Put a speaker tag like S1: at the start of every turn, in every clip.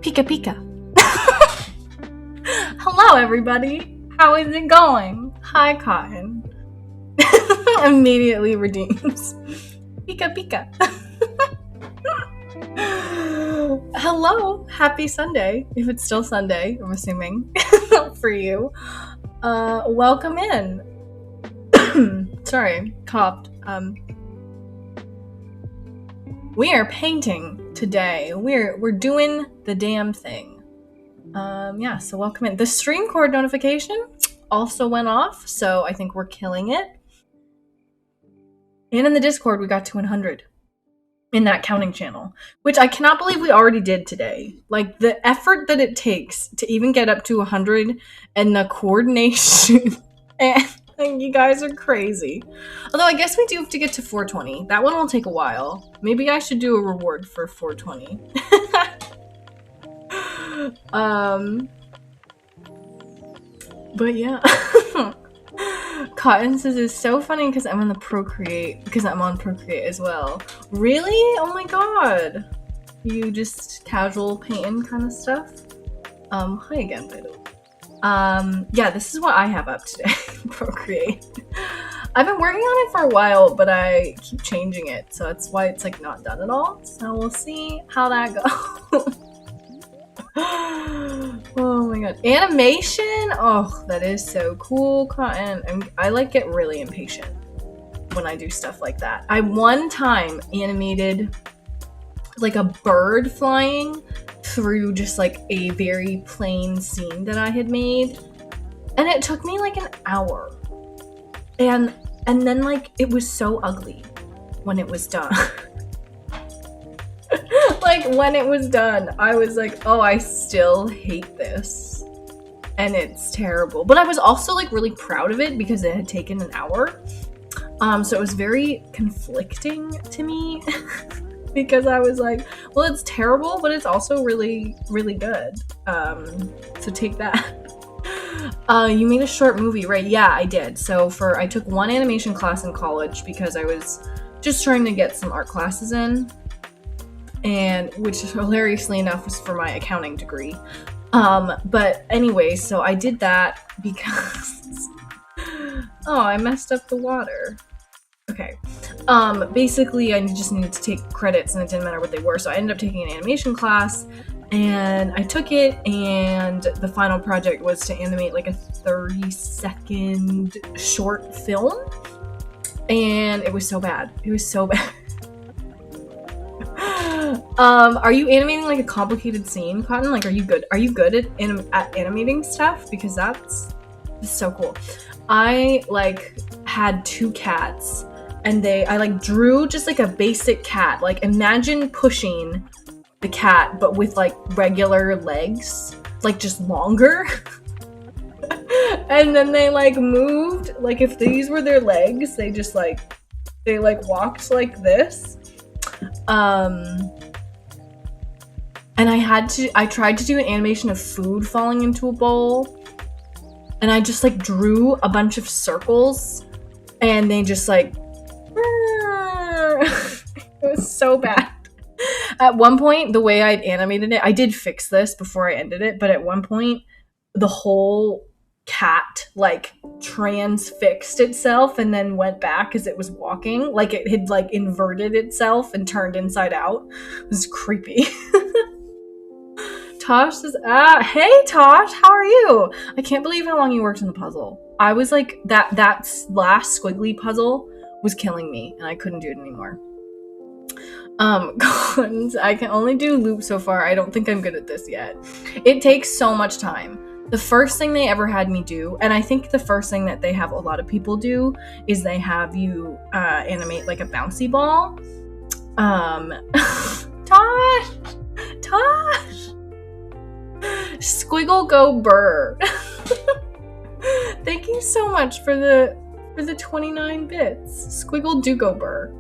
S1: Pika Pika. Hello, everybody. How is it going? Hi, Cotton. Immediately redeems. Pika Pika. Hello. Happy Sunday. If it's still Sunday, I'm assuming, for you. Welcome in. Sorry, coughed. We are painting today. We're doing the damn thing. So welcome in. The stream cord notification also went off, so I think we're killing it. And in the Discord, we got to 100 in that counting channel, which I cannot believe we already did today. Like, the effort that it takes to even get up to 100 and the coordination. And you guys are crazy. Although I guess we do have to get to 420. That one will take a while. Maybe I should do a reward for 420. But yeah. Cotton says it's so funny because I'm on the Procreate, because I'm on Procreate as well. Really? Oh my god. You just casual painting kind of stuff? Hi again, by the way. Yeah, this is what I have up today. Procreate. I've been working on it for a while, but I keep changing it, so that's why it's like not done at all. So we'll see how that goes. Oh my god. Animation? Oh, that is so cool, Cotton. I like get really impatient when I do stuff like that. I one time animated like a bird flying through just like a very plain scene that I had made, and it took me like an hour. And then like it was so ugly when it was done. Like, when it was done, I was like, oh, I still hate this. And it's terrible. But I was also, like, really proud of it because it had taken an hour. So it was very conflicting to me. Because I was like, well, it's terrible, but it's also really, really good. So take that. You made a short movie, right? Yeah, I did. So I took one animation class in college because I was just trying to get some art classes in. And which hilariously enough was for my accounting degree. But anyway, so I did that because oh, I messed up the water. Okay. Basically I just needed to take credits and it didn't matter what they were, so I ended up taking an animation class and I took it, and the final project was to animate like a 30-second short film, and it was so bad. It was so bad. Are you animating like a complicated scene, Cotton? Like, are you good at animating stuff? Because that's so cool. I like had 2 cats, and I like drew just like a basic cat. Like, imagine pushing the cat, but with like regular legs, like just longer. And then they like moved, like if these were their legs, they walked like this. And I tried to do an animation of food falling into a bowl, and I just like drew a bunch of circles, and they just like, it was so bad. At one point, the way I'd animated it, I did fix this before I ended it, but at one point, the whole cat like transfixed itself and then went back as it was walking, like it had like inverted itself and turned inside out. It was creepy. Tosh says, hey Tosh, how are you? I can't believe how long you worked on the puzzle. I was like, that last squiggly puzzle was killing me and I couldn't do it anymore. I can only do loop so far. I don't think I'm good at this yet. It takes so much time. The first thing they ever had me do, and I think the first thing that they have a lot of people do, is they have you animate like a bouncy ball. Tosh! Squiggle go burr. Thank you so much for the 29 bits. Squiggle do go burr.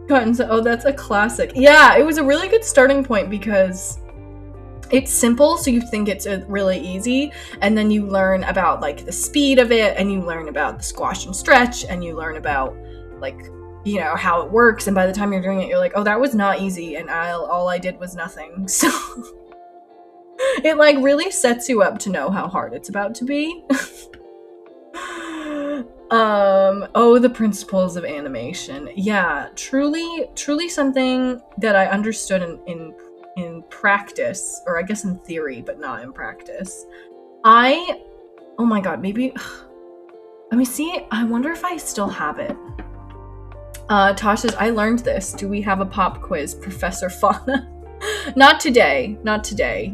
S1: Cotton said, oh, that's a classic. Yeah, it was a really good starting point because it's simple, so you think it's really easy, and then you learn about like the speed of it, and you learn about the squash and stretch, and you learn about like you know, how it works, and by the time you're doing it, you're like, oh, that was not easy, and all I did was nothing. So it like really sets you up to know how hard it's about to be. Oh, the principles of animation. Yeah, truly something that I understood in practice, or I guess in theory, but not in practice. Oh my god, maybe, let me see, I wonder if I still have it. Tosh says, I learned this. Do we have a pop quiz, Professor Fauna? Not today.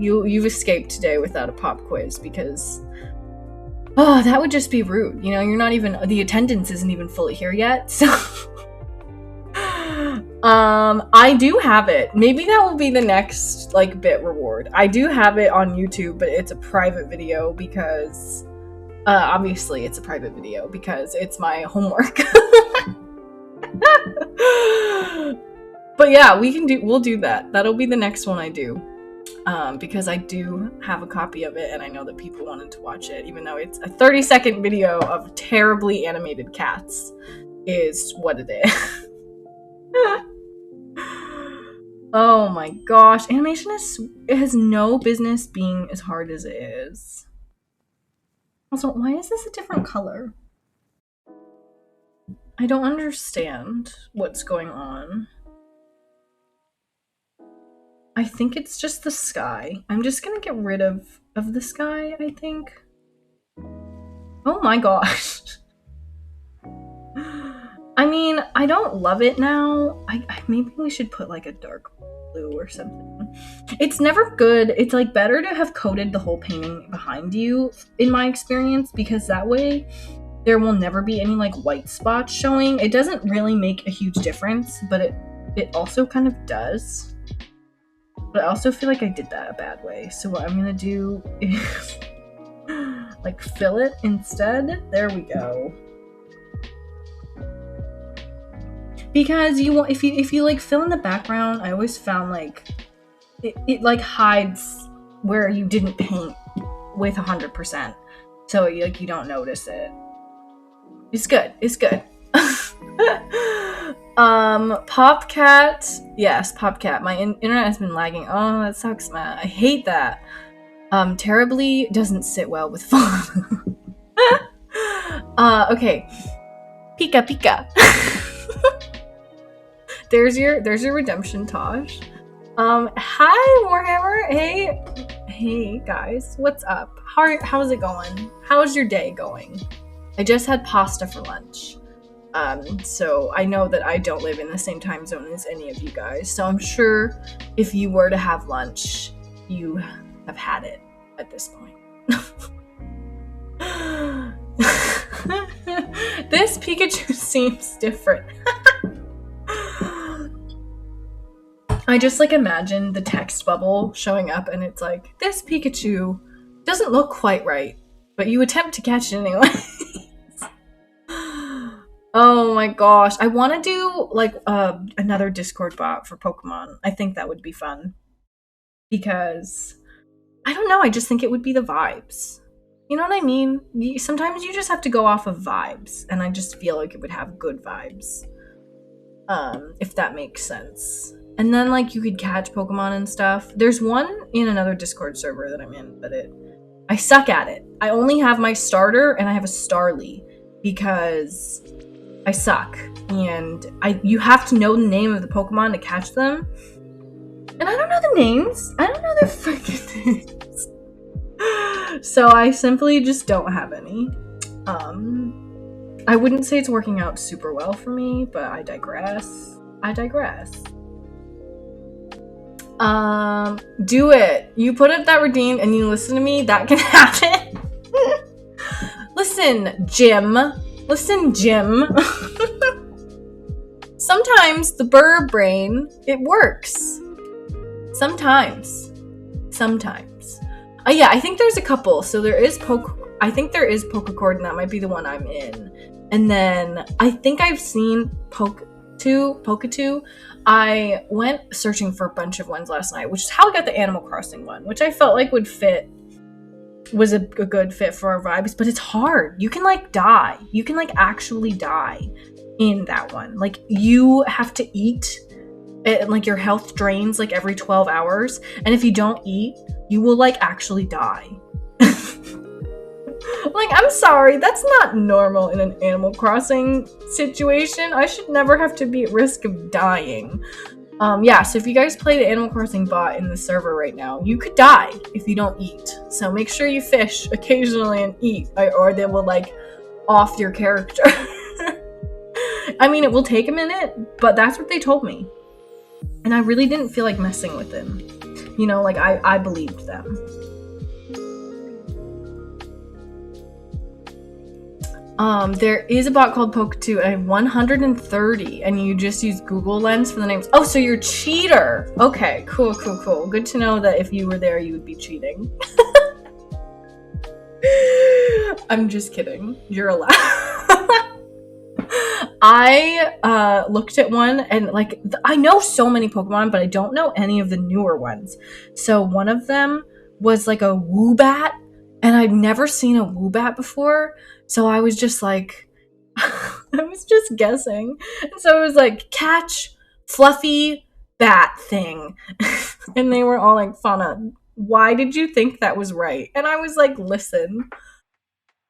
S1: You've escaped today without a pop quiz, because oh, that would just be rude. You know, you're not even, the attendance isn't even fully here yet, so I do have it. Maybe that will be the next like bit reward. I do have it on YouTube, but it's a private video because obviously it's a private video because it's my homework. But yeah, we'll do that. That'll be the next one I do. Because I do have a copy of it, and I know that people wanted to watch it, even though it's a 30-second video of terribly animated cats is what it is. Oh my gosh, animation has no business being as hard as it is. Also, why is this a different color? I don't understand what's going on. I think it's just the sky. I'm just gonna get rid of the sky, I think. Oh my gosh. I mean, I don't love it now. Maybe we should put like a dark blue or something. It's never good. It's like better to have coated the whole painting behind you, in my experience, because that way there will never be any like white spots showing. It doesn't really make a huge difference, but it also kind of does. But I also feel like I did that a bad way. So what I'm gonna do is like fill it instead. There we go. Because you want, if you like fill in the background, I always found like it like hides where you didn't paint with 100%. So like you don't notice it. It's good. Popcat. Yes, Popcat. My internet has been lagging. Oh, that sucks, man. I hate that. Terribly doesn't sit well with fun. Okay. Pika. There's your redemption, Tosh. Hi, Warhammer. Hey, guys. What's up? How's it going? How's your day going? I just had pasta for lunch. So I know that I don't live in the same time zone as any of you guys. So I'm sure if you were to have lunch, you have had it at this point. This Pikachu seems different. I just like imagine the text bubble showing up and it's like, this Pikachu doesn't look quite right, but you attempt to catch it anyway. Oh my gosh. I want to do like another Discord bot for Pokemon. I think that would be fun. Because, I don't know, I just think it would be the vibes. You know what I mean? Sometimes you just have to go off of vibes, and I just feel like it would have good vibes. If that makes sense. And then like you could catch Pokemon and stuff. There's one in another Discord server that I'm in, but I suck at it. I only have my starter and I have a Starly because I suck. And you have to know the name of the Pokemon to catch them. And I don't know the names. I don't know their freaking names. So I simply just don't have any. I wouldn't say it's working out super well for me, but I digress. Do it. You put up that redeemed and you listen to me, that can happen. Listen, Jim. Sometimes the burr brain, it works. Sometimes. Yeah, I think there's a couple. So there is I think there is Pokecord, and that might be the one I'm in. And then I think I've seen Poketoo. I went searching for a bunch of ones last night, which is how I got the Animal Crossing one, which I felt like was a good fit for our vibes, but it's hard. You can like die. You can like actually die. in that one. Like, you have to eat, and like your health drains like every 12 hours, and if you don't eat, you will like actually die. Like, I'm sorry, that's not normal in an Animal Crossing situation. I should never have to be at risk of dying. Yeah, so if you guys play the Animal Crossing bot in the server right now, you could die if you don't eat. So make sure you fish occasionally and eat, or they will like off your character. I mean, it will take a minute, but that's what they told me. And I really didn't feel like messing with them. You know, like, I believed them. There is a bot called Poke2, and I have 130, and you just use Google Lens for the names. Oh, so you're a cheater. Okay, cool. Good to know that if you were there, you would be cheating. I'm just kidding. You're allowed. I looked at one, and like, I know so many Pokemon, but I don't know any of the newer ones. So one of them was like a Woobat, and I'd never seen a Woobat before. So I was just like, I was just guessing. And so it was like, catch fluffy bat thing. And they were all like, Fauna, why did you think that was right? And I was like, listen,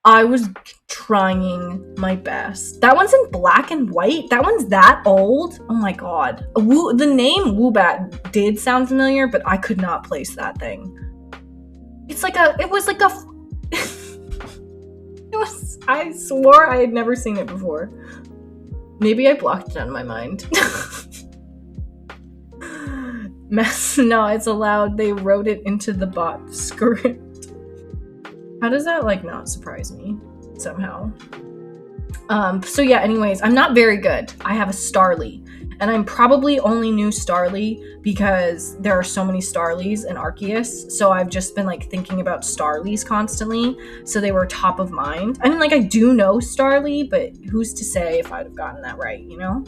S1: I was trying my best. That one's in black and white? That one's that old? Oh my god. The name Woobat did sound familiar, but I could not place that thing. I swore I had never seen it before. Maybe I blocked it out of my mind. No, it's allowed. They wrote it into the bot script. How does that, like, not surprise me somehow? So yeah, anyways, I'm not very good. I have a Starly, and I'm probably only new Starly because there are so many Starlies in Arceus, so I've just been, like, thinking about Starlies constantly, so they were top of mind. I mean, like, I do know Starly, but who's to say if I'd have gotten that right, you know?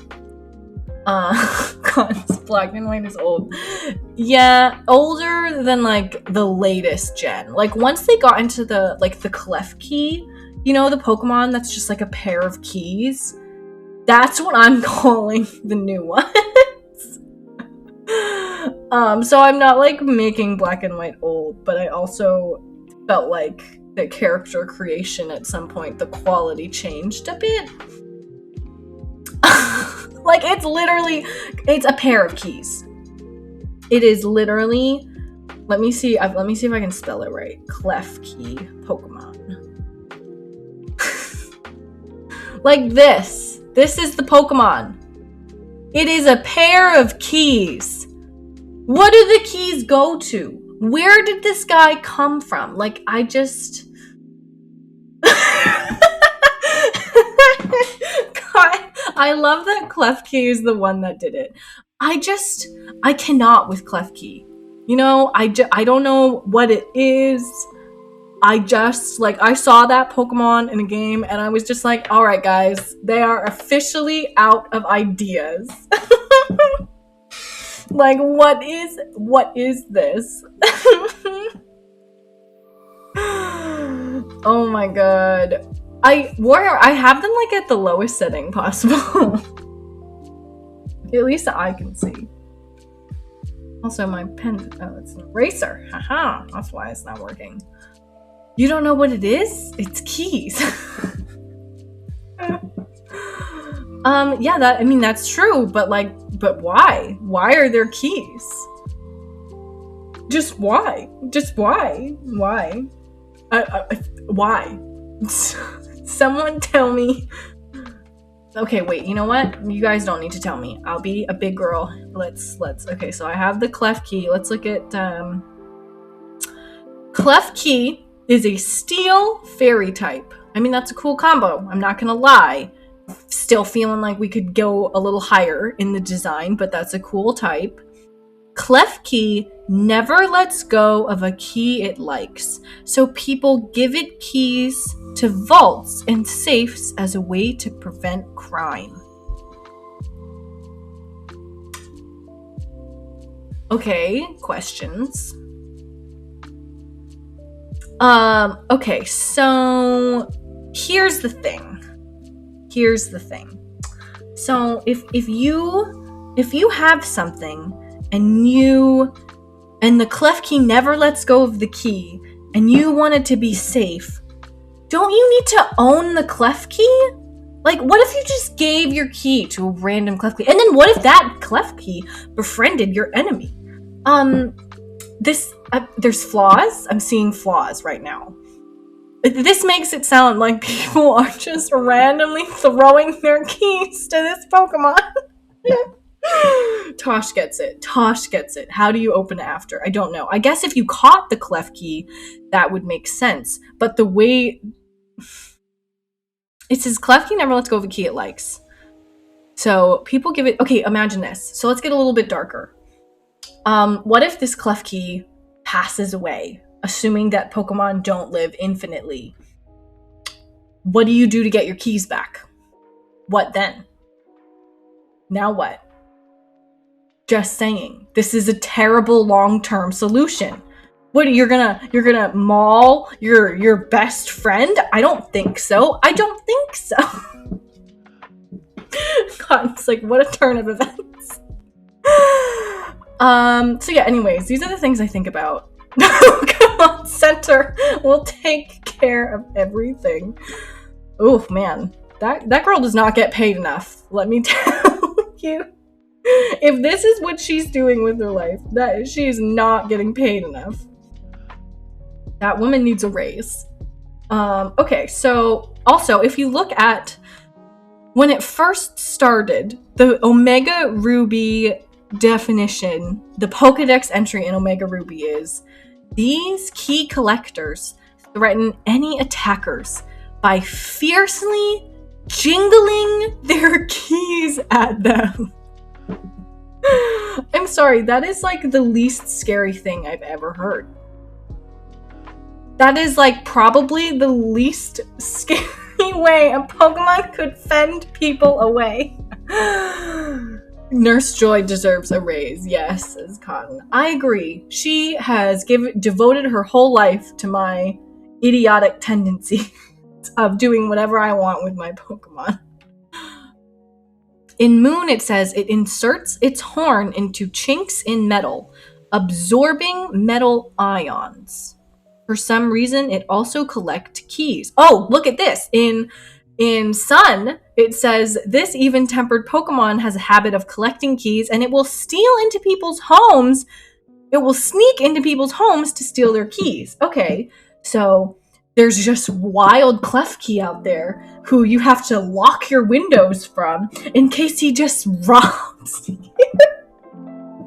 S1: God, black and white is old. Yeah, older than, like, the latest gen. Like, once they got into the, like, the Klefki, you know, the Pokemon that's just like a pair of keys? That's what I'm calling the new ones. So I'm not, like, making black and white old, but I also felt like the character creation at some point, the quality changed a bit. Like, it's a pair of keys. It is literally, let me see if I can spell it right. Klefki Pokemon. Like this. This is the Pokemon. It is a pair of keys. What do the keys go to? Where did this guy come from? Like, I just... God, I love that Klefki is the one that did it. I cannot with Klefki. You know, I don't know what it is. I saw that Pokemon in a game, and I was just like, all right, guys, they are officially out of ideas. Like, what is this? Oh my god. I have them, like, at the lowest setting possible. At least I can see. Also, my pen, it's an eraser. Haha, that's why it's not working. You don't know what it is? It's keys. Yeah, that's true, but why? Why are there keys? Just why? Why? Why? Someone tell me. Okay, wait, you know what? You guys don't need to tell me. I'll be a big girl. Okay, so I have the Klefki. Let's look at, Klefki is a steel fairy type. I mean, that's a cool combo. I'm not gonna lie. Still feeling like we could go a little higher in the design, but that's a cool type. Klefki never lets go of a key it likes, so people give it keys to vaults and safes as a way to prevent crime. Okay, questions. Okay, so here's the thing. So if you have something and the clef key never lets go of the key and you want it to be safe, don't you need to own the clef key? Like, what if you just gave your key to a random clef key? And then what if that clef key befriended your enemy? There's flaws. I'm seeing flaws right now. This makes it sound like people are just randomly throwing their keys to this Pokemon. Tosh gets it. How do you open it after? I don't know. I guess if you caught the clef key, that would make sense. But the way... It says clef key never lets go of a key it likes. So people give it... Okay, imagine this. So let's get a little bit darker. What if this clef key passes away? Assuming that Pokemon don't live infinitely. What do you do to get your keys back? What then? Now what? Just saying. This is a terrible long-term solution. What, you're gonna maul your best friend? I don't think so. God, it's like, what a turn of events. So yeah, anyways, these are the things I think about. Pokemon Center will take care of everything. Oh man, that girl does not get paid enough. Let me tell you. If this is what she's doing with her life, that she is not getting paid enough. That woman needs a raise. Okay, so also if you look at when it first started, the Omega Ruby definition, the Pokedex entry in Omega Ruby is: these key collectors threaten any attackers by fiercely jingling their keys at them. I'm sorry, that is like the least scary thing I've ever heard. That is like probably the least scary way a Pokemon could fend people away. Nurse Joy deserves a raise, yes, says Cotton. I agree. She has devoted her whole life to my idiotic tendency of doing whatever I want with my Pokemon. In Moon, it says it inserts its horn into chinks in metal, absorbing metal ions. For some reason, it also collects keys. Oh, look at this. In Sun, it says this even-tempered Pokemon has a habit of collecting keys, and it will steal into people's homes. It will sneak into people's homes to steal their keys. Okay, so there's just wild Klefki out there who you have to lock your windows from in case he just robs you. And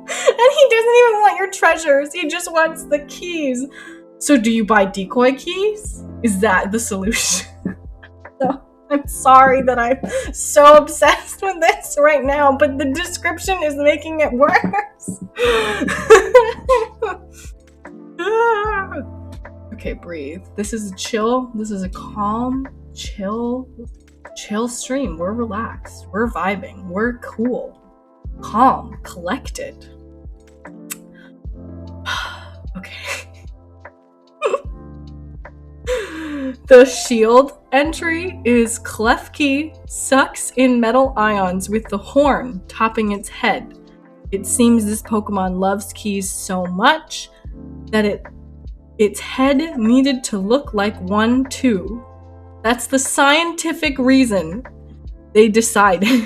S1: he doesn't even want your treasures. He just wants the keys. So do you buy decoy keys? Is that the solution? So, I'm sorry that I'm so obsessed with this right now, but the description is making it worse. Okay, breathe. This is a chill. This is a calm, chill stream. We're relaxed. We're vibing. We're cool. Calm. Collected. Okay. The shield entry is Klefki sucks in metal ions with the horn topping its head. It seems this Pokemon loves keys so much that its head needed to look like one too. That's the scientific reason they decided.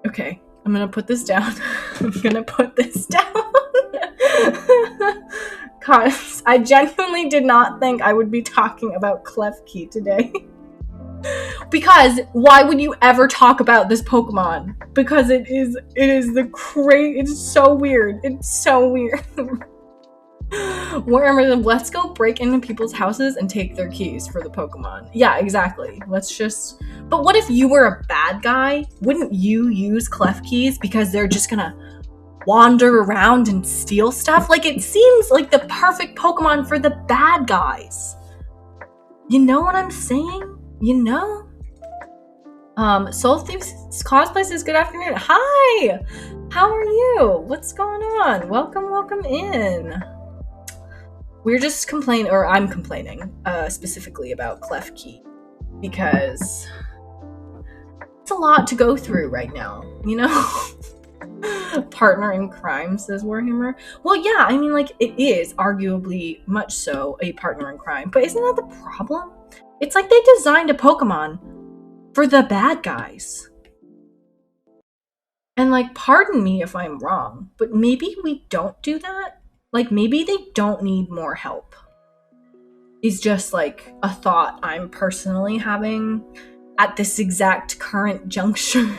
S1: Okay, I'm gonna put this down. Cause I genuinely did not think I would be talking about Klefki today. Because why would you ever talk about this Pokemon? Because it is it's so weird. It's so weird. Wherever, let's go break into people's houses and take their keys for the Pokemon. Yeah, exactly. But what if you were a bad guy? Wouldn't you use Clef keys because they're just gonna wander around and steal stuff? Like, it seems like the perfect Pokemon for the bad guys. You know what I'm saying? You know? Soul Thieves Cosplay says good afternoon. Hi! How are you? What's going on? Welcome in. We're just I'm complaining, specifically about Klefki, because it's a lot to go through right now, you know? Partner in crime, says Warhammer. Well, yeah, I mean, like, it is arguably much so a partner in crime, but isn't that the problem? It's like they designed a Pokemon for the bad guys. And, like, pardon me if I'm wrong, but maybe we don't do that? Like, maybe they don't need more help. Is just, like, a thought I'm personally having at this exact current juncture.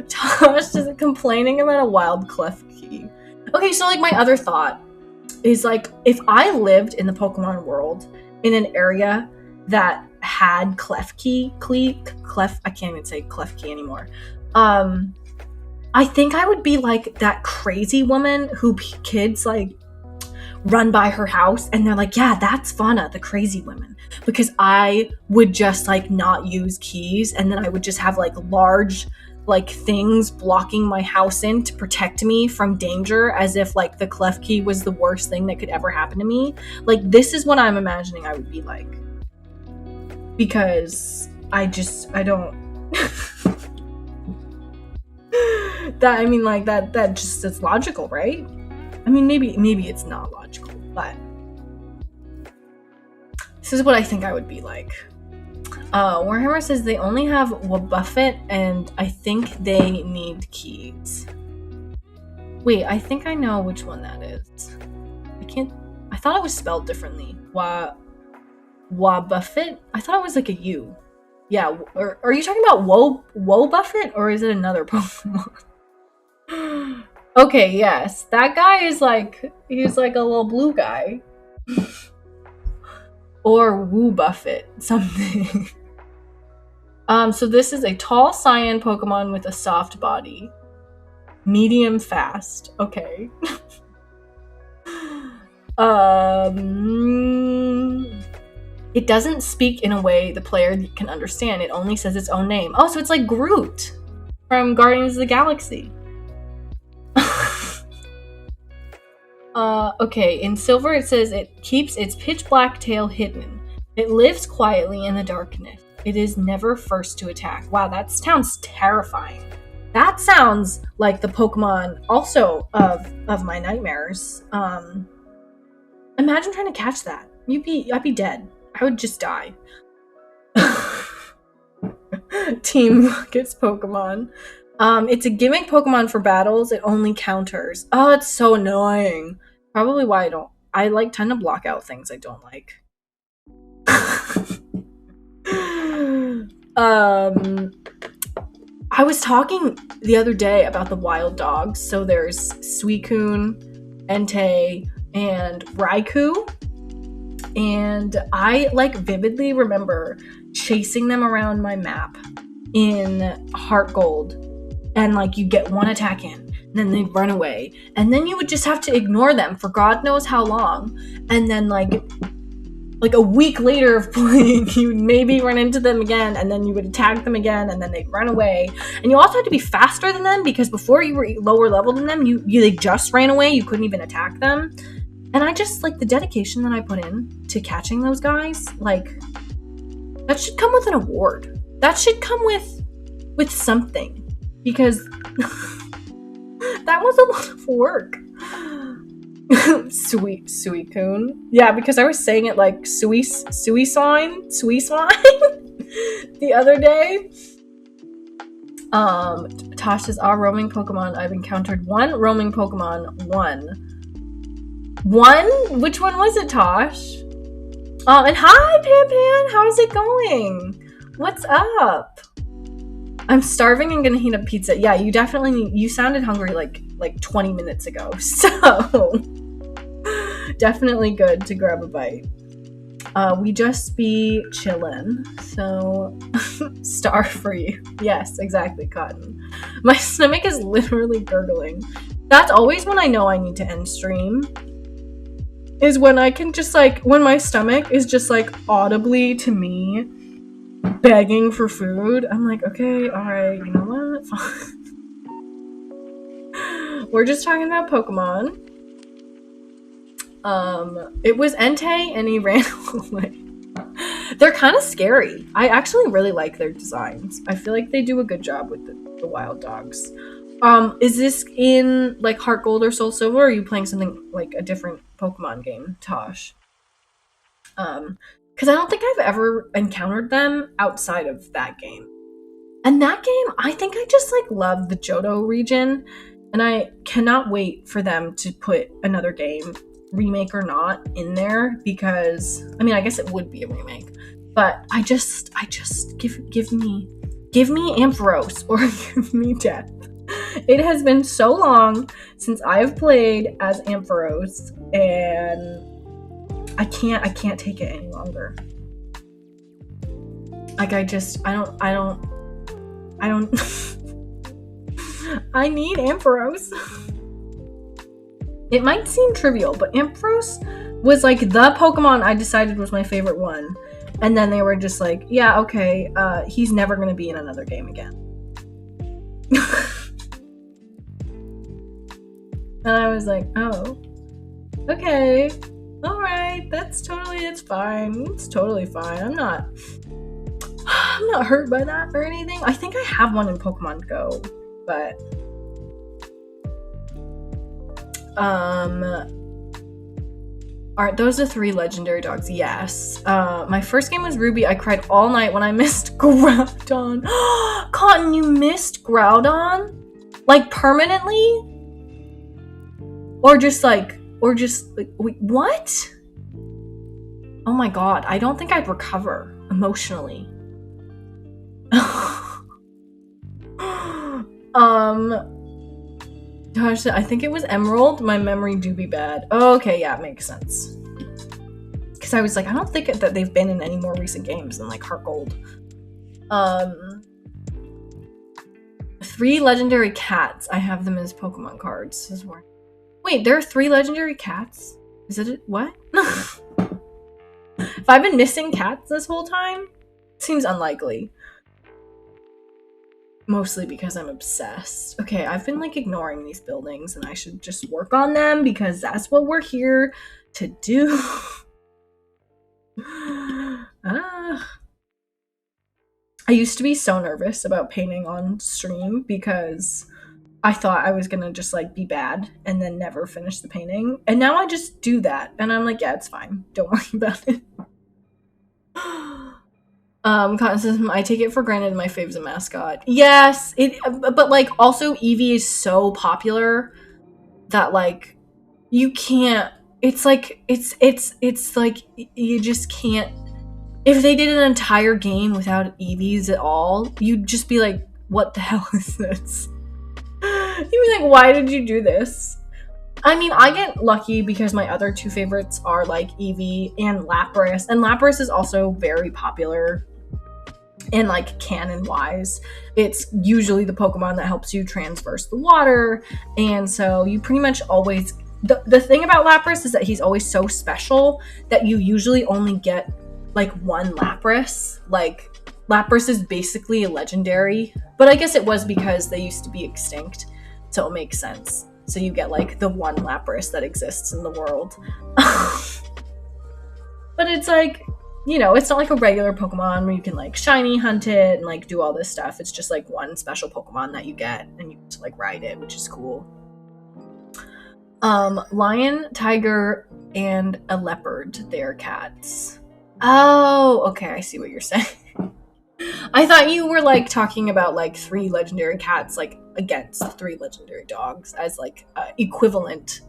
S1: Tosh is complaining about a wild Klefki. Okay, so, like, my other thought is, like, if I lived in the Pokemon world in an area that had Klefki, I can't even say Klefki anymore. I think I would be like that crazy woman who kids, like, run by her house and they're like, yeah, that's Fauna, the crazy woman. Because I would just, like, not use keys, and then I would just have, like, large, like, things blocking my house in to protect me from danger, as if, like, the Klefki was the worst thing that could ever happen to me. Like, this is what I'm imagining I would be like. Because I don't that, I mean, like, that just, it's logical, right? I mean, maybe it's not logical, but this is what I think I would be like. Warhammer says they only have Wobbuffet, and I think they need keys. Wait, I think I know which one that is. I thought it was spelled differently. Wobbuffet? I thought it was like a U. Yeah, are you talking about Wobbuffet, or is it another Pokemon? Okay, yes. That guy is like, he's like a little blue guy. Or Wobbuffet, something. So this is a tall cyan Pokemon with a soft body. Medium fast. Okay. It doesn't speak in a way the player can understand. It only says its own name. Oh, so it's like Groot from Guardians of the Galaxy. Okay, in Silver it says it keeps its pitch black tail hidden. It lives quietly in the darkness. It is never first to attack. Wow, that sounds terrifying. That sounds like the Pokemon also of my nightmares. Imagine trying to catch that. I'd be dead. I would just die. Team Rocket's Pokemon. It's a gimmick Pokemon for battles. It only counters. Oh, it's so annoying. Probably why I like tend to block out things I don't like. I was talking the other day about the wild dogs. So there's Suicune, Entei, and Raikou. And I, like, vividly remember chasing them around my map in Heart Gold. And, like, you get one attack in, and then they run away. And then you would just have to ignore them for God knows how long. And then, like a week later of playing, you would maybe run into them again, and then you would attack them again, and then they'd run away. And you also had to be faster than them, because before you were lower level than them, they just ran away. You couldn't even attack them. And I just, like, the dedication that I put in to catching those guys, like, that should come with an award. That should come with something. Because that was a lot of work. Suicune. Yeah, because I was saying it like Suicine the other day. Tosh says, roaming Pokemon. I've encountered one roaming Pokemon. One? Which one was it, Tosh? And hi, Pan. How's it going? What's up? I'm starving and gonna heat up pizza. Yeah, you sounded hungry like 20 minutes ago. So definitely good to grab a bite. We just be chillin'. So star for you. Yes, exactly, Cotton. My stomach is literally gurgling. That's always when I know I need to end stream. Is when I can just, like, when my stomach is just, like, audibly to me begging for food. I'm like, okay, alright, you know what? We're just talking about Pokemon. It was Entei and he ran away. They're kind of scary. I actually really like their designs. I feel like they do a good job with the wild dogs. Is this in like Heart Gold or Soul Silver, or are you playing something like a different Pokemon game, Tosh? Because I don't think I've ever encountered them outside of that game. And that game, I think I just like love the Johto region, and I cannot wait for them to put another game, remake or not, in there, because I mean, I guess it would be a remake, but I just give me Ampharos or give me death. It has been so long since I've played as Ampharos, and I can't take it any longer. Like I don't I need Ampharos. It might seem trivial, but Ampharos was like the Pokemon I decided was my favorite one. And then they were just like, yeah, okay, he's never gonna be in another game again. And I was like, oh, okay, alright, it's fine. It's totally fine. I'm not hurt by that or anything. I think I have one in Pokemon Go, but aren't those the 3 legendary dogs? Yes. My first game was Ruby. I cried all night when I missed Groudon. Cotton, you missed Groudon? Like permanently? Or just like wait, what? Oh my god, I don't think I'd recover emotionally. Gosh, I think it was Emerald. My memory do be bad. Oh, okay, yeah, it makes sense. Because I was like, I don't think that they've been in any more recent games than like Heart Gold. 3 legendary cats. I have them as Pokemon cards. This is where... Wait, there are 3 legendary cats? Is it what? Have I been missing cats this whole time? Seems unlikely. Mostly because I'm obsessed. Okay, I've been like ignoring these buildings and I should just work on them because that's what we're here to do. I used to be so nervous about painting on stream because I thought I was gonna just like be bad and then never finish the painting. And now I just do that and I'm like, yeah, it's fine. Don't worry about it. Cotton says, I take it for granted my fave's a mascot. Yes, but like also Eevee is so popular that like you can't, it's like you just can't. If they did an entire game without Eevees at all, you'd just be like, what the hell is this? You'd be like, why did you do this? I mean, I get lucky because my other 2 favorites are like Eevee and Lapras, and Lapras is also very popular. And like canon wise, it's usually the Pokemon that helps you traverse the water, and so you pretty much always, the thing about Lapras is that he's always so special that you usually only get like 1 Lapras. Like Lapras is basically a legendary, but I guess it was because they used to be extinct, so it makes sense. So you get like the 1 Lapras that exists in the world. But it's like, you know, it's not like a regular Pokemon where you can like shiny hunt it and like do all this stuff. It's just like 1 special Pokemon that you get and you get to like ride it, which is cool. Lion, tiger, and a leopard, they're cats. Oh, okay, I see what you're saying. I thought you were like talking about like 3 legendary cats like against 3 legendary dogs as like equivalent.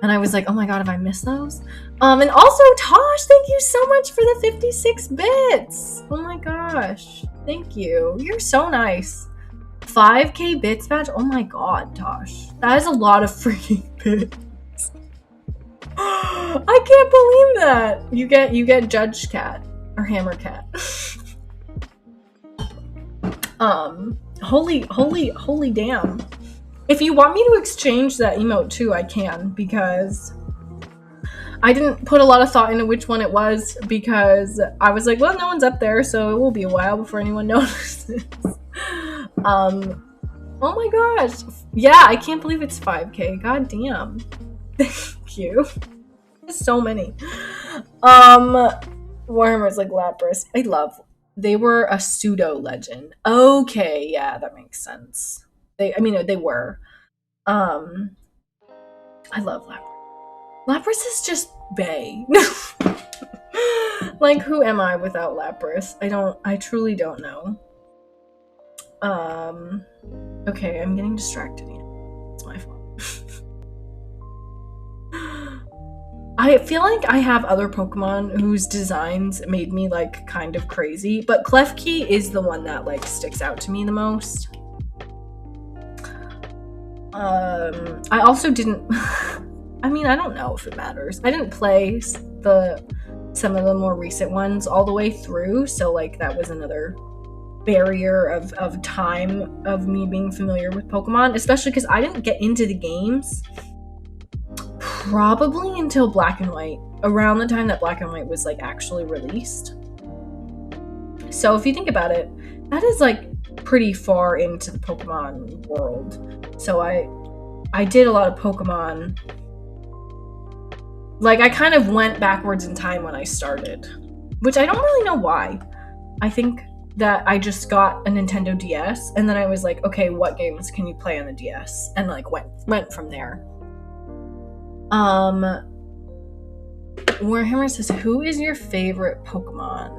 S1: And I was like, oh my god, have I missed those? And also, Tosh, thank you so much for the 56 bits. Oh my gosh, thank you. You're so nice. 5k bits badge? Oh my god, Tosh. That is a lot of freaking bits. I can't believe that. You get Judge Cat or Hammer Cat. Holy damn. If you want me to exchange that emote too, I can, because I didn't put a lot of thought into which one it was, because I was like, well, no one's up there, so it will be a while before anyone notices. Oh my gosh. Yeah, I can't believe it's 5k. God damn. Thank you. So many. Warhammer's like Lapras. They were a pseudo legend. Okay, yeah, that makes sense. They were. I love Lapras. Lapras is just bae. Like, who am I without Lapras? I truly don't know. Okay, I'm getting distracted. It's my fault. I feel like I have other Pokemon whose designs made me, like, kind of crazy, but Klefki is the one that, like, sticks out to me the most. I also didn't... I mean, I don't know if it matters. I didn't play some of the more recent ones all the way through, so, like, that was another barrier of time of me being familiar with Pokemon, especially because I didn't get into the games probably until Black and White, around the time that Black and White was, like, actually released. So if you think about it, that is, like, pretty far into the Pokemon world. So I did a lot of Pokemon. Like, I kind of went backwards in time when I started, which I don't really know why. I think that I just got a Nintendo DS, and then I was like, okay, what games can you play on the DS? And, like, went from there. Warhammer says, who is your favorite Pokemon?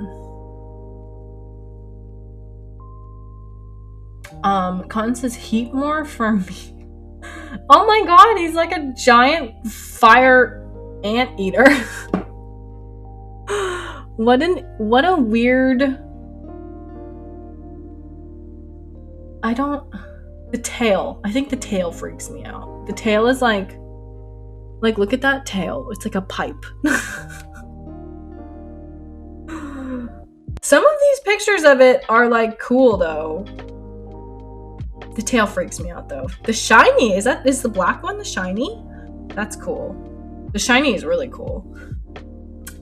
S1: Cotton says, Heatmore for me. Oh my god, he's like a giant fire anteater. What a weird... The tail. I think the tail freaks me out. The tail is like, look at that tail. It's like a pipe. Some of these pictures of it are, like, cool, though. The tail freaks me out, though. The shiny, is the black one the shiny? That's cool. The shiny is really cool.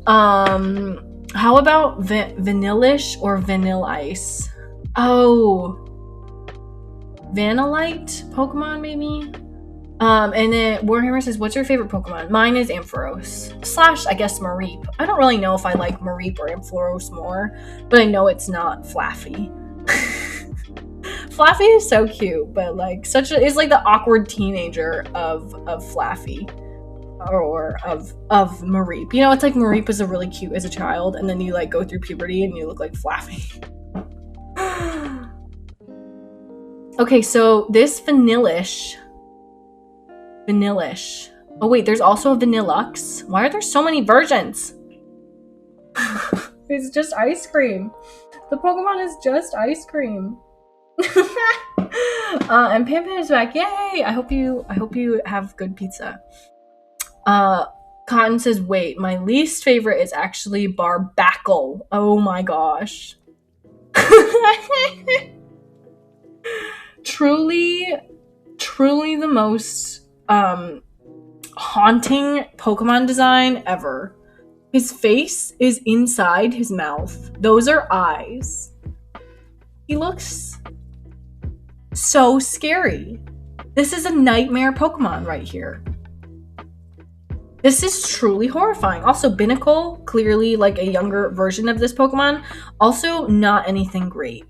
S1: How about Vanillish or Vanilla Ice? Oh... Vanillite Pokemon, maybe? And then Warhammer says, what's your favorite Pokemon? Mine is Ampharos. / I guess Mareep. I don't really know if I like Mareep or Ampharos more, but I know it's not Flaffy. Flaffy is so cute, but, like, is like the awkward teenager of Flaffy. Or of Mareep. You know, it's like Mareep was really cute as a child, and then you, like, go through puberty and you look like Flaffy. Okay, so this Vanillish. Oh wait, there's also a Vanillux. Why are there so many versions? It's just ice cream. The Pokemon is just ice cream. And Pam Pam is back. Yay! I hope you have good pizza. Cotton says, wait, my least favorite is actually Barbackle. Oh my gosh. Truly the most haunting Pokemon design ever. His face is inside his mouth. Those are eyes. He looks so scary. This is a nightmare Pokemon right here. This is truly horrifying. Also, Binnacle, clearly like a younger version of this Pokemon. Also, not anything great.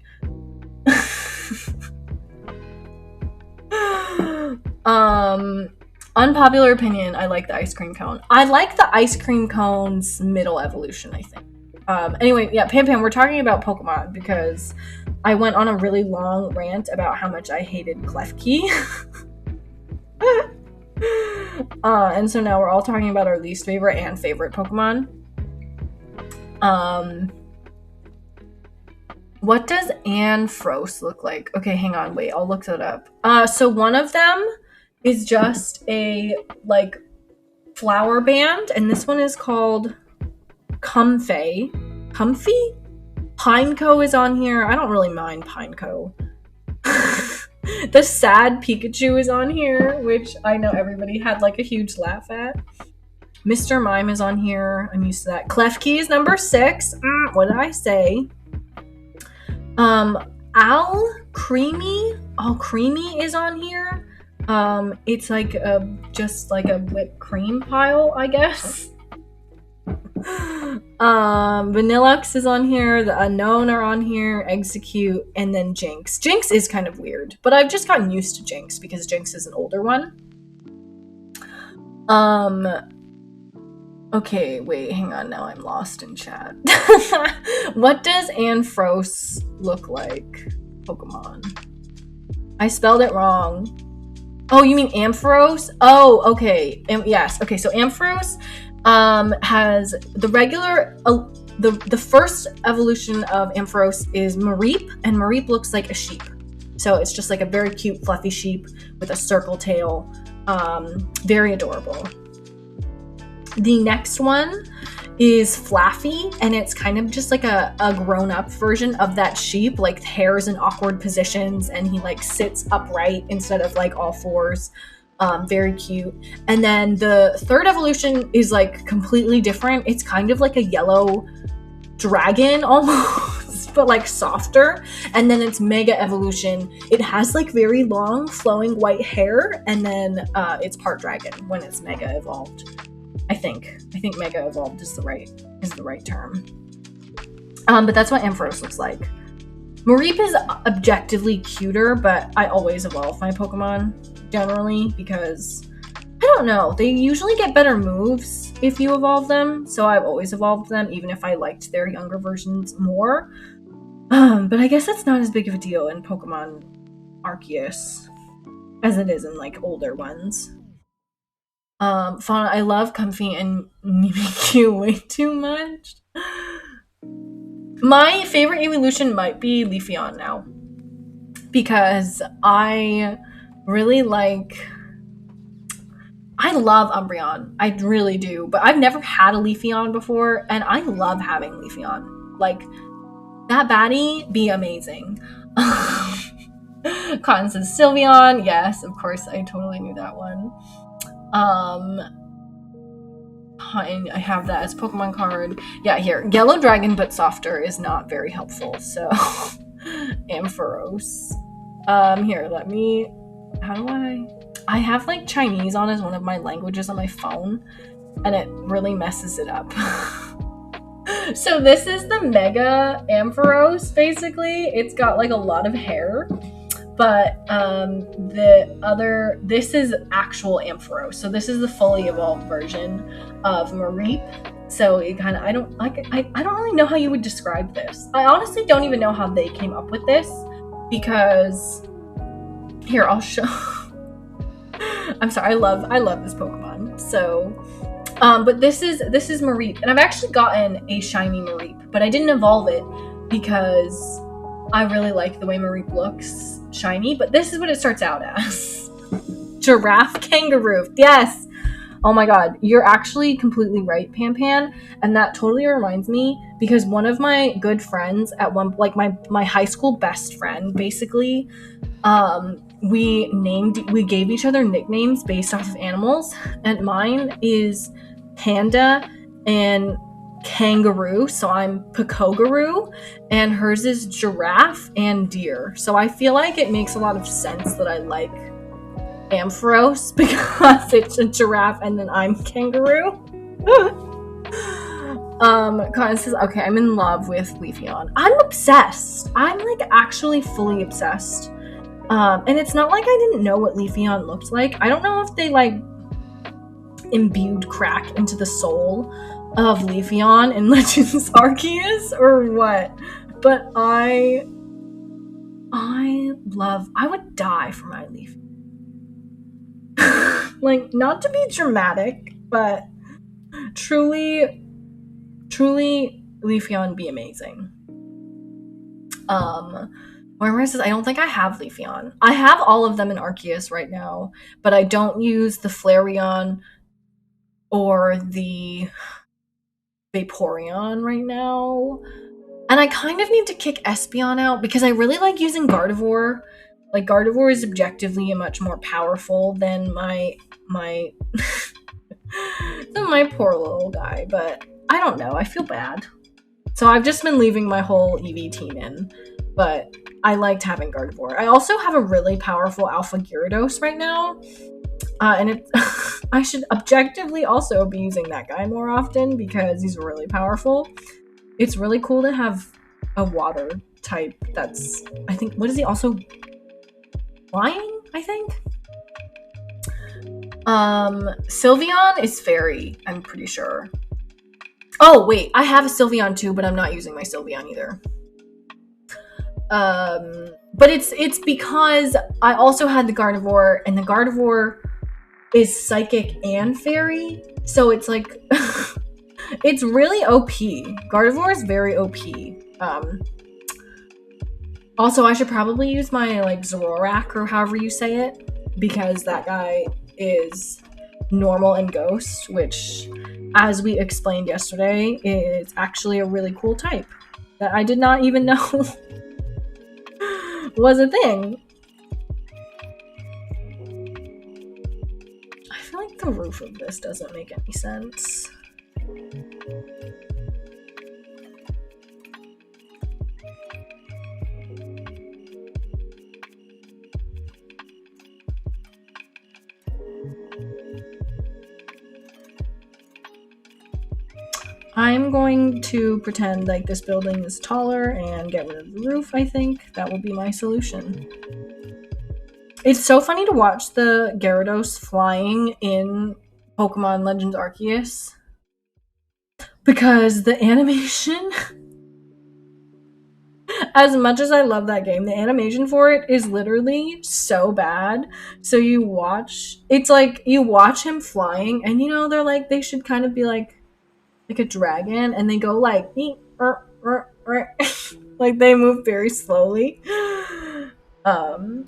S1: Unpopular opinion, I like the ice cream cone. I like the ice cream cone's middle evolution, I think. Anyway, yeah, Pam Pam, we're talking about Pokemon because I went on a really long rant about how much I hated Klefki. And so now we're all talking about our least favorite and favorite Pokemon. What does Ampharos look like? Okay, hang on, wait, I'll look that up. So one of them is just a, like, flower band, and this one is called Comfey. Comfy? Pineco is on here. I don't really mind Pineco. The sad Pikachu is on here, which I know everybody had, like, a huge laugh at. Mr. Mime is on here. I'm used to that. Klefki is number 6. What did I say? Creamy is on here. It's like just like a whipped cream pile, I guess. Vanillux is on here, the Unknown are on here, Execute, and then Jinx. Jinx is kind of weird, but I've just gotten used to Jinx because Jinx is an older one. Okay, wait, hang on, now I'm lost in chat. What does Ampharos look like? Pokemon. I spelled it wrong. Oh, you mean Ampharos? Oh, okay. Yes. Okay, so Ampharos has the regular the first evolution of Ampharos is Mareep, and Mareep looks like a sheep. So it's just like a very cute fluffy sheep with a circle tail. Very adorable. The next one is Flaffy, and it's kind of just like a grown-up version of that sheep, like hair's in awkward positions, and he like sits upright instead of like all fours. Very cute. And then the third evolution is like completely different. It's kind of like a yellow dragon almost, but like softer. And then it's Mega Evolution. It has like very long flowing white hair, and then it's part dragon when it's Mega Evolved. I think Mega Evolved is the right term. But that's what Ampharos looks like. Mareep is objectively cuter, but I always evolve my Pokemon generally because I don't know. They usually get better moves if you evolve them, so I've always evolved them, even if I liked their younger versions more. But I guess that's not as big of a deal in Pokemon Arceus as it is in like older ones. Fauna, I love Comfy and Mimikyu way too much. My favorite evolution might be Leafeon now, because I love Umbreon. I really do, but I've never had a Leafeon before, and I love having Leafeon. Like, that baddie be amazing. Cotton says Sylveon. Yes, of course, I totally knew that one. I have that as Pokemon card. Yeah, here. Yellow Dragon, but softer, is not very helpful, so... Ampharos. Here, let me... How do I have, like, Chinese on as one of my languages on my phone, and it really messes it up. So this is the Mega Ampharos, basically. It's got, like, a lot of hair. But this is actual Ampharos. So this is the fully evolved version of Mareep. So it kind of, I don't really know how you would describe this. I honestly don't even know how they came up with this, because here, I'll show. I'm sorry, I love this Pokemon. So, but this is Mareep, and I've actually gotten a shiny Mareep, but I didn't evolve it because I really like the way Mareep looks shiny, but this is what it starts out as. Giraffe Kangaroo. Yes. Oh my god, you're actually completely right, Pan, and that totally reminds me, because one of my good friends at one, like my high school best friend, basically, we gave each other nicknames based off of animals, and mine is Panda and Kangaroo, so I'm Picogaroo, and hers is Giraffe and Deer. So I feel like it makes a lot of sense that I like Ampharos because it's a giraffe and then I'm Kangaroo. Cotton says, okay, I'm in love with Leafeon. I'm obsessed. I'm like actually fully obsessed. And it's not like I didn't know what Leafeon looked like. I don't know if they like imbued crack into the soul of Leafeon in Legends Arceus or what, but I would die for my Leafeon. Like, not to be dramatic, but truly Leafeon be amazing. Where says, I don't think I have Leafeon. I have all of them in Arceus right now, but I don't use the Flareon or the Vaporeon right now. And I kind of need to kick Espeon out because I really like using Gardevoir. Like, Gardevoir is objectively much more powerful than my than my poor little guy, but I don't know, I feel bad. So I've just been leaving my whole EV team in, but I liked having Gardevoir. I also have a really powerful Alpha Gyarados right now, And it, I should objectively also be using that guy more often because he's really powerful. It's really cool to have a water type that's, I think, what is he also? Flying, I think? Sylveon is fairy, I'm pretty sure. Oh, wait, I have a Sylveon too, but I'm not using my Sylveon either. But it's because I also had the Gardevoir, and the Gardevoir is psychic and fairy, so it's like it's really OP. Gardevoir is very OP. Also, I should probably use my like Zoroark or however you say it, because that guy is normal and ghost, which, as we explained yesterday, is actually a really cool type that I did not even know was a thing. I feel like the roof of this doesn't make any sense. I'm going to pretend like this building is taller and get rid of the roof, I think. That will be my solution. It's so funny to watch the Gyarados flying in Pokemon Legends Arceus, because the animation, as much as I love that game, the animation for it is literally so bad. So you watch, it's like you watch him flying, and you know, they're like, they should kind of be like a dragon, and they go like like they move very slowly. I'm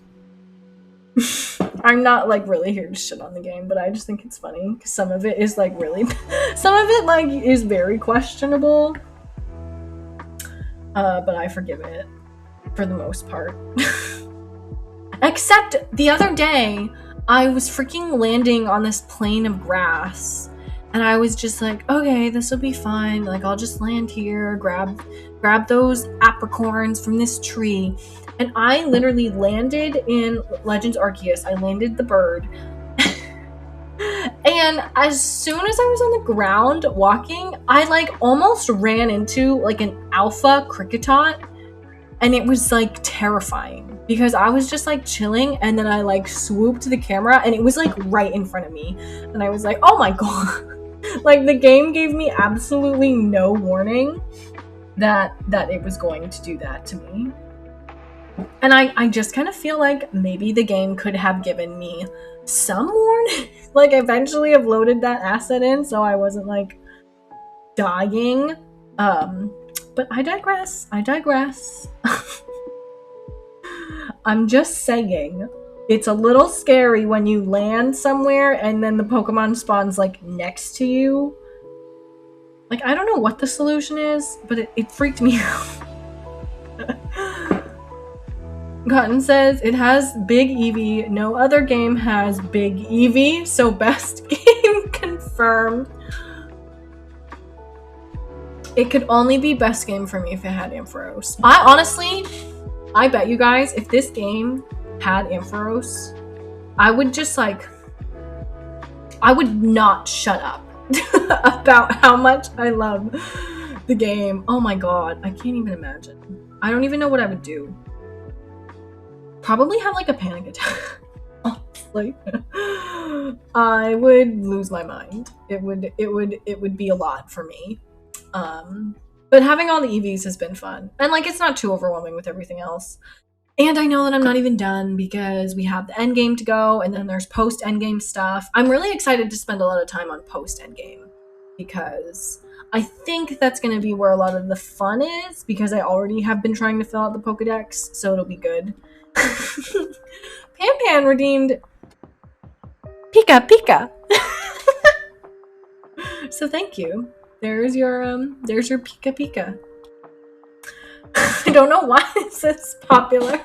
S1: not like really here to shit on the game, but I just think it's funny because some of it is like really some of it like is very questionable, but I forgive it for the most part. Except the other day I was freaking landing on this plane of grass, and I was just like, okay, this will be fine. Like, I'll just land here, grab those apricorns from this tree. And I literally landed in Legends Arceus. I landed the bird. And as soon as I was on the ground walking, I like almost ran into like an alpha Kricketot. And it was like terrifying because I was just like chilling, and then I like swooped to the camera and it was like right in front of me. And I was like, oh my god. Like, the game gave me absolutely no warning that it was going to do that to me. And I just kind of feel like maybe the game could have given me some warning. Like, eventually have loaded that asset in so I wasn't like dying. But I digress. I'm just saying, it's a little scary when you land somewhere and then the Pokemon spawns like next to you. Like, I don't know what the solution is, but it freaked me out. Cotton says, it has Big Eevee. No other game has Big Eevee, so best game confirmed. It could only be best game for me if it had Ampharos. I bet you guys, if this game had Ampharos, I would just like, I would not shut up about how much I love the game. Oh my god, I can't even imagine. I don't even know what I would do. Probably have like a panic attack. Honestly, I would lose my mind. It would be a lot for me. But having all the EVs has been fun, and like, it's not too overwhelming with everything else. And I know that I'm not even done because we have the end game to go, and then there's post end game stuff. I'm really excited to spend a lot of time on post end game because I think that's going to be where a lot of the fun is, because I already have been trying to fill out the Pokedex, so it'll be good. Pan redeemed Pika Pika. So thank you. There's your Pika Pika. I don't know why this is popular.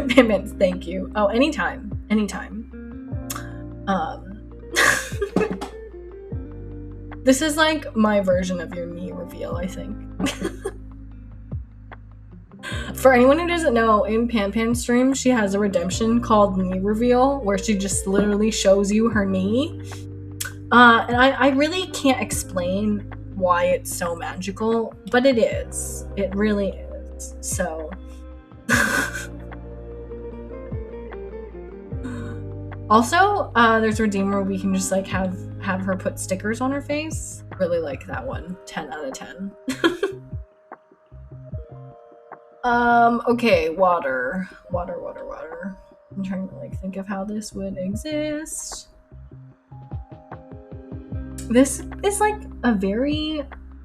S1: Payments, thank you. Oh, anytime. This is like my version of your knee reveal, I think. For anyone who doesn't know, in Pan Pan's stream, she has a redemption called knee reveal, where she just literally shows you her knee. And I really can't explain why it's so magical, but it is. It really is. So. Also, there's a redeem where we can just like have her put stickers on her face. Really like that one. 10 out of 10. Okay, water. I'm trying to like think of how this would exist. This is like a very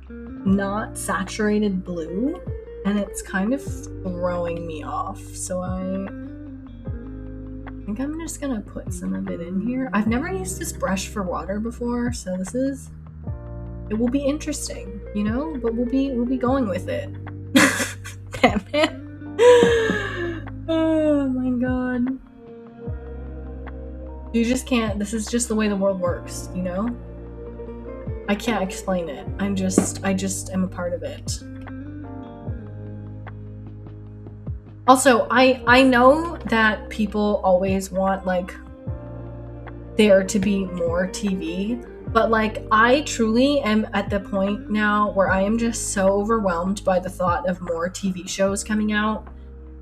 S1: not saturated blue, and it's kind of throwing me off. So I think I'm just gonna put some of it in here. I've never used this brush for water before, so it will be interesting, you know, but we'll be going with it. Batman. Oh my god. You just can't, this is just the way the world works, you know? I can't explain it. I just am a part of it. Also, I know that people always want like there to be more TV, but like I truly am at the point now where I am just so overwhelmed by the thought of more TV shows coming out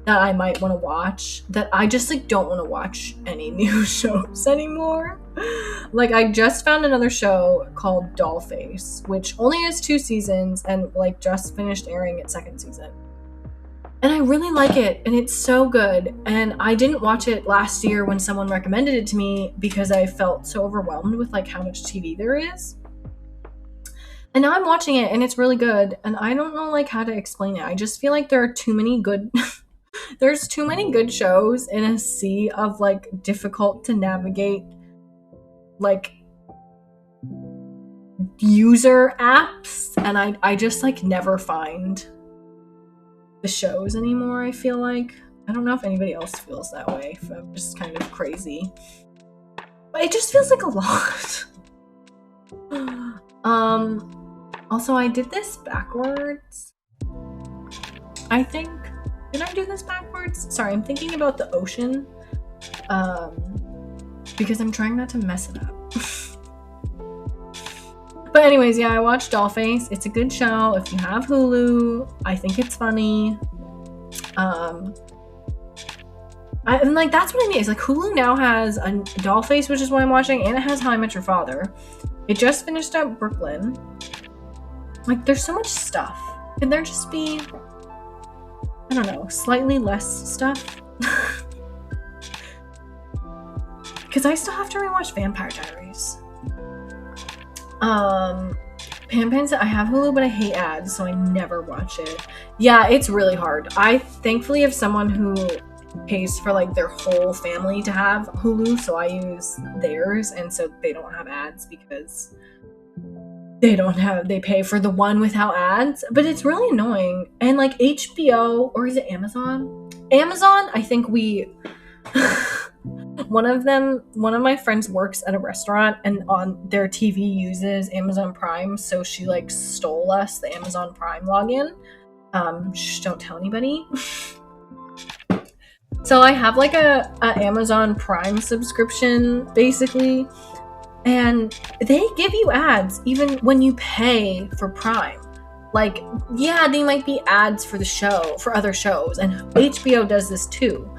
S1: that I might want to watch, that I just like don't want to watch any new shows anymore. Like I just found another show called Dollface, which only has 2 seasons and like just finished airing its 2nd season. And I really like it, and it's so good. And I didn't watch it last year when someone recommended it to me because I felt so overwhelmed with like how much TV there is. And now I'm watching it and it's really good, and I don't know like how to explain it. I just feel like there are too many good there's too many good shows in a sea of like difficult to navigate like user apps, and I just like never find the shows anymore. I feel like I don't know if anybody else feels that way, if I'm just kind of crazy, but it just feels like a lot. Also I did this backwards, I think. Did I do this backwards? Sorry, I'm thinking about the ocean because I'm trying not to mess it up. But anyways, yeah, I watched Dollface. It's a good show. If you have Hulu, I think it's funny. And like that's what I mean. It's like Hulu now has a Dollface, which is what I'm watching, and it has How I Met Your Father. It just finished up Brooklyn. Like there's so much stuff. Can there just be, I don't know, slightly less stuff? Because I still have to rewatch Vampire Diaries. Pan said I have Hulu, but I hate ads, so I never watch it. Yeah, it's really hard. I thankfully have someone who pays for like their whole family to have Hulu, so I use theirs, and so they don't have ads because they pay for the one without ads. But it's really annoying. And like HBO, or is it Amazon? I think one of my friends works at a restaurant, and on their TV uses Amazon Prime, so she like stole us the Amazon Prime login. Shh, don't tell anybody. So I have like a Amazon Prime subscription basically, and they give you ads even when you pay for Prime. Like, yeah, they might be ads for the show, for other shows, and HBO does this too,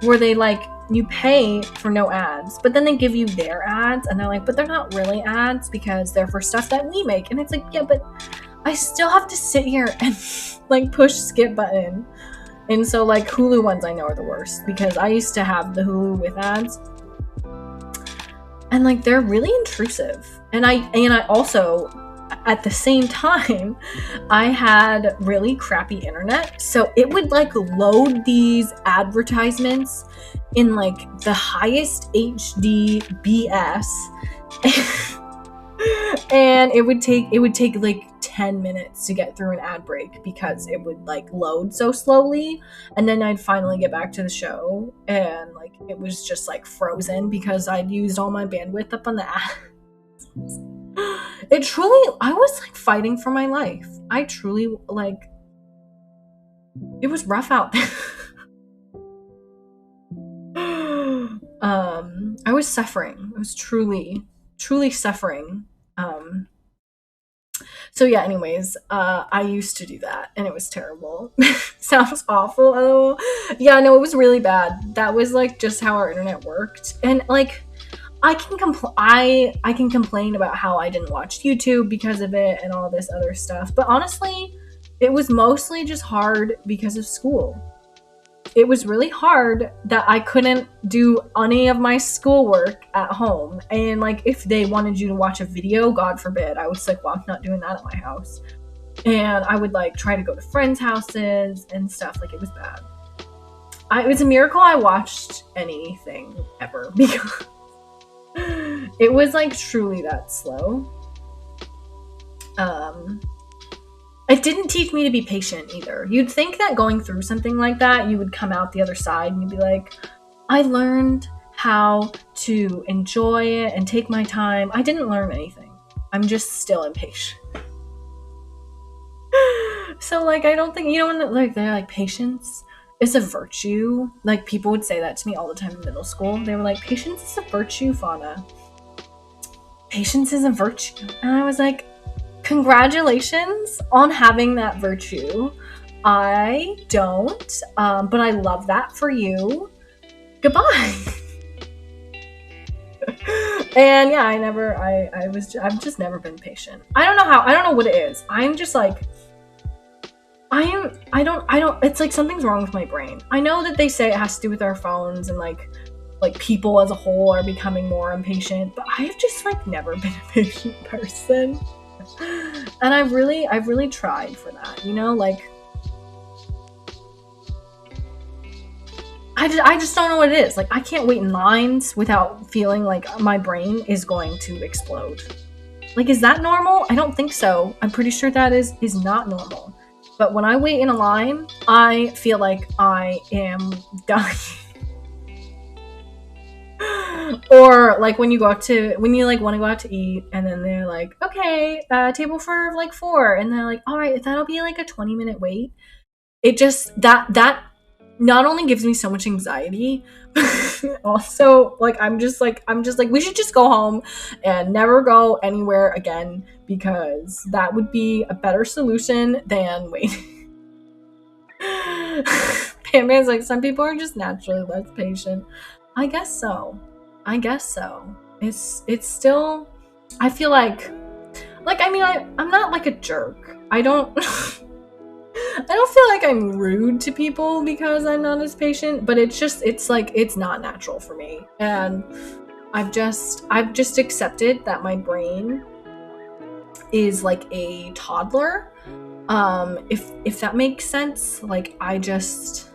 S1: where they like, you pay for no ads, but then they give you their ads, and they're like, but they're not really ads because they're for stuff that we make. And it's like, yeah, but I still have to sit here and like push skip button. And so like Hulu ones I know are the worst, because I used to have the Hulu with ads, and like they're really intrusive. And I also, at the same time, I had really crappy internet, so it would like load these advertisements in like the highest HD BS and it would take like 10 minutes to get through an ad break because it would like load so slowly, and then I'd finally get back to the show and like it was just like frozen because I'd used all my bandwidth up on the ads. It truly, I was like fighting for my life. I truly like, It was rough out there. I was suffering. I was truly, truly suffering. So yeah, anyways, I used to do that and it was terrible. Sounds awful. Oh, yeah, no, it was really bad. That was like just how our internet worked. And like I can complain about how I didn't watch YouTube because of it and all this other stuff. But honestly, it was mostly just hard because of school. It was really hard that I couldn't do any of my schoolwork at home. And like if they wanted you to watch a video, God forbid, I was like, well, I'm not doing that at my house. And I would like try to go to friends' houses and stuff. Like it was bad. It was a miracle I watched anything ever because it was like truly that slow. It didn't teach me to be patient either. You'd think that going through something like that, you would come out the other side and you'd be like, I learned how to enjoy it and take my time. I didn't learn anything. I'm just still impatient. So like, I don't think, you know, when like they're like patience is a virtue. Like people would say that to me all the time in middle school. They were like, patience is a virtue, Fauna. Patience is a virtue. And I was like, congratulations on having that virtue. I don't, but I love that for you. Goodbye. And yeah, I've just never been patient. I don't know what it is. I'm just like, I don't, it's like something's wrong with my brain. I know that they say it has to do with our phones and like people as a whole are becoming more impatient, but I've just like never been a patient person. And I've really tried for that, you know, like I just don't know what it is. Like I can't wait in lines without feeling like my brain is going to explode. Like, is that normal? I don't think so. I'm pretty sure that is not normal. But when I wait in a line, I feel like I am dying. Or like when you like want to go out to eat and then they're like, okay, table for like 4, and they're like, all right, that'll be like a 20-minute wait. It just that not only gives me so much anxiety, also like I'm just like we should just go home and never go anywhere again because that would be a better solution than waiting. Pam's like, some people are just naturally less patient. I guess so. It's still, I feel like I mean, I'm not like a jerk. I don't feel like I'm rude to people because I'm not as patient, but it's like, it's not natural for me. And I've just accepted that my brain is like a toddler. If that makes sense, like I just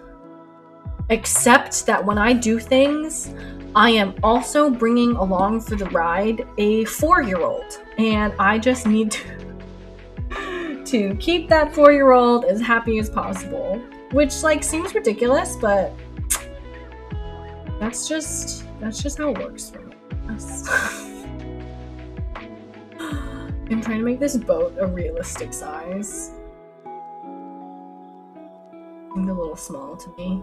S1: accept that when I do things, I am also bringing along for the ride a 4-year-old, and I just need to keep that 4-year-old as happy as possible, which like seems ridiculous, but that's just how it works for me. I'm trying to make this boat a realistic size. Seemed a little small to me.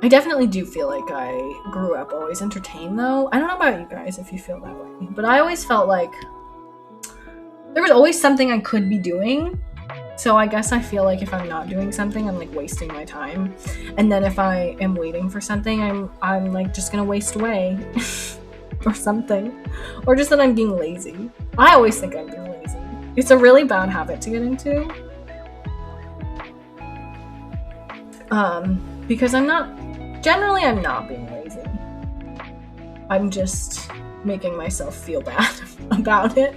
S1: I definitely do feel like I grew up always entertained, though. I don't know about you guys if you feel that way, but I always felt like there was always something I could be doing. So I guess I feel like if I'm not doing something, I'm like wasting my time. And then if I am waiting for something, I'm like just gonna waste away or something. Or just that I'm being lazy. I always think I'm being lazy. It's a really bad habit to get into. Because I'm not being lazy. I'm just making myself feel bad about it.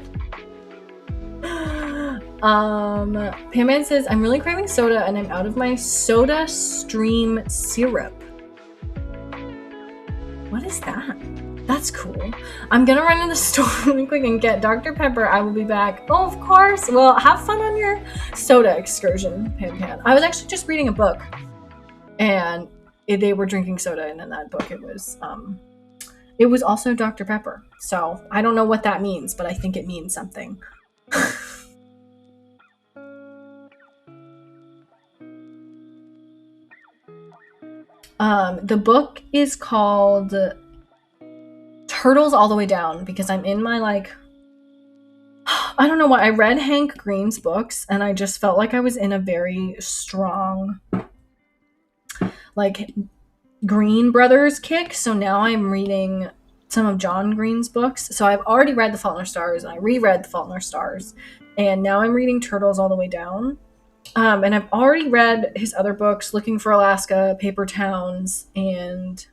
S1: Pamman says, I'm really craving soda and I'm out of my soda stream syrup. What is that? That's cool. I'm gonna run to the store really quick and get Dr. Pepper. I will be back. Oh, of course. Well, have fun on your soda excursion, Pan. I was actually just reading a book and they were drinking soda, and in that book it was It was also Dr. Pepper. So I don't know what that means, but I think it means something. The book is called Turtles All the Way Down because I'm in my I don't know what, I read Hank Green's books and I just felt like I was in a very strong Green Brothers kick. So now I'm reading some of John Green's books. So I've already read The Fault in Our Stars and I reread The Fault in Our Stars. And now I'm reading Turtles All the Way Down. And I've already read his other books, Looking for Alaska, Paper Towns, and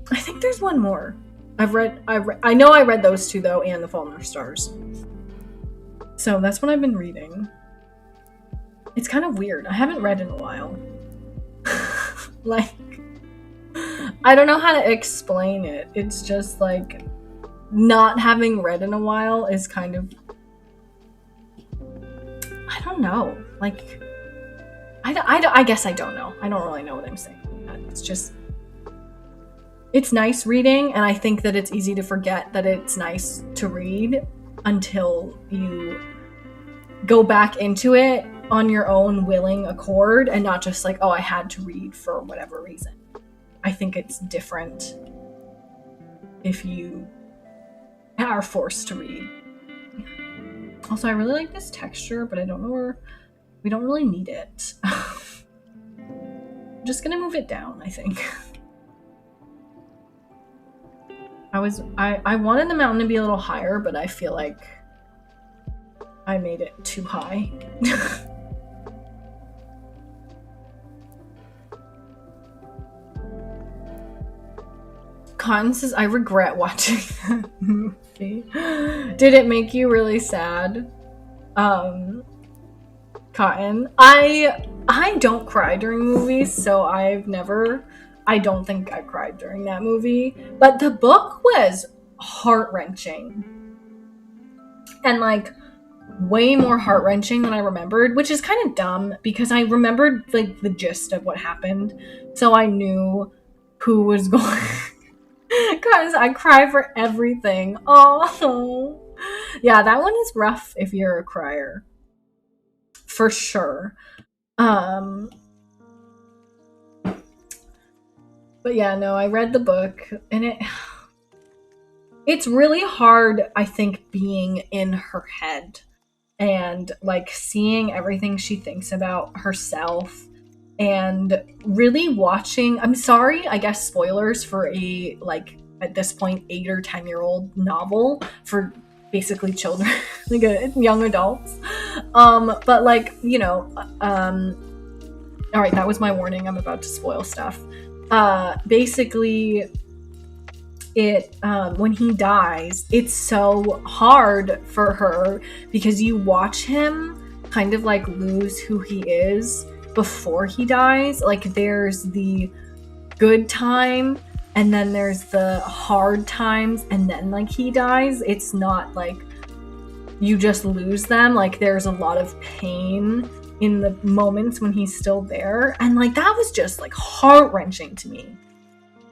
S1: I think there's one more. I know I read those two though, and The Fault in Our Stars. So that's what I've been reading. It's kind of weird. I haven't read in a while. I don't know how to explain it. It's just not having read in a while is kind of, I don't know. I guess I don't know. I don't really know what I'm saying. It's just, it's nice reading, and I think that it's easy to forget that it's nice to read until you go back into it on your own willing accord and not just oh, I had to read for whatever reason. I think it's different if you are forced to read. Also, I really like this texture, but I don't know where, we don't really need it. I'm just gonna move it down, I think. I wanted the mountain to be a little higher, but I feel like I made it too high. Cotton says, I regret watching that movie. Did it make you really sad? Cotton. I don't cry during movies, so I don't think I cried during that movie. But the book was heart-wrenching. And way more heart-wrenching than I remembered, which is kind of dumb because I remembered the gist of what happened. So I knew who was going because I cry for everything. Oh. Yeah, that one is rough if you're a crier. For sure. But yeah, no, I read the book and it's really hard, I think, being in her head and seeing everything she thinks about herself and really watching, I'm sorry, I guess spoilers for a at this point 8 or 10-year-old novel for basically children, young adults. But all right, that was my warning. I'm about to spoil stuff. Basically it when he dies, it's so hard for her because you watch him kind of lose who he is before he dies. There's the good time and then there's the hard times and then he dies. It's not you just lose them. There's a lot of pain in the moments when he's still there, and that was just heart-wrenching to me.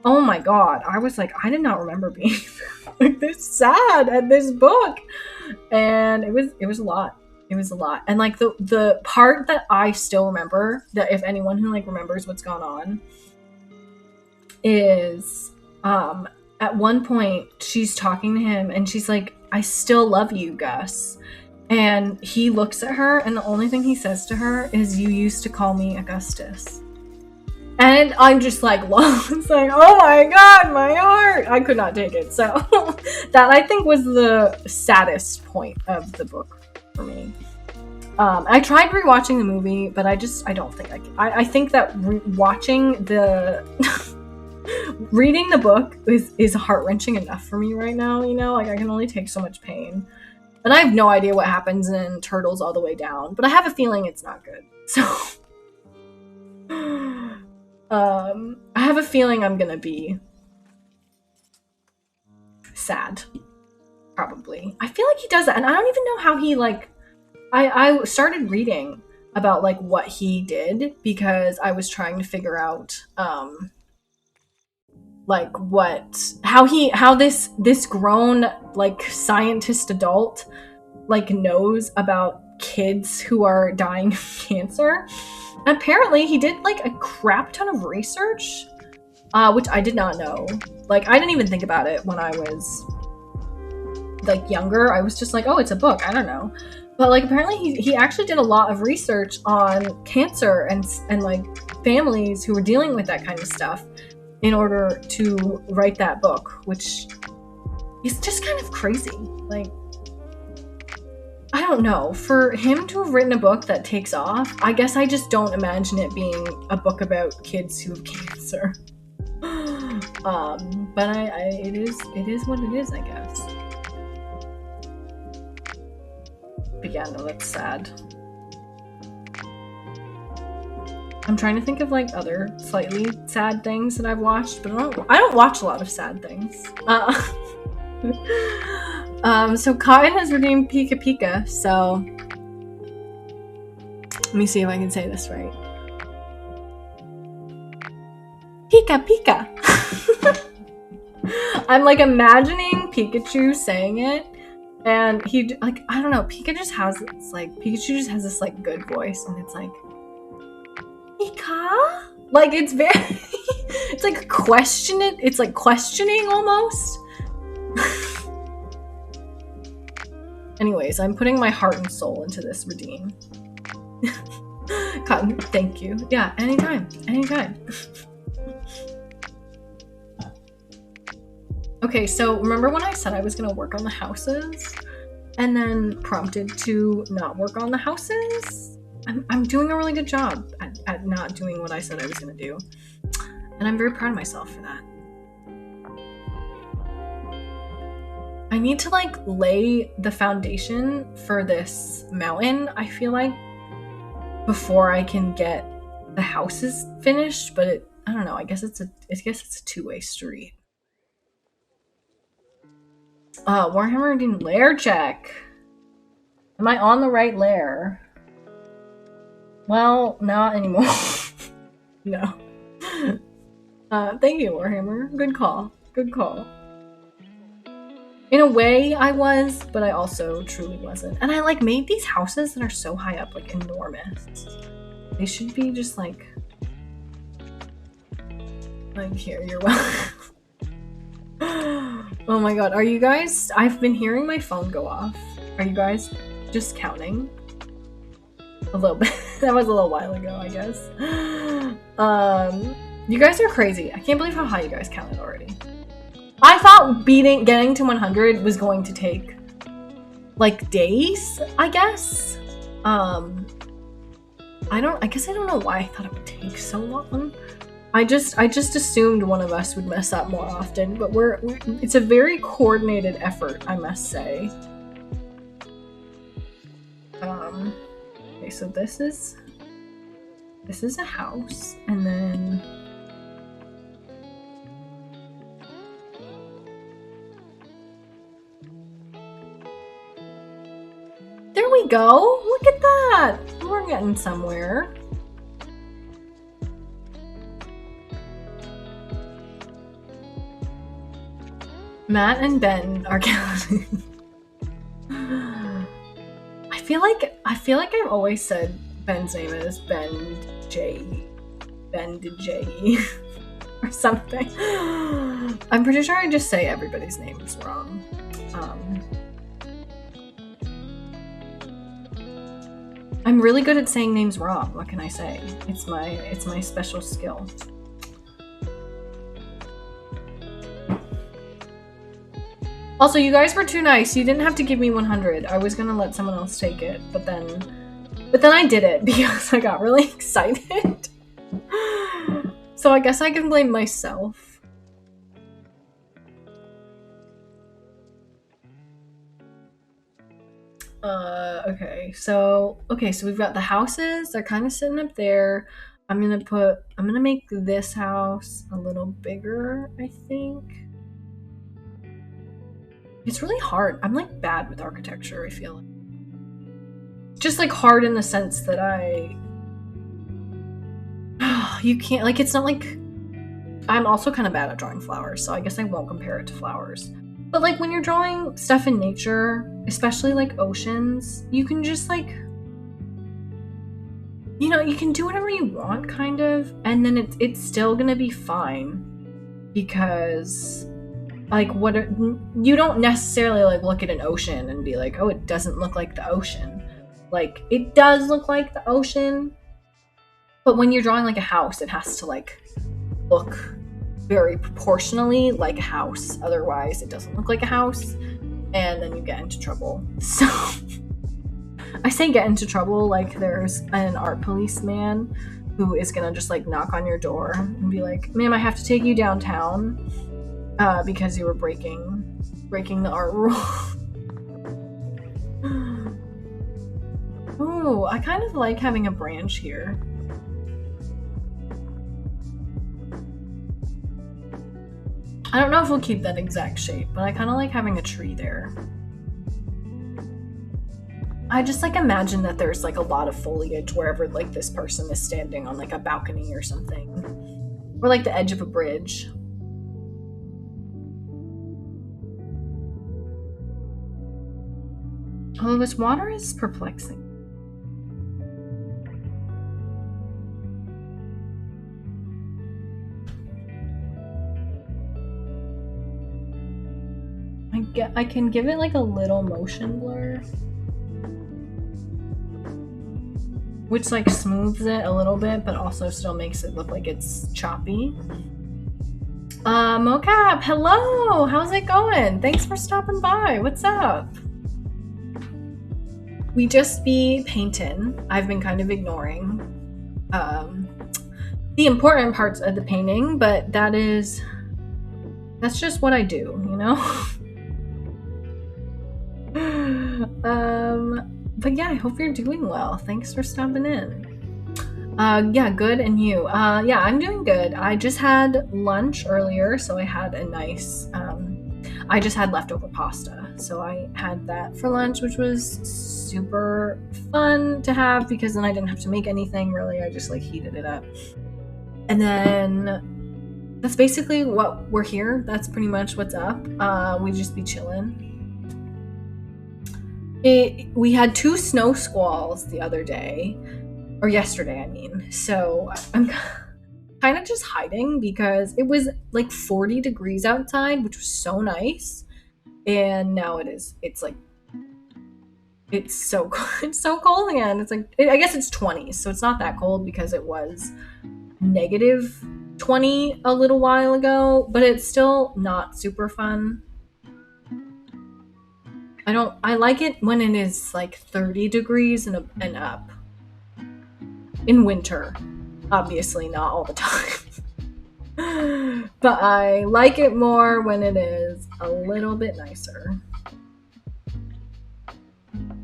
S1: Oh my god, I was I did not remember being this sad at this book, and it was a lot. It was a lot. And the part that I still remember, that if anyone who remembers what's gone on, is at one point she's talking to him and she's I still love you, Gus. And he looks at her and the only thing he says to her is, you used to call me Augustus. And I'm just lost. It's oh my god, my heart. I could not take it. So that I think was the saddest point of the book for me. I tried rewatching the movie, but I don't think I can. I think that watching the reading the book is heart-wrenching enough for me right now, I can only take so much pain. And I have no idea what happens in Turtles All the Way Down, but I have a feeling it's not good. So I have a feeling I'm gonna be sad. Probably. I feel like he does that, and I don't even know how he I started reading about what he did because I was trying to figure out like how this grown like scientist adult like knows about kids who are dying of cancer. And apparently he did like a crap ton of research, which I did not know. Like, I didn't even think about it when I was like younger. I was just like, oh, it's a book, I don't know. But like apparently he actually did a lot of research on cancer and like families who were dealing with that kind of stuff in order to write that book, which is just kind of crazy. Like, I don't know, for him to have written a book that takes off, I guess I just don't imagine it being a book about kids who have cancer. But it is what it is, I guess. But yeah, no, that's sad. I'm trying to think of like other slightly sad things that I've watched, but I don't watch a lot of sad things. So Cotton has redeemed Pika Pika, so let me see if I can say this right. Pika Pika. I'm like imagining Pikachu saying it, and he like, I don't know, Pikachu just has this like good voice, and it's like Pika? Like it's very it's like it's like questioning almost. Anyways, I'm putting my heart and soul into this redeem. Cotton, thank you. Yeah, anytime. Okay, so remember when I said I was gonna work on the houses and then prompted to not work on the houses? I'm doing a really good job at not doing what I said I was gonna do. And I'm very proud of myself for that. I need to like lay the foundation for this mountain, I feel like, before I can get the houses finished, but I don't know, I guess it's a two-way street. Warhammer redeemed lair check. Am I on the right lair? Well, not anymore. No. Thank you, Warhammer. Good call. In a way, I was, but I also truly wasn't. And I like made these houses that are so high up, like enormous. They should be just like here, you're welcome. Oh my god, are you guys? I've been hearing my phone go off. Are you guys just counting? A little bit. That was a little while ago, I guess. You guys are crazy. I can't believe how high you guys counted already. I thought getting to 100 was going to take like days, I guess. I guess I don't know why I thought it would take so long. I just assumed one of us would mess up more often, but it's a very coordinated effort, I must say. Okay, so this is a house, and then there we go. Look at that. We're getting somewhere. Matt and Ben are counting. I feel like I've always said Ben's name is Ben J or something. I'm pretty sure I just say everybody's names wrong. I'm really good at saying names wrong. What can I say? It's my special skill. Also, you guys were too nice. You didn't have to give me 100. I was gonna let someone else take it, but then I did it because I got really excited. So I guess I can blame myself. Okay, so we've got the houses. They're kind of sitting up there. I'm gonna make this house a little bigger, I think. It's really hard. I'm like bad with architecture, I feel like. Just like hard in the sense that you can't, like, it's not like I'm also kind of bad at drawing flowers, so I guess I won't compare it to flowers. But like when you're drawing stuff in nature, especially like oceans, you can just like, you know, you can do whatever you want kind of, and then it's still gonna be fine because like you don't necessarily like look at an ocean and be like, oh, it doesn't look like the ocean. Like it does look like the ocean, but when you're drawing like a house, it has to like look very proportionally like a house, otherwise it doesn't look like a house, and then you get into trouble. So I say get into trouble like there's an art policeman who is gonna just like knock on your door and be like, ma'am, I have to take you downtown because you were breaking the art rule. Oh, I kind of like having a branch here. I don't know if we'll keep that exact shape, but I kind of like having a tree there. I just like imagine that there's like a lot of foliage wherever like this person is standing on like a balcony or something, or like the edge of a bridge. Although this water is perplexing. I can give it like a little motion blur, which like smooths it a little bit, but also still makes it look like it's choppy. Mocap, hello! How's it going? Thanks for stopping by. What's up? We just be painting. I've been kind of ignoring the important parts of the painting, but that's just what I do, you know? But yeah, I hope you're doing well. Thanks for stopping in. Yeah, good, and you? Yeah, I'm doing good. I just had lunch earlier, so I had a nice, I just had leftover pasta. So I had that for lunch, which was super fun to have because then I didn't have to make anything really. I just like heated it up. And then that's basically what we're here. That's pretty much what's up. We just be chilling. We had 2 snow squalls the other day, or yesterday, I mean. So I'm kind of just hiding because it was like 40 degrees outside, which was so nice. And now it's so it's so cold again. It's like, I guess it's 20, so it's not that cold because it was negative 20 a little while ago, but it's still not super fun. I like it when it is like 30 degrees and up. In winter. Obviously not all the time. But I like it more when it is a little bit nicer.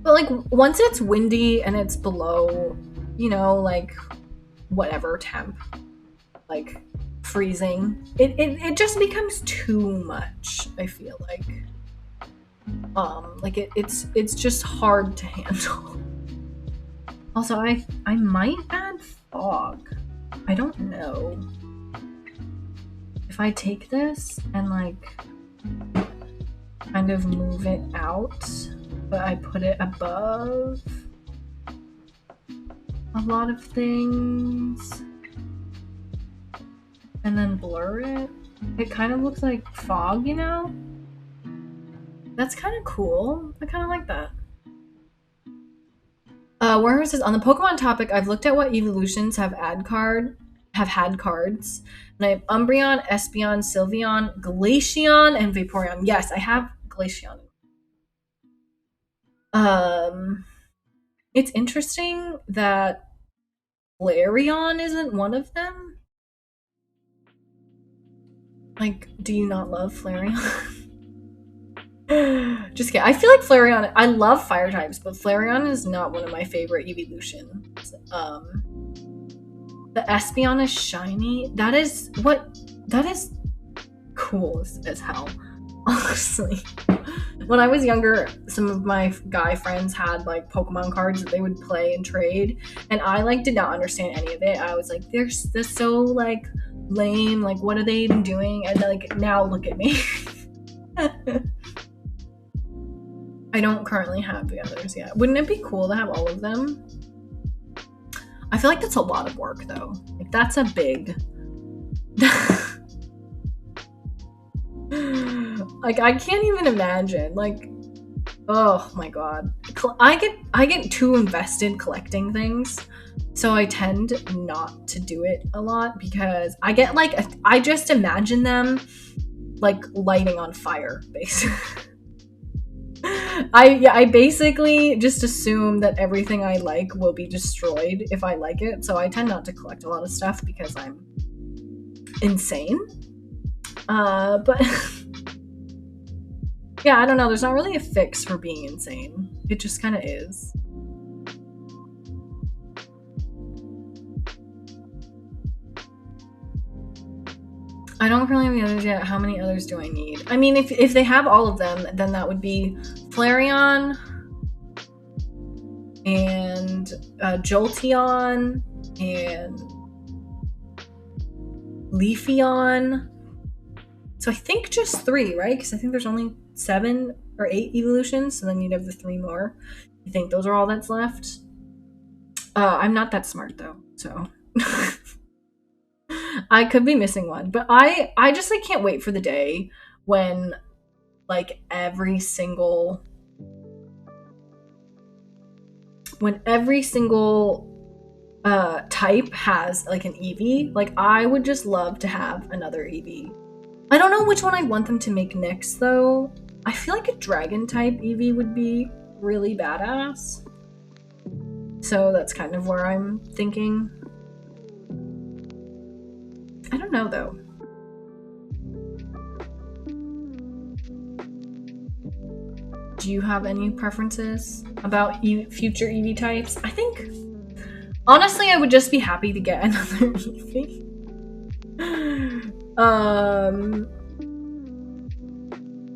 S1: But like once it's windy and it's below, you know, like whatever temp, like freezing, it just becomes too much, I feel like. Like it's just hard to handle. Also, I might add fog. I don't know. If I take this and like kind of move it out, but I put it above a lot of things and then blur it, it kind of looks like fog, you know? That's kind of cool. I kind of like that. Warhammer says, on the Pokemon topic, I've looked at what evolutions have had cards, and I have Umbreon, Espeon, Sylveon, Glaceon, and Vaporeon. Yes, I have Glaceon. It's interesting that Flareon isn't one of them. Like, do you not love Flareon? Just kidding. I feel like Flareon, I love fire types, but Flareon is not one of my favorite evolutions. The Espeon is shiny. That is cool as hell, honestly. When I was younger, some of my guy friends had like Pokemon cards that they would play and trade, and I like did not understand any of it. I was like, they're so like lame, like what are they even doing? And like now look at me. I don't currently have the others yet. Wouldn't it be cool to have all of them? I feel like that's a lot of work though. Like that's a big like I can't even imagine. Like, oh my god. I get too invested collecting things. So I tend not to do it a lot because I get like I just imagine them like lighting on fire, basically. I basically just assume that everything I like will be destroyed if I like it. So I tend not to collect a lot of stuff because I'm insane. But yeah, I don't know. There's not really a fix for being insane. It just kind of is. I don't currently have the others yet. How many others do I need? I mean, if they have all of them, then that would be Flareon and Jolteon and Leafeon. So I think just 3, right? Because I think there's only 7 or 8 evolutions, so then you'd have the 3 more. I think those are all that's left. I'm not that smart though, so I could be missing one. But I just like can't wait for the day when like every single type has like an Eevee. Like I would just love to have another Eevee. I don't know which one I want them to make next though. I feel like a dragon type Eevee would be really badass. So that's kind of where I'm thinking. I don't know though. Do you have any preferences about future Eevee types? I think, honestly, I would just be happy to get another Eevee.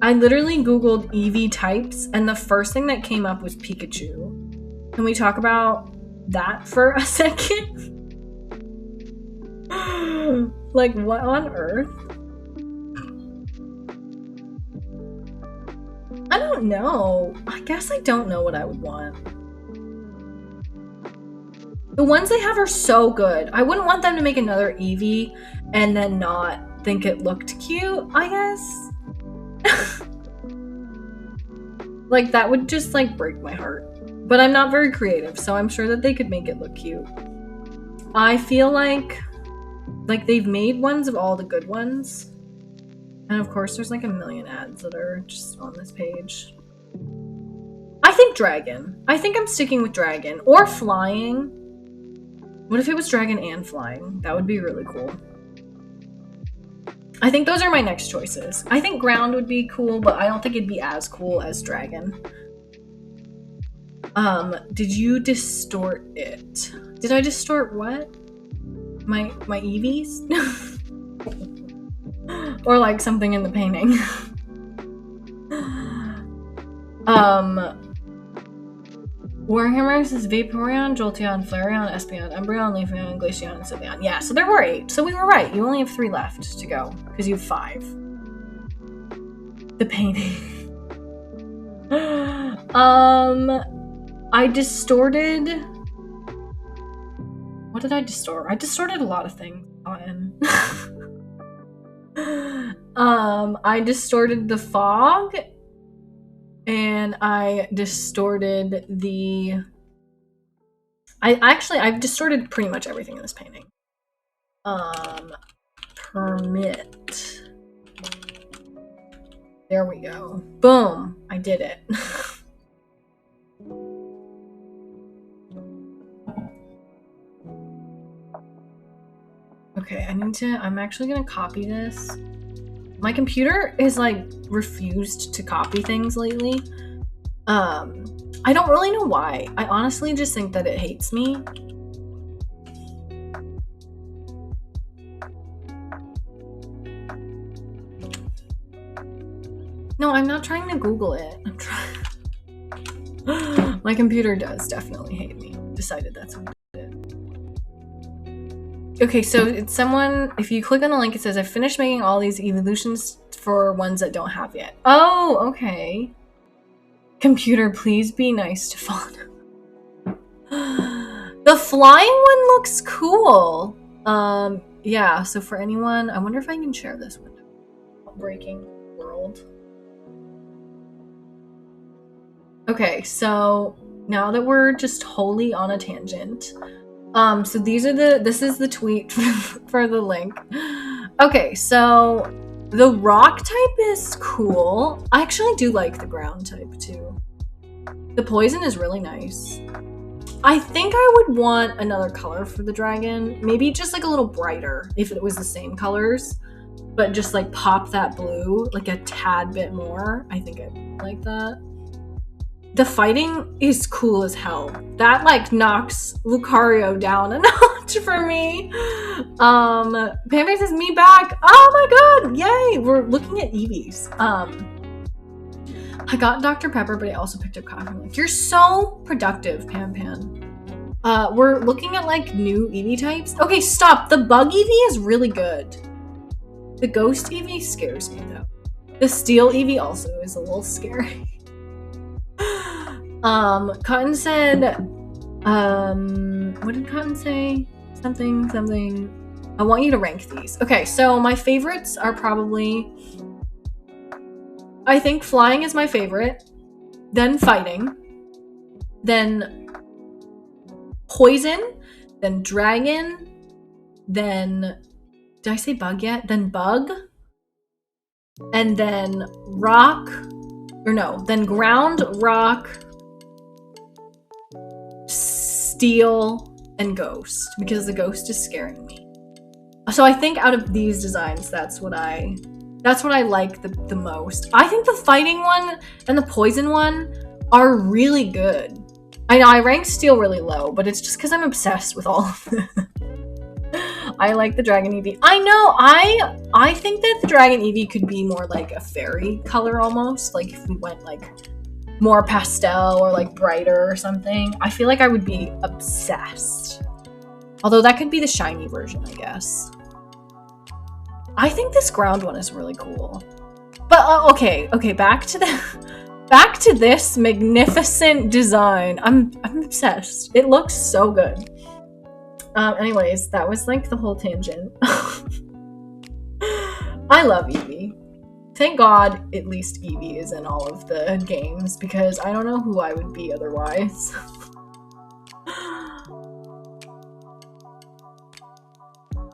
S1: I literally Googled Eevee types, and the first thing that came up was Pikachu. Can we talk about that for a second? Like, what on earth? I don't know. I guess I don't know what I would want. The ones they have are so good. I wouldn't want them to make another Eevee and then not think it looked cute, I guess. Like, that would just, like, break my heart. But I'm not very creative, so I'm sure that they could make it look cute. I feel like they've made ones of all the good ones. And of course, there's like a million ads that are just on this page. I think dragon. I think I'm sticking with dragon. Or flying. What if it was dragon and flying? That would be really cool. I think those are my next choices. I think ground would be cool, but I don't think it'd be as cool as dragon. Did you distort it? Did I distort what? My Eevees? Or like something in the painting. Warhammer says Vaporeon, Jolteon, Flareon, Espeon, Umbreon, Leafeon, Glaceon, and Sylveon. Yeah, so there were 8. So we were right. You only have 3 left to go because you have 5. The painting. I distorted. What did I distort? I distorted a lot of things. I distorted the fog, and I distorted the. I've distorted pretty much everything in this painting. Permit. There we go. Boom! I did it. Okay, I'm actually gonna copy this. My computer is like refused to copy things lately. I don't really know why. I honestly just think that it hates me. No, I'm not trying to Google it. I'm trying. My computer does definitely hate me. Decided that's what it did. Okay, so it's someone, if you click on the link, it says, I finished making all these evolutions for ones that don't have yet. Oh, okay. Computer, please be nice to Fauna. The flying one looks cool. Yeah, so for anyone, I wonder if I can share this window. Breaking world. Okay, so now that we're just wholly on a tangent, so this is the tweet for the link. Okay, so the rock type is cool. I actually do like the ground type too. The poison is really nice. I think I would want another color for the dragon. Maybe just like a little brighter if it was the same colors, but just like pop that blue like a tad bit more. I think I'd like that. The fighting is cool as hell. That like knocks Lucario down a notch for me. Panda says me back. Oh my god, yay! We're looking at Eevees. I got Dr. Pepper, but I also picked up coffee. You're so productive, Pan. We're looking at like new Eevee types. Okay, stop. The bug Eevee is really good. The ghost Eevee scares me though. The steel Eevee also is a little scary. Cotton said, what did Cotton say? Something. I want you to rank these. Okay, so my favorites are probably, I think flying is my favorite, then fighting, then poison, then dragon, then, did I say bug yet? Then bug, and then rock, or no, then ground, rock, steel, and ghost, because the ghost is scaring me. So I think out of these designs, that's what I like the most. I think the fighting one and the poison one are really good. I know I rank steel really low, but it's just because I'm obsessed with all of them. I like the Dragon Eevee. I know, I think that the Dragon Eevee could be more like a fairy color almost. Like if we went like more pastel or like brighter or something. I feel like I would be obsessed. Although that could be the shiny version, I guess. I think this ground one is really cool. But okay, back to this magnificent design. I'm obsessed. It looks so good. Anyways, that was like the whole tangent. I love Eevee. Thank God at least Eevee is in all of the games, because I don't know who I would be otherwise.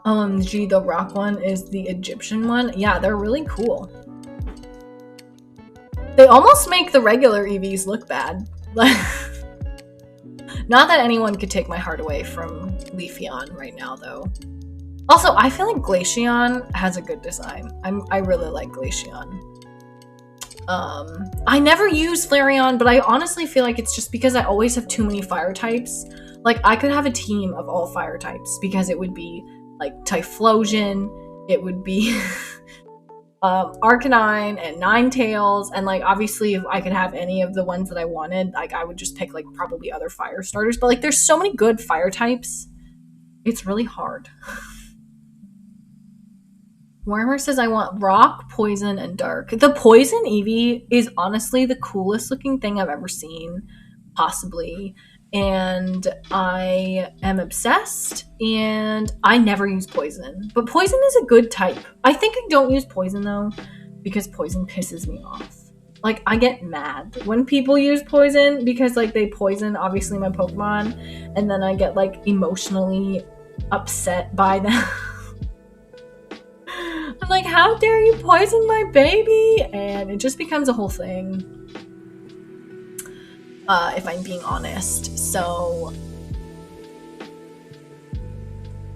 S1: OMG, the rock one is the Egyptian one. Yeah, they're really cool. They almost make the regular Eevees look bad. Not that anyone could take my heart away from Leafeon right now, though. Also, I feel like Glaceon has a good design. I really like Glaceon. I never use Flareon, but I honestly feel like it's just because I always have too many fire types. Like, I could have a team of all fire types, because it would be, like, Typhlosion, it would be Arcanine and Ninetales, and, like, obviously if I could have any of the ones that I wanted, like, I would just pick, like, probably other fire starters. But, like, there's so many good fire types. It's really hard. Warmer says, I want rock, poison, and dark. The poison Eevee is honestly the coolest looking thing I've ever seen, possibly. And I am obsessed, and I never use poison. But poison is a good type. I think I don't use poison, though, because poison pisses me off. Like, I get mad when people use poison, because, like, they poison, obviously, my Pokemon, and then I get, like, emotionally upset by them. I'm like, how dare you poison my baby? And it just becomes a whole thing, if I'm being honest. So,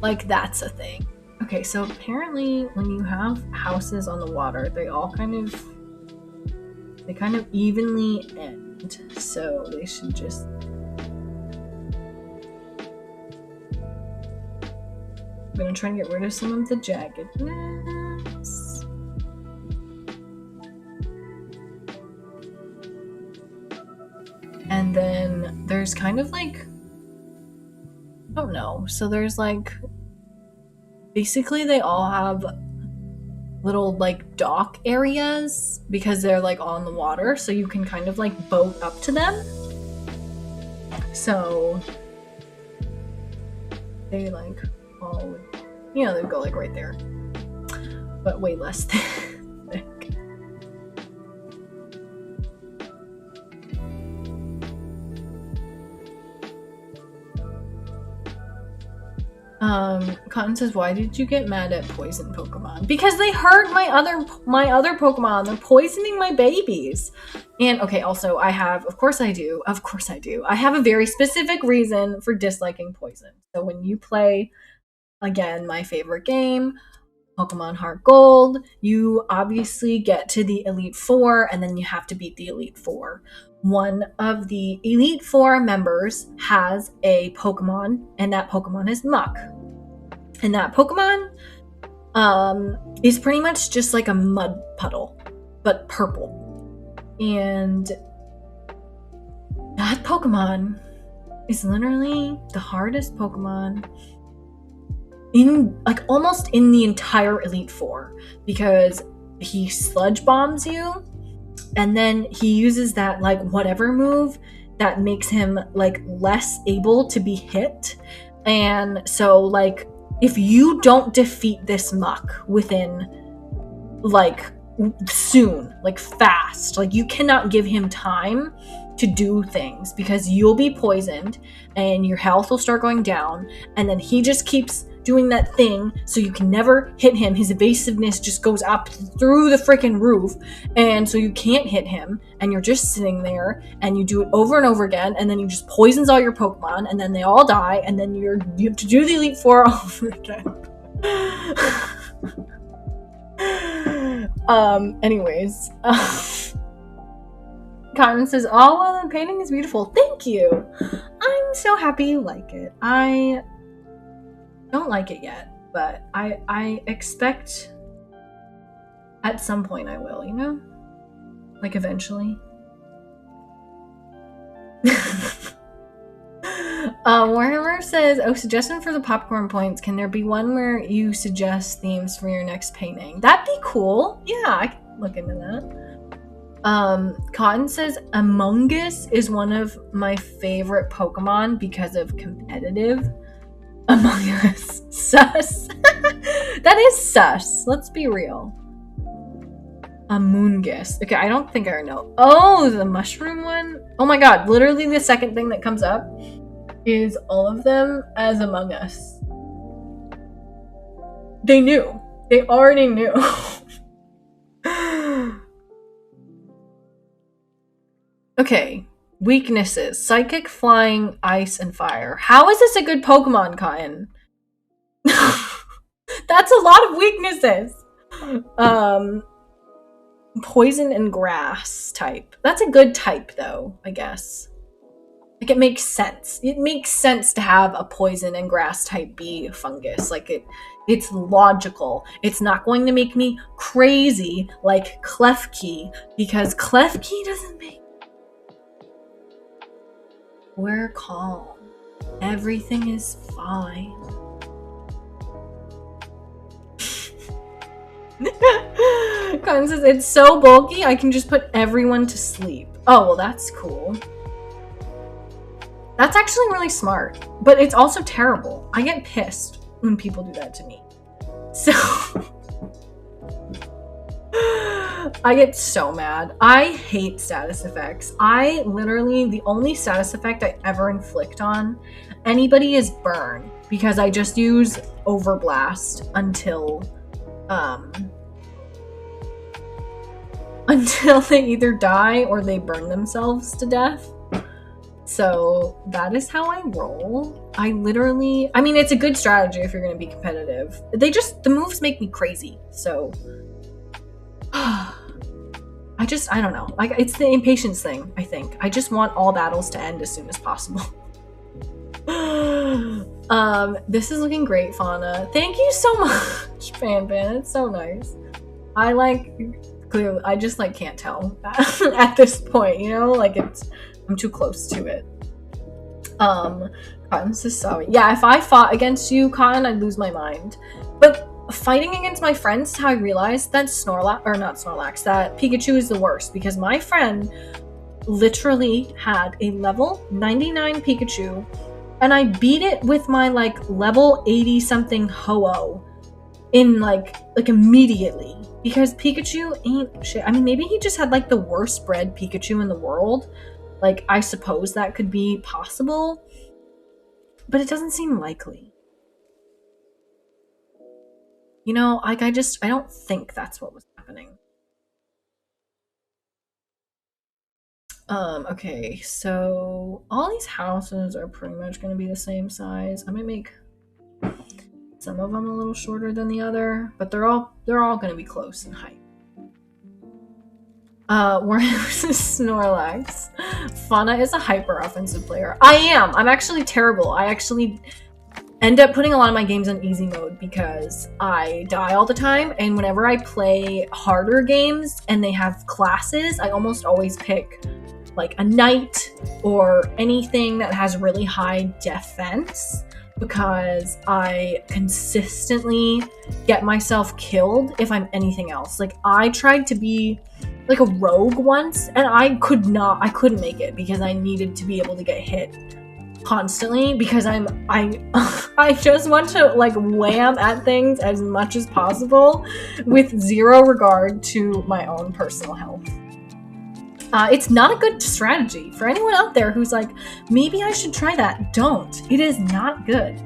S1: like, that's a thing. Okay, so apparently when you have houses on the water, they kind of evenly end. So they should just... I'm gonna try and get rid of some of the jaggedness. And then there's kind of like, I don't know. So there's like basically they all have little like dock areas because they're like on the water, so you can kind of like boat up to them. So they like all, you know, they go like right there, but way less thick. Cotton says, why did you get mad at poison Pokemon? Because they hurt my other Pokemon. They're poisoning my babies. And okay, also of course I do. I have a very specific reason for disliking poison. So when you play, again, my favorite game, Pokemon Heart Gold, you obviously get to the Elite Four, and then you have to beat the Elite Four. One of the Elite Four members has a Pokemon, and that Pokemon is Muck. And that Pokemon is pretty much just like a mud puddle, but purple. And that Pokemon is literally the hardest Pokemon in, like, almost in the entire Elite Four, because he sludge bombs you, and then he uses that like whatever move that makes him like less able to be hit. And so like if you don't defeat this Muck within like soon, like fast, like you cannot give him time to do things, because you'll be poisoned and your health will start going down, and then he just keeps doing that thing so you can never hit him. His evasiveness just goes up through the freaking roof, and so you can't hit him, and you're just sitting there, and you do it over and over again, and then he just poisons all your Pokemon, and then they all die, and then you have to do the Elite Four all over again. Anyways, Cotton says, oh, well, the painting is beautiful. Thank you. I'm so happy you like it. I don't like it yet, but I expect at some point I will, you know? Like eventually. Warhammer says, oh, suggestion for the popcorn points. Can there be one where you suggest themes for your next painting? That'd be cool. Yeah, I can look into that. Cotton says, Among Us is one of my favorite Pokemon because of competitive. Among Us. Sus. That is sus. Let's be real. Among Us. Okay, I don't think I know. Oh, the mushroom one? Oh my god, literally the second thing that comes up is all of them as Among Us. They knew. They already knew. Okay. Weaknesses. Psychic, flying, ice, and fire. How is this a good Pokemon, Cotton? That's a lot of weaknesses. Poison and grass type. That's a good type, though, I guess. Like, it makes sense. It makes sense to have a poison and grass type be fungus. Like, it's logical. It's not going to make me crazy like Klefki, because Klefki doesn't make... We're calm. Everything is fine. Cotton says, it's so bulky, I can just put everyone to sleep. Oh, well, that's cool. That's actually really smart. But it's also terrible. I get pissed when people do that to me. So... I get so mad. I hate status effects. I literally, the only status effect I ever inflict on anybody is burn, because I just use Overblast until they either die or they burn themselves to death. So that is how I roll. I mean, it's a good strategy if you're going to be competitive. The moves make me crazy. So I don't know. Like, it's the impatience thing, I think. I just want all battles to end as soon as possible. This is looking great, Fauna. Thank you so much, Pan. It's so nice. Clearly, I just, can't tell at this point, you know? Like, I'm too close to it. Cotton says sorry. Yeah, if I fought against you, Cotton, I'd lose my mind. But fighting against my friends is how I realized that that Pikachu is the worst, because my friend literally had a level 99 Pikachu, and I beat it with my like level 80 something Ho-Oh in like immediately, because Pikachu ain't shit. I mean, maybe he just had like the worst bred Pikachu in the world. Like, I suppose that could be possible, but it doesn't seem likely. You know, like, I don't think that's what was happening. Okay, so all these houses are pretty much going to be the same size. I might make some of them a little shorter than the other, but they're all going to be close in height. Warhammer is Snorlax. Fauna is a hyper offensive player. I am. I'm actually terrible. I actually end up putting a lot of my games on easy mode because I die all the time, and whenever I play harder games and they have classes, I almost always pick like a knight or anything that has really high defense, because I consistently get myself killed if I'm anything else. Like, I tried to be like a rogue once, and I couldn't make it because I needed to be able to get hit constantly, because I just want to like wham at things as much as possible with zero regard to my own personal health. It's not a good strategy for anyone out there who's like, maybe I should try that. Don't. It is not good.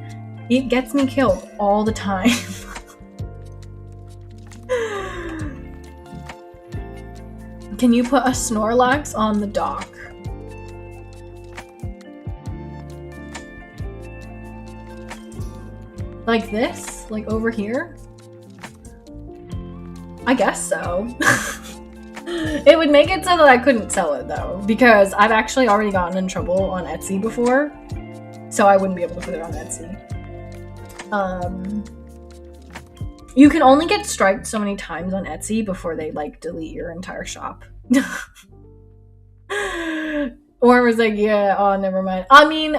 S1: It gets me killed all the time. Can you put a Snorlax on the dock? Like this? Like over here? I guess so. It would make it so that I couldn't sell it though, because I've actually already gotten in trouble on Etsy before, so I wouldn't be able to put it on Etsy. You can only get striked so many times on Etsy before they like delete your entire shop. Or was like, yeah, oh, never mind. I mean,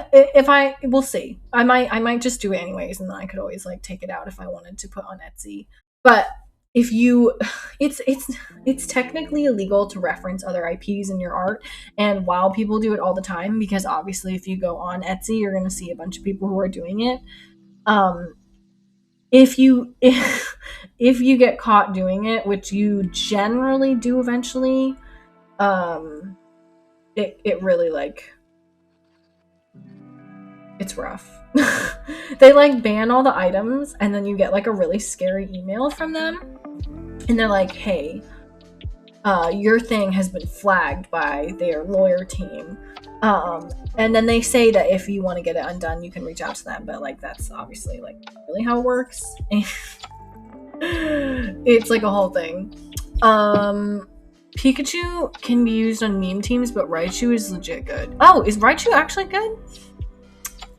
S1: we'll see. I might just do it anyways, and then I could always like take it out if I wanted to put on Etsy. But if you, it's technically illegal to reference other IPs in your art, and WoW people do it all the time, because obviously if you go on Etsy, you're gonna see a bunch of people who are doing it. If you get caught doing it, which you generally do eventually, it really like, it's rough. They like ban all the items, and then you get like a really scary email from them, and they're like, hey, your thing has been flagged by their lawyer team, and then they say that if you want to get it undone, you can reach out to them, but like, that's obviously like really how it works. It's like a whole thing. Pikachu can be used on meme teams, but Raichu is legit good. Oh, is Raichu actually good?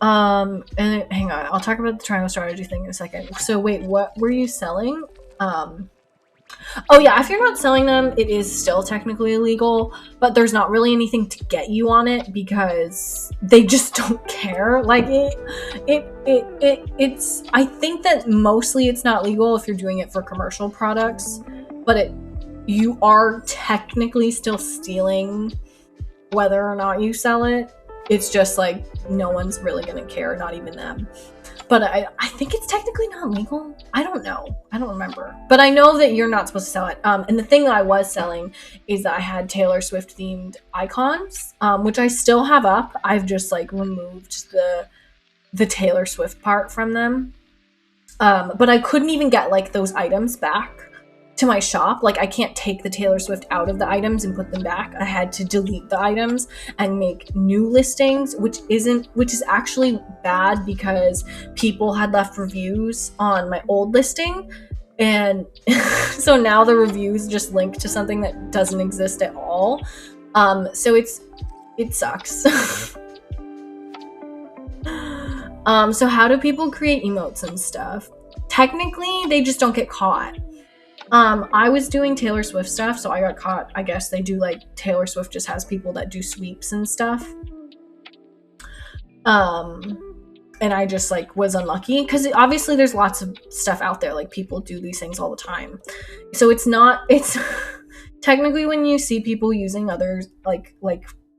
S1: And hang on, I'll talk about the triangle strategy thing in a second. So wait, what were you selling? Oh yeah, if you're not selling them, it is still technically illegal, but there's not really anything to get you on it because they just don't care. Like, it's, I think that mostly it's not legal if you're doing it for commercial products, but you are technically still stealing whether or not you sell it. It's just like, no one's really gonna care, not even them. But I think it's technically not legal. I don't know. I don't remember. But I know that you're not supposed to sell it. And the thing that I was selling is that I had Taylor Swift themed icons, which I still have up. I've just like removed the Taylor Swift part from them. But I couldn't even get like those items back to my shop. Like, I can't take the Taylor Swift out of the items and put them back. I had to delete the items and make new listings, which is actually bad because people had left reviews on my old listing, and so now the reviews just link to something that doesn't exist at all. So it sucks. So how do people create emotes and stuff? Technically, they just don't get caught. I was doing Taylor Swift stuff, so I got caught. I guess they do, like, Taylor Swift just has people that do sweeps and stuff. and I just like was unlucky, because obviously there's lots of stuff out there, like people do these things all the time, so it's technically when you see people using others like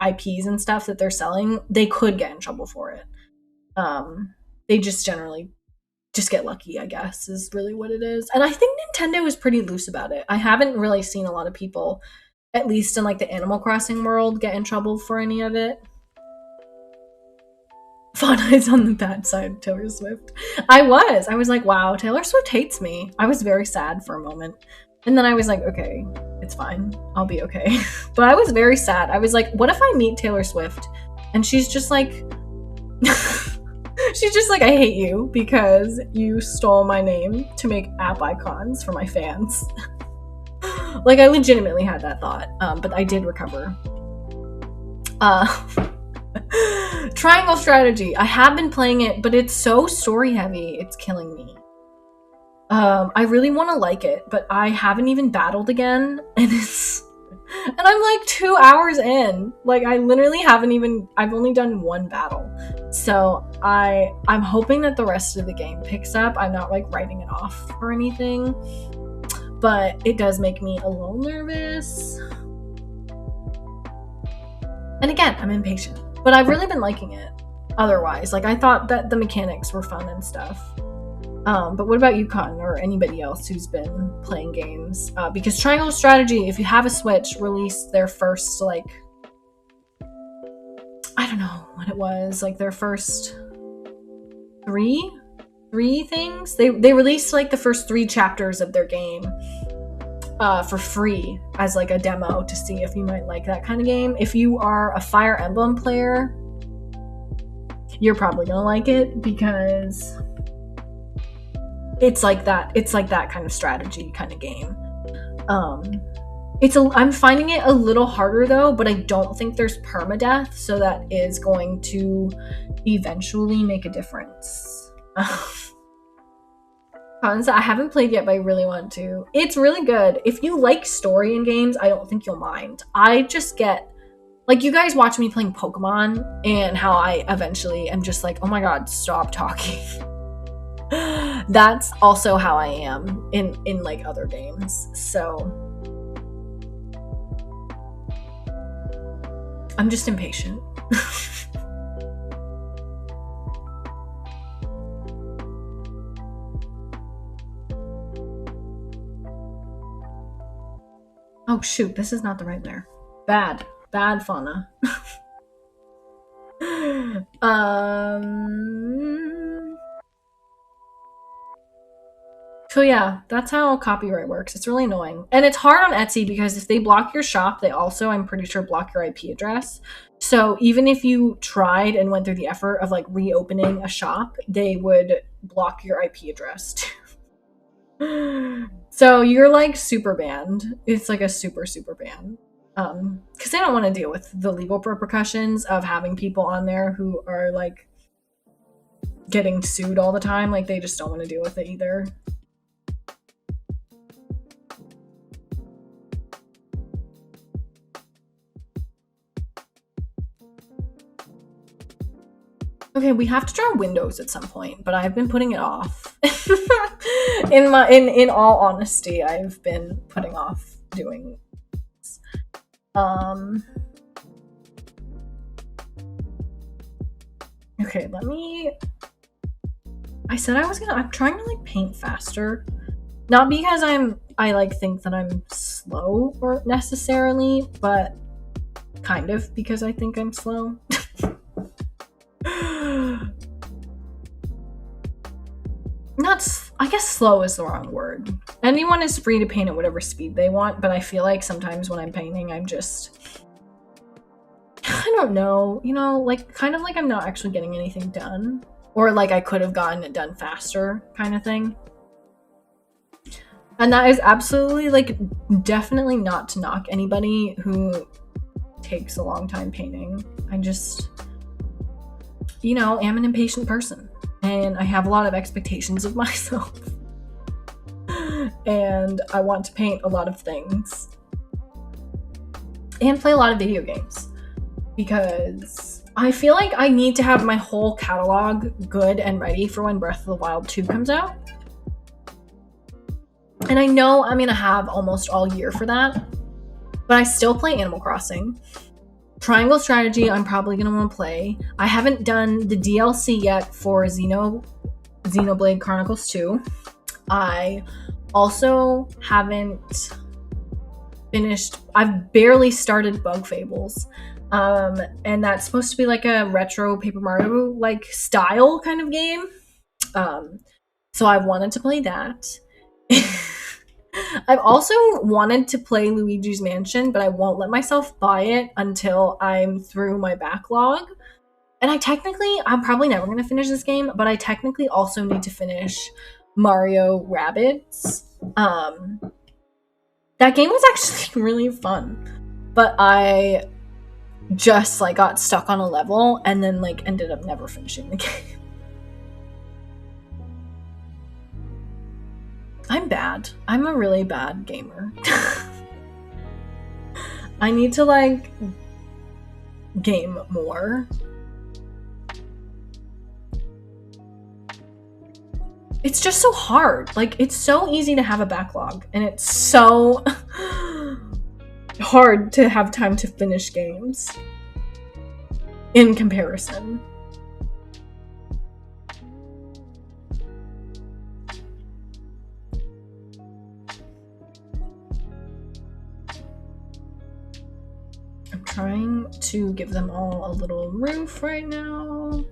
S1: IPs and stuff that they're selling, they could get in trouble for it. They just generally just get lucky, I guess, is really what it is. And I think Nintendo is pretty loose about it. I haven't really seen a lot of people, at least in like the Animal Crossing world, get in trouble for any of it. Fauna is on the bad side of Taylor Swift. I was like, wow, Taylor Swift hates me. I was very sad for a moment. And then I was like, okay, it's fine. I'll be okay. But I was very sad. I was like, what if I meet Taylor Swift and she's just like, I hate you because you stole my name to make app icons for my fans. Like, I legitimately had that thought, but I did recover. Triangle Strategy. I have been playing it, but it's so story heavy. It's killing me. I really want to like it, but I haven't even battled again, and I'm like 2 hours in. Like, I literally I've only done one battle. So I'm hoping that the rest of the game picks up. I'm not like writing it off or anything, but it does make me a little nervous. And again, I'm impatient, but I've really been liking it otherwise. Like, I thought that the mechanics were fun and stuff. But what about you, Cotton, or anybody else who's been playing games? Because Triangle Strategy, if you have a Switch, released their first, like, I don't know what it was, like their first three things. They released like the first 3 chapters of their game for free as like a demo to see if you might like that kind of game. If you are a Fire Emblem player, you're probably gonna like it because it's like that kind of strategy kind of game. I'm finding it a little harder though, but I don't think there's permadeath, so that is going to eventually make a difference. I haven't played yet, but I really want to. It's really good. If you like story in games, I don't think you'll mind. I just get, like, you guys watch me playing Pokemon and how I eventually am just like, oh my god, stop talking. That's also how I am in like other games. So I'm just impatient. Oh shoot, this is not the right layer. Bad fauna. So yeah, that's how copyright works. It's really annoying. And it's hard on Etsy because if they block your shop, they also, I'm pretty sure, block your IP address. So even if you tried and went through the effort of like reopening a shop, they would block your IP address too. So you're like super banned. It's like a super ban. Because they don't want to deal with the legal repercussions of having people on there who are like getting sued all the time. Like, they just don't want to deal with it either. Okay, we have to draw windows at some point, but I've been putting it off. In all honesty, I've been putting off doing this. Okay, I said I'm trying to like paint faster. Not because I like think that I'm slow or necessarily, but kind of because I think I'm slow. I guess slow is the wrong word. Anyone is free to paint at whatever speed they want, but I feel like sometimes when I'm painting, I'm just, I don't know, like kind of like I'm not actually getting anything done, or like I could have gotten it done faster kind of thing. And that is absolutely like definitely not to knock anybody who takes a long time painting. I just, am an impatient person. And I have a lot of expectations of myself. And I want to paint a lot of things. And play a lot of video games. Because I feel like I need to have my whole catalog good and ready for when Breath of the Wild 2 comes out. And I know I'm gonna have almost all year for that, but I still play Animal Crossing. Triangle Strategy, I'm probably gonna want to play. I haven't done the DLC yet for Xenoblade Chronicles 2. I also haven't finished. I've barely started Bug Fables. And that's supposed to be like a retro Paper Mario like style kind of game. So I wanted to play that. I've also wanted to play Luigi's Mansion, but I won't let myself buy it until I'm through my backlog. And I'm probably never going to finish this game, but I technically also need to finish Mario Rabbids. That game was actually really fun, but I just like got stuck on a level and then like ended up never finishing the game. I'm bad. I'm a really bad gamer. I need to like game more. It's just so hard. Like, it's so easy to have a backlog, and it's so hard to have time to finish games in comparison. I'm trying to give them all a little roof right now.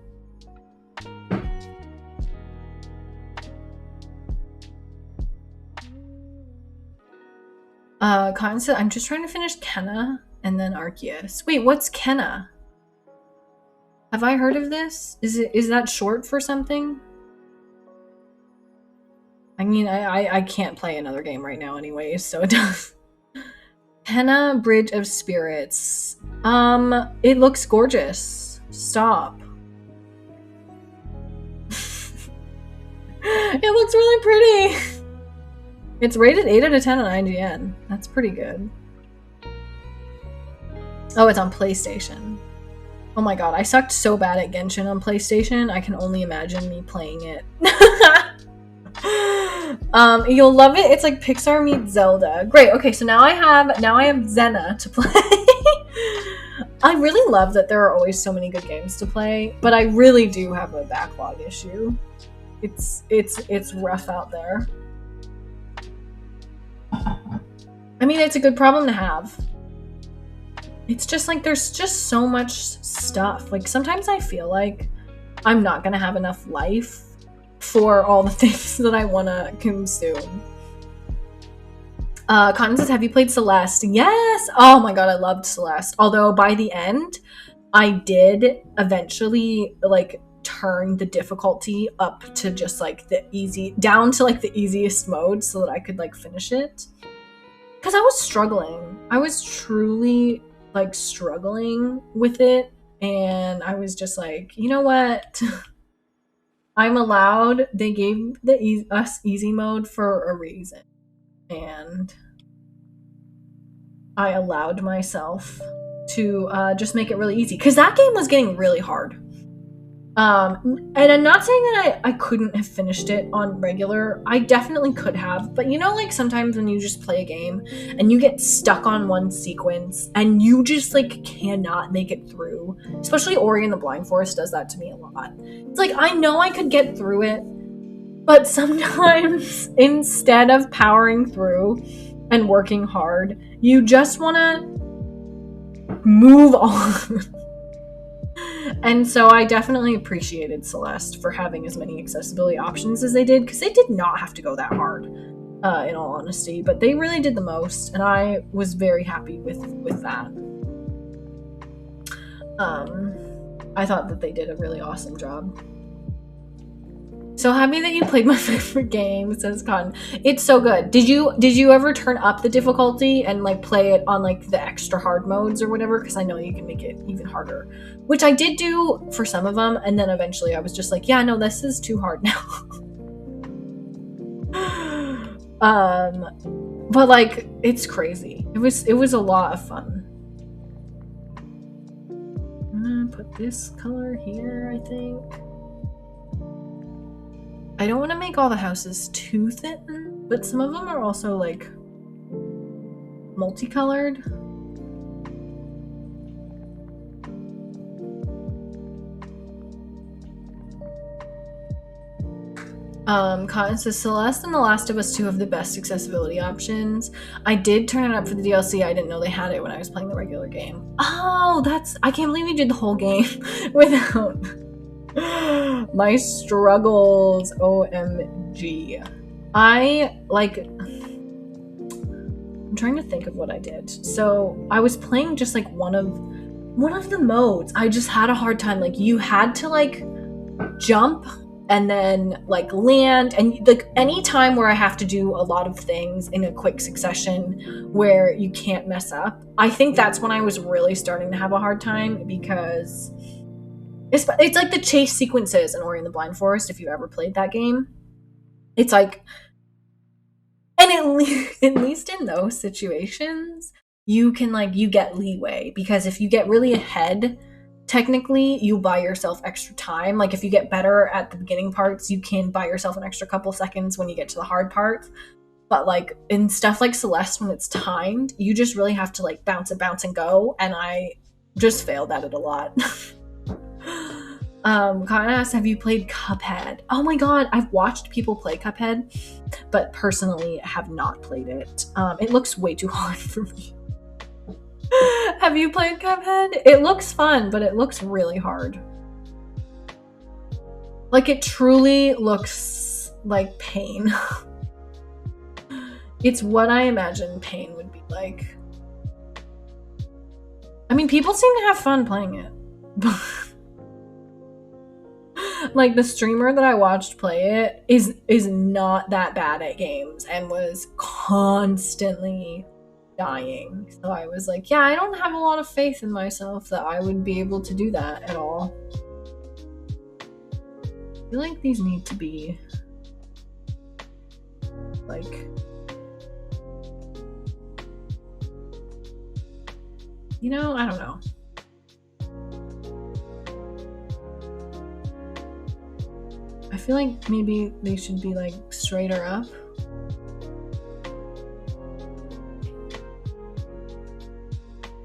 S1: Cotton said, I'm just trying to finish Kenna and then Arceus. Wait, what's Kenna? Have I heard of this? Is that short for something? I mean, I can't play another game right now anyways, so it does. Kenna Bridge of Spirits. It looks gorgeous. Stop. It looks really pretty. It's rated 8 out of 10 on IGN. That's pretty good. Oh, it's on PlayStation. Oh my god, I sucked so bad at Genshin on PlayStation. I can only imagine me playing it. You'll love it. It's like Pixar meets Zelda. Great. Okay, so now I have Xena to play. I really love that there are always so many good games to play, but I really do have a backlog issue. It's rough out there. I mean, it's a good problem to have. It's just like there's just so much stuff. Like sometimes I feel like I'm not gonna have enough life for all the things that I want to consume. Cotton says, have you played Celeste? Yes! Oh my god, I loved Celeste. Although by the end, I did eventually like turn the difficulty up to just like down to like the easiest mode so that I could like finish it. Because I was struggling. I was truly like struggling with it, and I was just like, you know what? I'm allowed. They gave us easy mode for a reason, and I allowed myself to just make it really easy because that game was getting really hard. And I'm not saying that I couldn't have finished it on regular. I definitely could have, but you know, like sometimes when you just play a game and you get stuck on one sequence and you just like cannot make it through, especially Ori and the Blind Forest does that to me a lot. It's like, I know I could get through it, but sometimes instead of powering through and working hard, you just want to move on. And so I definitely appreciated Celeste for having as many accessibility options as they did, because they did not have to go that hard, in all honesty, but they really did the most, and I was very happy with that. I thought that they did a really awesome job. So happy that you played my favorite game, says Cotton. It's so good. Did you ever turn up the difficulty and like play it on like the extra hard modes or whatever? Because I know you can make it even harder, which I did do for some of them, and then eventually I was just like, yeah, no, this is too hard now. But like, it's crazy. It was a lot of fun. put this color here, I think. I don't want to make all the houses too thin, but some of them are also like multicolored. Cotton says Celeste and The Last of Us 2 have the best accessibility options. I did turn it up for the DLC. I didn't know they had it when I was playing the regular game. Oh, I can't believe you did the whole game without my struggles. OMG. I'm trying to think of what I did. So I was playing just like one of the modes. I just had a hard time. Like you had to like jump and then like land, and like any time where I have to do a lot of things in a quick succession where you can't mess up, I think that's when I was really starting to have a hard time, because it's like the chase sequences in Ori and the Blind Forest, if you ever played that game. It's like, and at least in those situations, you can like, you get leeway, because if you get really ahead, technically you buy yourself extra time. Like if you get better at the beginning parts, you can buy yourself an extra couple seconds when you get to the hard parts. But like in stuff like Celeste, when it's timed, you just really have to like bounce and go, and I just failed at it a lot. Cotton asks, have you played Cuphead? Oh my god, I've watched people play Cuphead, but personally have not played it. It looks way too hard for me. Have you played Cuphead? It looks fun, but it looks really hard. Like it truly looks like pain. It's what I imagine pain would be like. I mean, people seem to have fun playing it. Like the streamer that I watched play it is not that bad at games and was constantly dying. So I was like, yeah, I don't have a lot of faith in myself that I would be able to do that at all. I feel like these need to be like, you know, I don't know. I feel like maybe they should be like straighter up.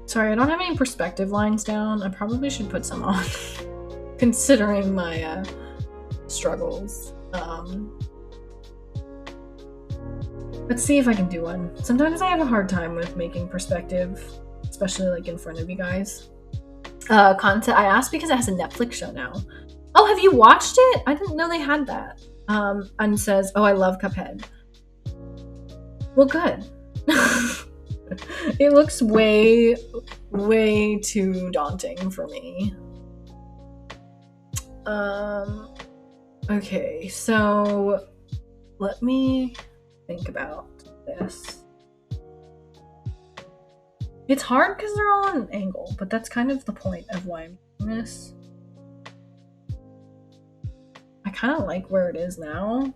S1: Sorry, I don't have any perspective lines down. I probably should put some on, considering my struggles. Let's see if I can do one. Sometimes I have a hard time with making perspective, especially like in front of you guys. Content I asked because it has a Netflix show now. Oh, have you watched it? I didn't know they had that. And says, oh, I love Cuphead. Well, good. It looks way too daunting for me. Okay, so let me think about this. It's hard because they're all on an angle, but that's kind of the point of why I'm doing this. I kind of like where it is now.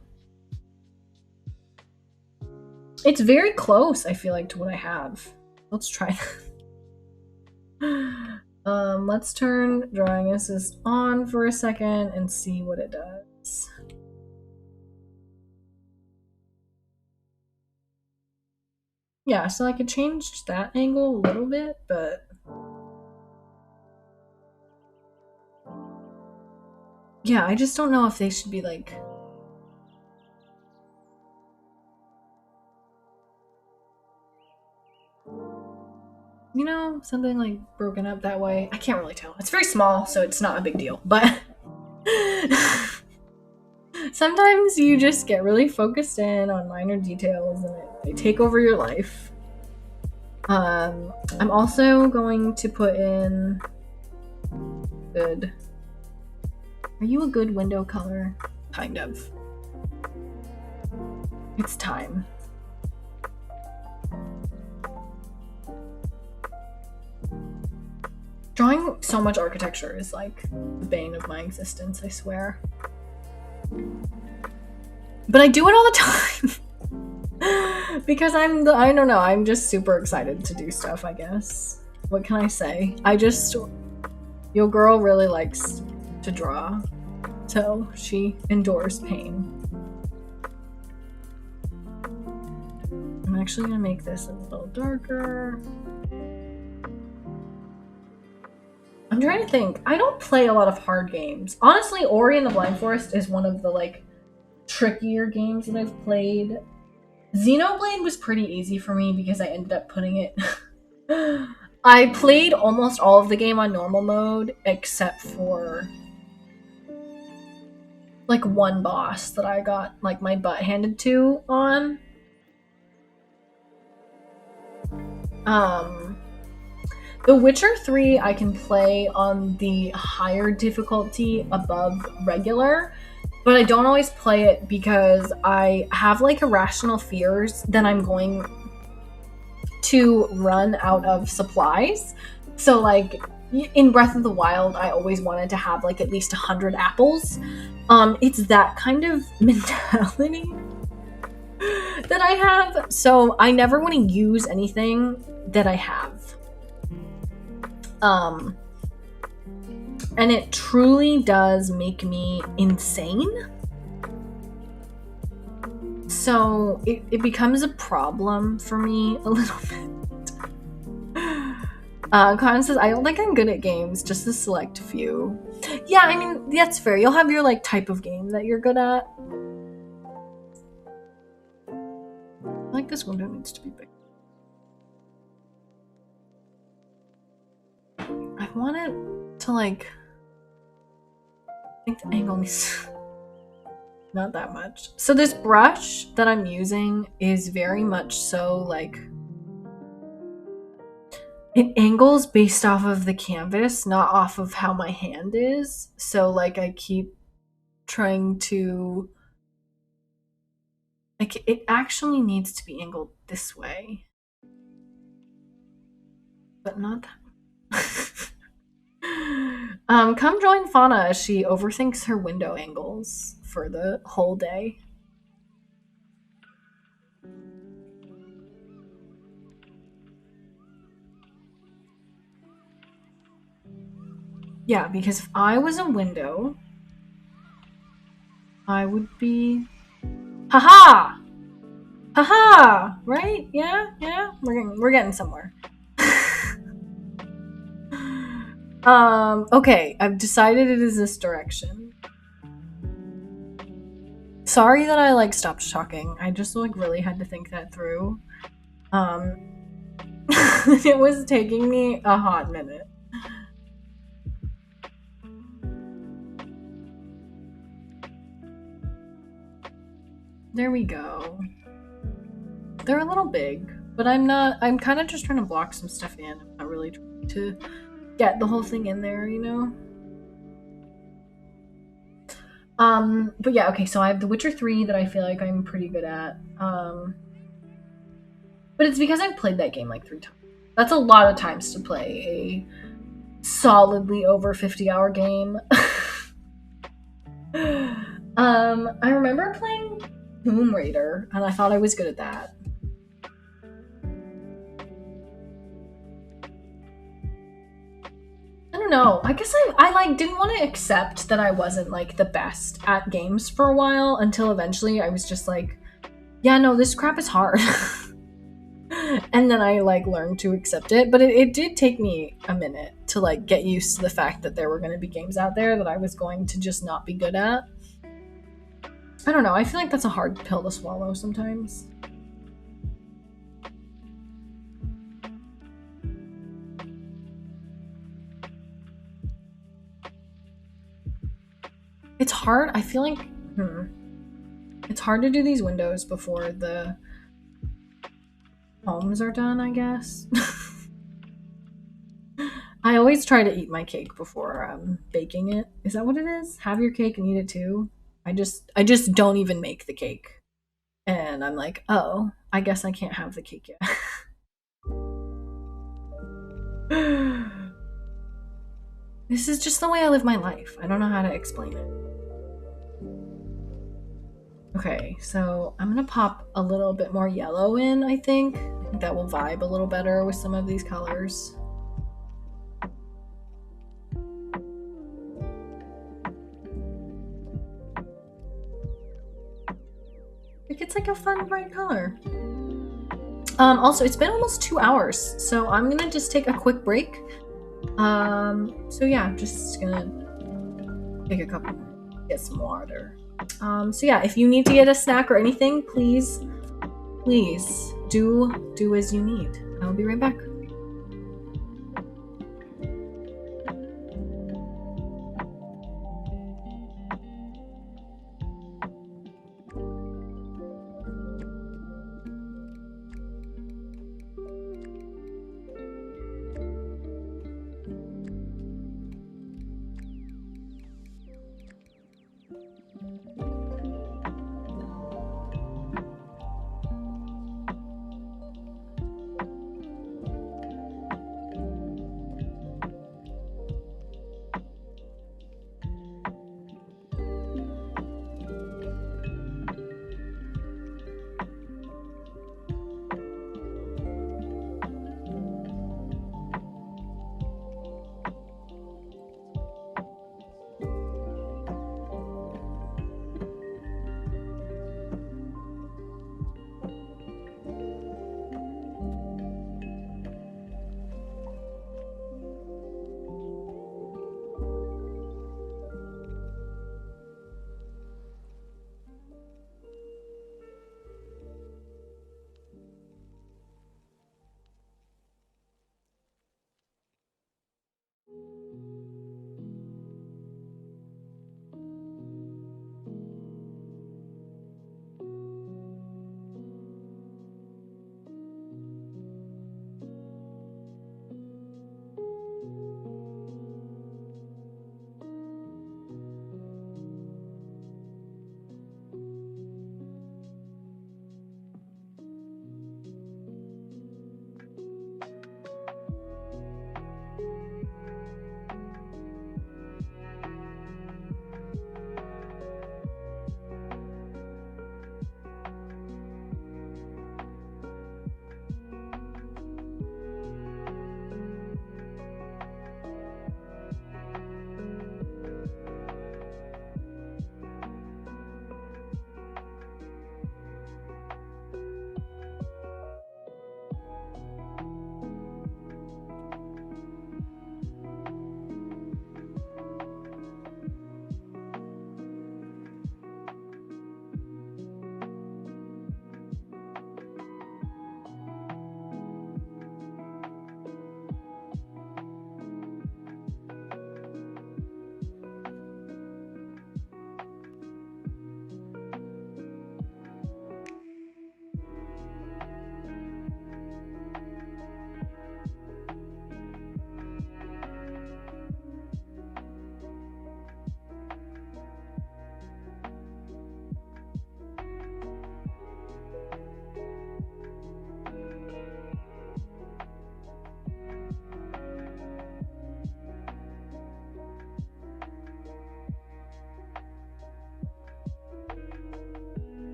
S1: It's very close, I feel like, to what I have. Let's try that. Let's turn drawing assist on for a second and see what it does. Yeah, so I could change that angle a little bit, but yeah, I just don't know if they should be like, you know, something like broken up that way. I can't really tell. It's very small, so it's not a big deal, but sometimes you just get really focused in on minor details and they take over your life. I'm also going to put in good. Are you a good window color? Kind of. It's time. Drawing so much architecture is like the bane of my existence, I swear. But I do it all the time. Because I don't know, I'm just super excited to do stuff, I guess. What can I say? Your girl really likes to draw, so she endures pain. I'm actually gonna make this a little darker. I'm trying to think. I don't play a lot of hard games. Honestly, Ori and the Blind Forest is one of the like trickier games that I've played. Xenoblade was pretty easy for me because I ended up putting it I played almost all of the game on normal mode except for like one boss that I got like my butt handed to on. The Witcher 3 I can play on the higher difficulty above regular, but I don't always play it because I have like irrational fears that I'm going to run out of supplies. So like in Breath of the Wild, I always wanted to have like at least 100 apples. It's that kind of mentality that I have. So I never want to use anything that I have. And it truly does make me insane. So it becomes a problem for me a little bit. Con says, I don't think I'm good at games, just a select few. Yeah, I mean, that's fair. You'll have your like type of game that you're good at. I like this window needs to be big. I want it to like, I think the angle needs not that much. So this brush that I'm using is very much so like, it angles based off of the canvas, not off of how my hand is. So like I keep trying to, like it actually needs to be angled this way. But not that. Come join Fauna as she overthinks her window angles for the whole day. Yeah, because if I was a window, I would be... Haha! Haha! Right? Yeah? Yeah? We're getting somewhere. Okay, I've decided it is this direction. Sorry that I like stopped talking. I just like really had to think that through. It was taking me a hot minute. There we go. They're a little big, but I'm kind of just trying to block some stuff in. I'm not really trying to get the whole thing in there, you know? But yeah, okay, so I have The Witcher 3 that I feel like I'm pretty good at. But it's because I've played that game like 3 times. That's a lot of times to play a solidly over 50-hour game. I remember playing Tomb Raider, and I thought I was good at that. I don't know. I guess I like didn't want to accept that I wasn't like the best at games for a while until eventually I was just like, yeah, no, this crap is hard. And then I like learned to accept it, but it did take me a minute to like get used to the fact that there were going to be games out there that I was going to just not be good at. I don't know. I feel like that's a hard pill to swallow sometimes. It's hard. I feel like it's hard to do these windows before the homes are done, I guess. I always try to eat my cake before baking it. Is that what it is? Have your cake and eat it too? I just don't even make the cake. And I'm like, oh, I guess I can't have the cake yet. This is just the way I live my life. I don't know how to explain it. Okay, so I'm gonna pop a little bit more yellow in, I think. I think that will vibe a little better with some of these colors. Like, it's like a fun, bright color. Also, it's been almost 2 hours, so I'm gonna just take a quick break. So yeah, just gonna take a couple, get some water. So yeah, if you need to get a snack or anything, please do as you need. I'll be right back.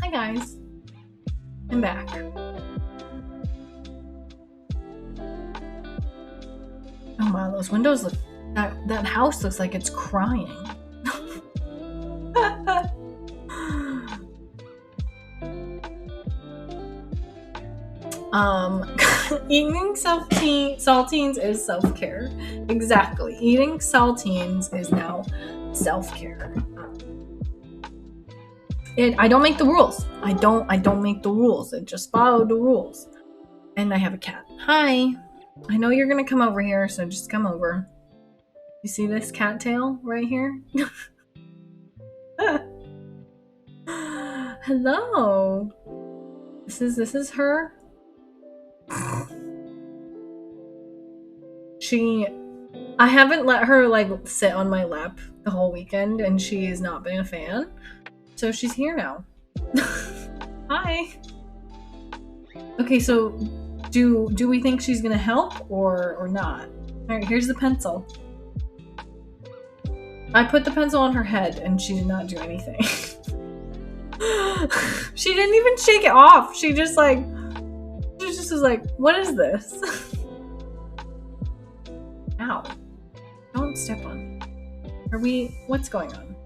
S1: Hi guys, I'm back. Oh wow, those windows look That house looks like it's crying. Eating saltines is self-care. Exactly. Eating saltines is now self-care. I don't make the rules. I don't make the rules. I just follow the rules. And I have a cat. Hi. I know you're gonna come over here, so just come over. You see this cattail right here? Hello. This is her. I haven't let her like sit on my lap the whole weekend, and she has not been a fan. So she's here now. Hi. Okay, so do we think she's gonna help or not? Alright, here's the pencil. I put the pencil on her head and she did not do anything. She didn't even shake it off. She just was like, what is this? Ow. Don't step on me. What's going on?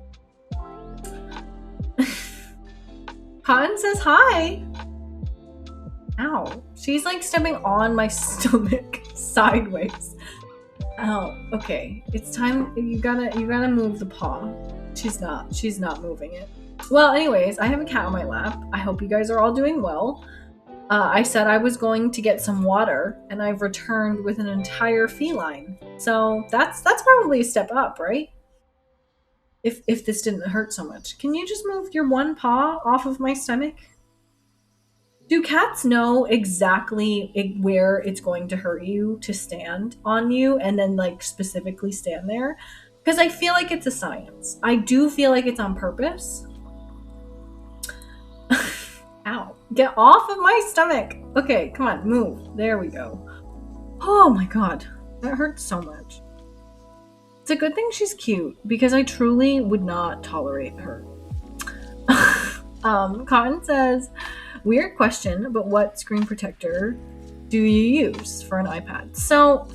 S1: Cotton says hi. Ow. She's like stepping on my stomach sideways. Oh, okay. It's time. You gotta move the paw. She's not moving it. Well, anyways, I have a cat on my lap. I hope you guys are all doing well. I said I was going to get some water, and I've returned with an entire feline. So that's probably a step up, right? If this didn't hurt so much. Can you just move your one paw off of my stomach? Do cats know exactly where it's going to hurt you to stand on you and then like specifically stand there? Because I feel like it's a science. I do feel like it's on purpose. Ow. Get off of my stomach. Okay, come on, move. There we go. Oh my god. That hurts so much. It's a good thing she's cute because I truly would not tolerate her. Cotton says, weird question, but what screen protector do you use for an iPad? So,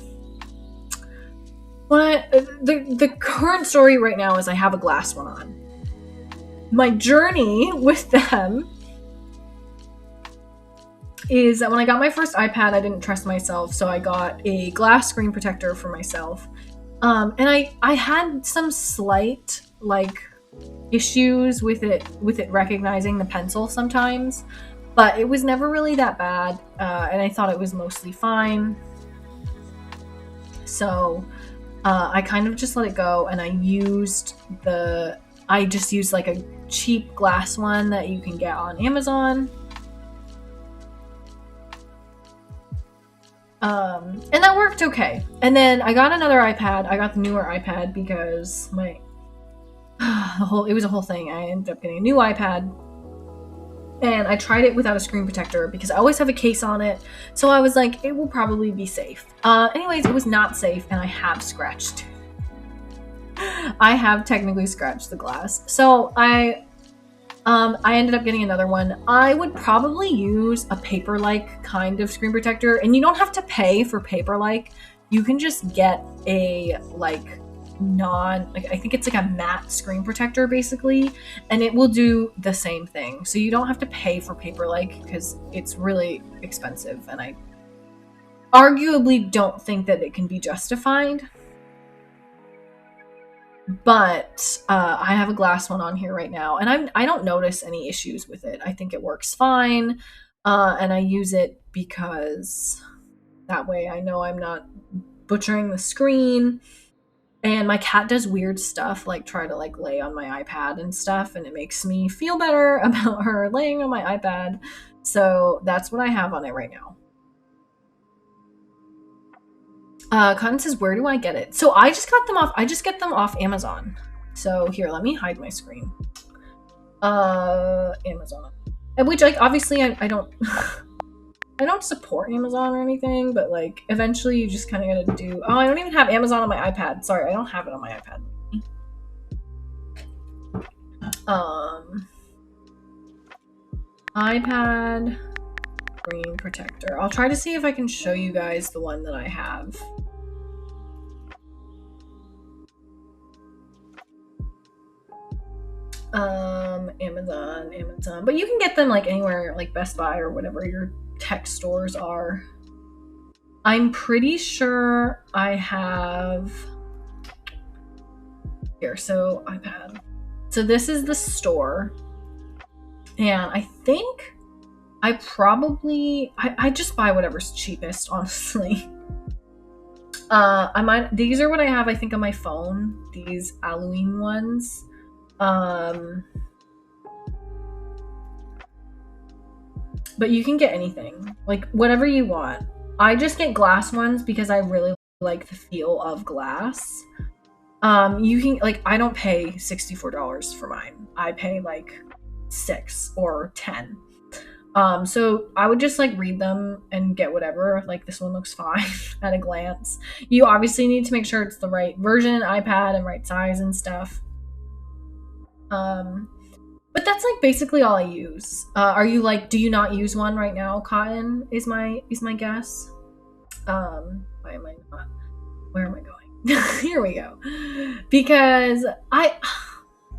S1: the current story right now is I have a glass one on. My journey with them is that when I got my first iPad, I didn't trust myself, so I got a glass screen protector for myself. And I had some slight like issues with it recognizing the pencil sometimes, but it was never really that bad, and I thought it was mostly fine. So I kind of just let it go, and I just used like a cheap glass one that you can get on Amazon. And that worked okay. And then I got another iPad. I got the newer iPad because it was a whole thing. I ended up getting a new iPad. And I tried it without a screen protector because I always have a case on it. So I was like, it will probably be safe. Anyways, it was not safe, and I have scratched. I have technically scratched the glass. So I ended up getting another one. I would probably use a paper-like kind of screen protector, and you don't have to pay for paper-like. You can just get a I think it's like a matte screen protector basically, and it will do the same thing. So you don't have to pay for paper-like because it's really expensive, and I arguably don't think that it can be justified. But I have a glass one on here right now, and I don't notice any issues with it. I think it works fine, and I use it because that way I know I'm not butchering the screen. And my cat does weird stuff, like try to like lay on my iPad and stuff, and it makes me feel better about her laying on my iPad. So that's what I have on it right now. Cotton says, where do I get it? So I just get them off Amazon. So here, let me hide my screen. Amazon. Which, like, obviously I don't I don't support Amazon or anything, but like eventually you just kind of gotta do. Oh, I don't even have Amazon on my iPad. Sorry, I don't have it on my iPad. iPad screen protector. I'll try to see if I can show you guys the one that I have. Amazon, but you can get them like anywhere, like Best Buy or whatever your tech stores are. I'm pretty sure I have here. So iPad. So this is the store, and I think I just buy whatever's cheapest, honestly. These are what I have, I think, on my phone, these Halloween ones. But you can get anything, like whatever you want. I just get glass ones because I really like the feel of glass. You can, like, I don't pay $64 for mine. I pay like $6 or $10. So I would just like read them and get whatever. Like, this one looks fine at a glance. You obviously need to make sure it's the right version, iPad, and right size and stuff. But that's like basically all I use. Are you like, do you not use one right now? Cotton is my guess. Why am I not? Where am I going? Here we go. Because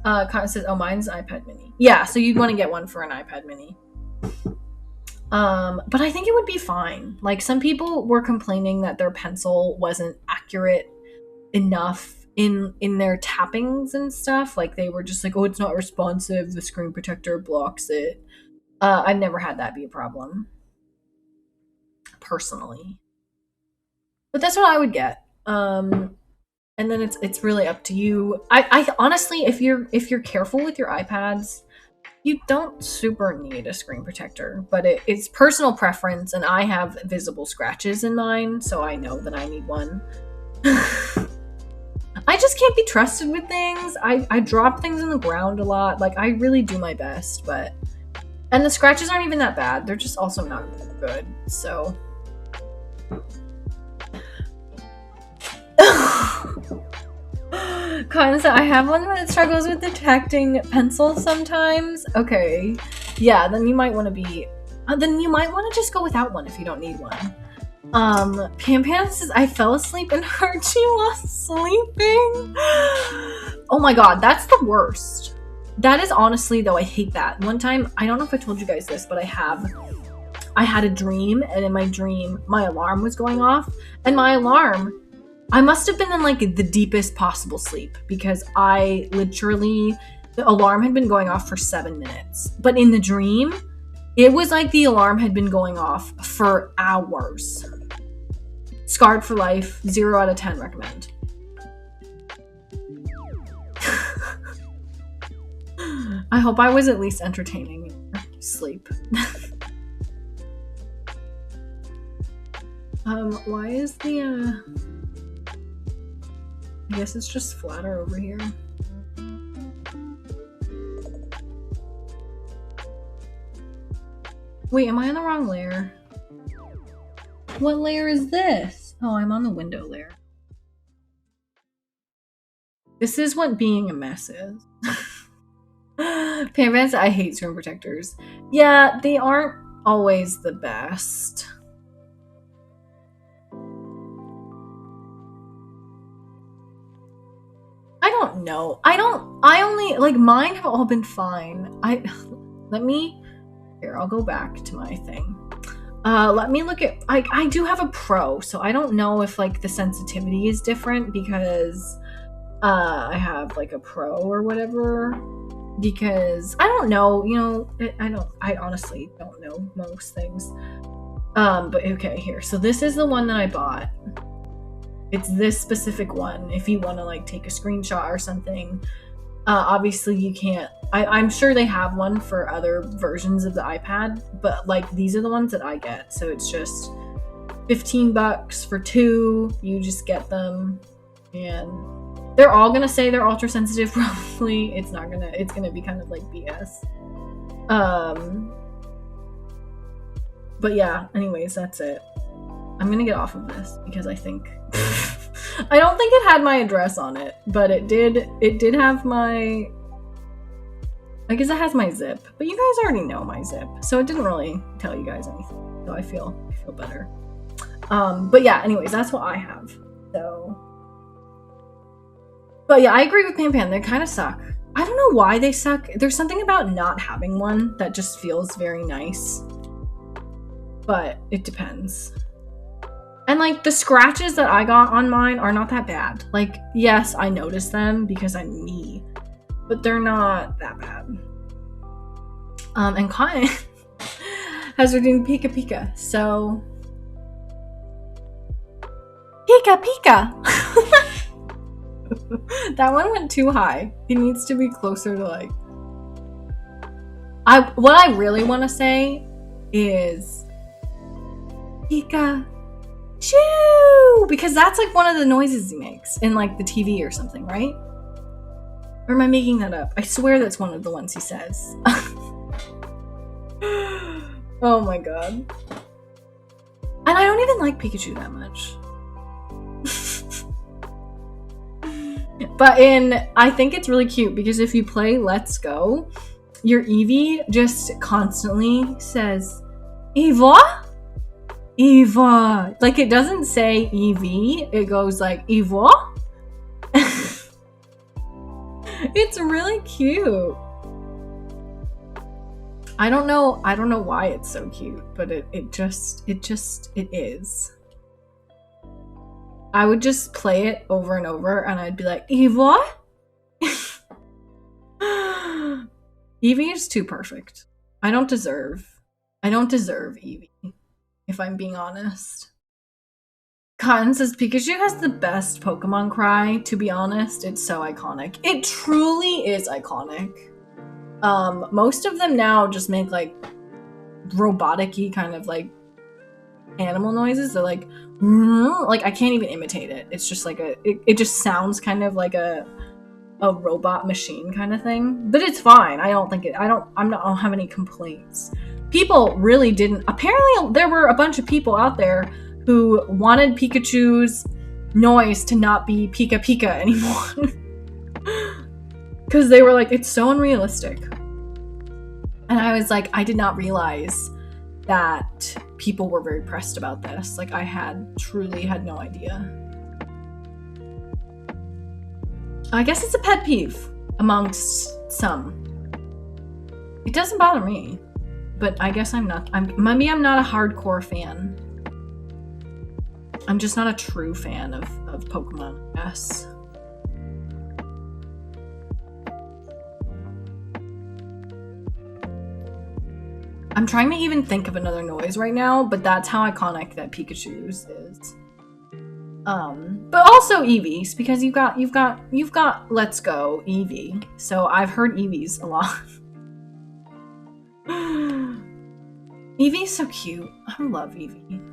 S1: Cotton says, oh, mine's iPad mini. Yeah, so you'd want to get one for an iPad mini. But I think it would be fine. Like, some people were complaining that their pencil wasn't accurate enough in their tappings and stuff. Like, they were just like, oh, it's not responsive, the screen protector blocks it. I've never had that be a problem, personally. But that's what I would get. And then it's really up to you. I honestly, if you're careful with your iPads, you don't super need a screen protector, but it's personal preference, and I have visible scratches in mine, so I know that I need one. I just can't be trusted with things. I drop things in the ground a lot. Like, I really do my best, and the scratches aren't even that bad. They're just also not good, so. Cotton said, I have one that struggles with detecting pencils sometimes. Okay. Yeah, then you might want to just go without one if you don't need one. Pam says, I fell asleep and heard you while sleeping. Oh my god, that's the worst. That is, honestly, though, I hate that. One time, I don't know if I told you guys this, but I had a dream, and in my dream, my alarm was going off, and my alarm, I must have been in like the deepest possible sleep, because the alarm had been going off for 7 minutes. But in the dream, it was like the alarm had been going off for hours. Scarred for life, 0 out of 10 recommend. I hope I was at least entertaining in your sleep. Why is the, I guess it's just flatter over here. Wait, am I on the wrong layer? What layer is this? Oh, I'm on the window layer. This is what being a mess is. Pam Vance, I hate screen protectors. Yeah, they aren't always the best. I don't know. I only, like, mine have all been fine. Here, I'll go back to my thing. Let me look at, I do have a Pro, so I don't know if, like, the sensitivity is different because, I have, like, a Pro or whatever, because, I don't know, you know, I honestly don't know most things. But okay, here. So this is the one that I bought. It's this specific one. If you want to, like, take a screenshot or something, obviously you can't. I'm sure they have one for other versions of the iPad, but, like, these are the ones that I get. So it's just $15 for 2. You just get them, and they're all gonna say they're ultra sensitive. Probably it's gonna be kind of like BS. But yeah, anyways, that's it. I'm gonna get off of this because I think I don't think it had my address on it, but it did have my, I guess it has my zip, but you guys already know my zip, so it didn't really tell you guys anything, so I feel better. But yeah, anyways, that's what I have. So, but yeah, I agree with Pam. They kind of suck. I don't know why they suck. There's something about not having one that just feels very nice. But it depends. And like the scratches that I got on mine are not that bad. Like, yes, I notice them because I'm me, but they're not that bad. And Cotton has her doing Pika Pika, so Pika Pika. That one went too high. It needs to be closer to like. What I really want to say is Pika. Choo! Because that's like one of the noises he makes in like the TV or something, right? Or am I making that up? I swear that's one of the ones he says. Oh my god. And I don't even like Pikachu that much. But I think it's really cute because if you play Let's Go, your Eevee just constantly says, Eva? Eva. Like, it doesn't say Eevee, it goes like, Eva? It's really cute. I don't know why it's so cute, but it is. I would just play it over and over and I'd be like, Eva? Eevee is too perfect. I don't deserve Eevee, if I'm being honest. Cotton says Pikachu has the best Pokemon cry. To be honest, it's so iconic. It truly is iconic. Most of them now just make like robotic-y kind of like animal noises. They're like I can't even imitate it. It's just like it just sounds kind of like a robot machine kind of thing. But it's fine. I don't have any complaints. People really didn't. Apparently there were a bunch of people out there who wanted Pikachu's noise to not be Pika Pika anymore. Because they were like, it's so unrealistic. And I was like, I did not realize that people were very pressed about this. Like, I truly had no idea. I guess it's a pet peeve amongst some. It doesn't bother me, but I guess maybe I'm not a hardcore fan. I'm just not a true fan of Pokemon, I guess. I'm trying to even think of another noise right now, but that's how iconic that Pikachu's is. But also Eevees, because you've got Let's Go Eevee, so I've heard Eevees a lot. Eevee's so cute. I love Eevee.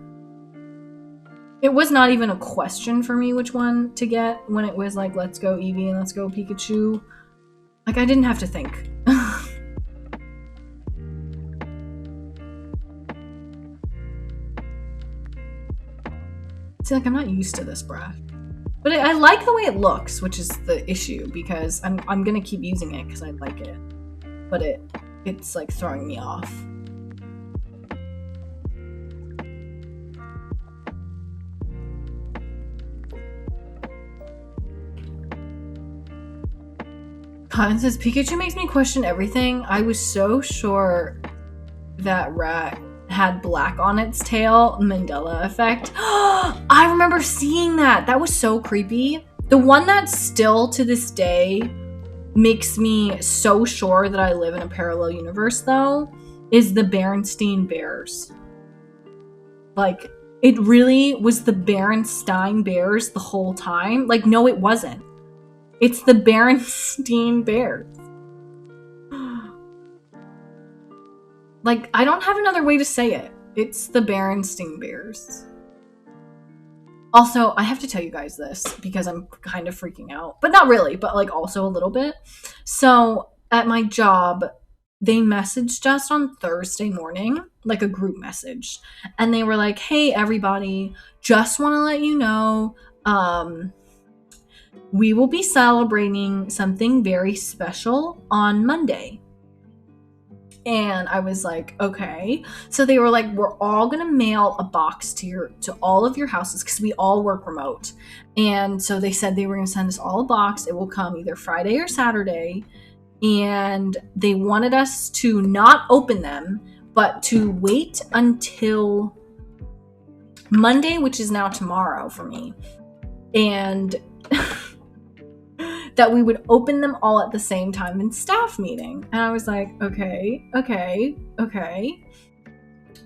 S1: It was not even a question for me which one to get when it was like Let's Go Eevee and Let's Go Pikachu. Like, I didn't have to think. See, like, I'm not used to this brush. But I like the way it looks, which is the issue, because I'm gonna keep using it because I like it. But it's like throwing me off. Cotton says, Pikachu makes me question everything. I was so sure that rat had black on its tail. Mandela effect. I remember seeing that. That was so creepy. The one that still to this day makes me so sure that I live in a parallel universe, though, is the Berenstain Bears. Like, it really was the Berenstain Bears the whole time. Like, no, it wasn't. It's the Berenstain Bears. Like, I don't have another way to say it. It's the Berenstain Bears. Also, I have to tell you guys this because I'm kind of freaking out. But not really, but like also a little bit. So, at my job, they messaged us on Thursday morning, like a group message. And they were like, hey, everybody, just want to let you know, we will be celebrating something very special on Monday. And I was like, okay. So they were like, we're all gonna mail a box to all of your houses because we all work remote. And so they said they were gonna send us all a box. It will come either Friday or Saturday. and they wanted us to not open them, but to wait until Monday, which is now tomorrow for me, and that we would open them all at the same time in staff meeting. And I was like, okay.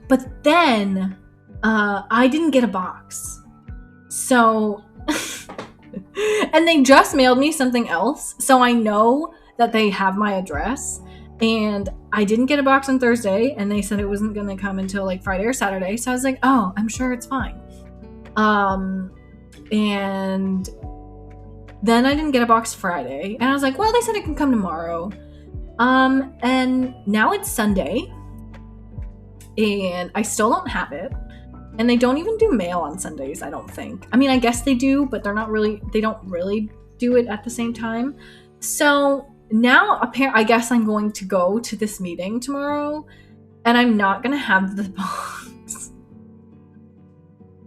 S1: But then I didn't get a box. So, and they just mailed me something else. So I know that they have my address. And I didn't get a box on Thursday. And they said it wasn't going to come until like Friday or Saturday. So I was like, oh, I'm sure it's fine. And then I didn't get a box Friday. And I was like, well, they said it can come tomorrow. And now it's Sunday. And I still don't have it. And they don't even do mail on Sundays, I don't think. I mean, I guess they do, but they don't really do it at the same time. So now I guess I'm going to go to this meeting tomorrow, and I'm not going to have the box.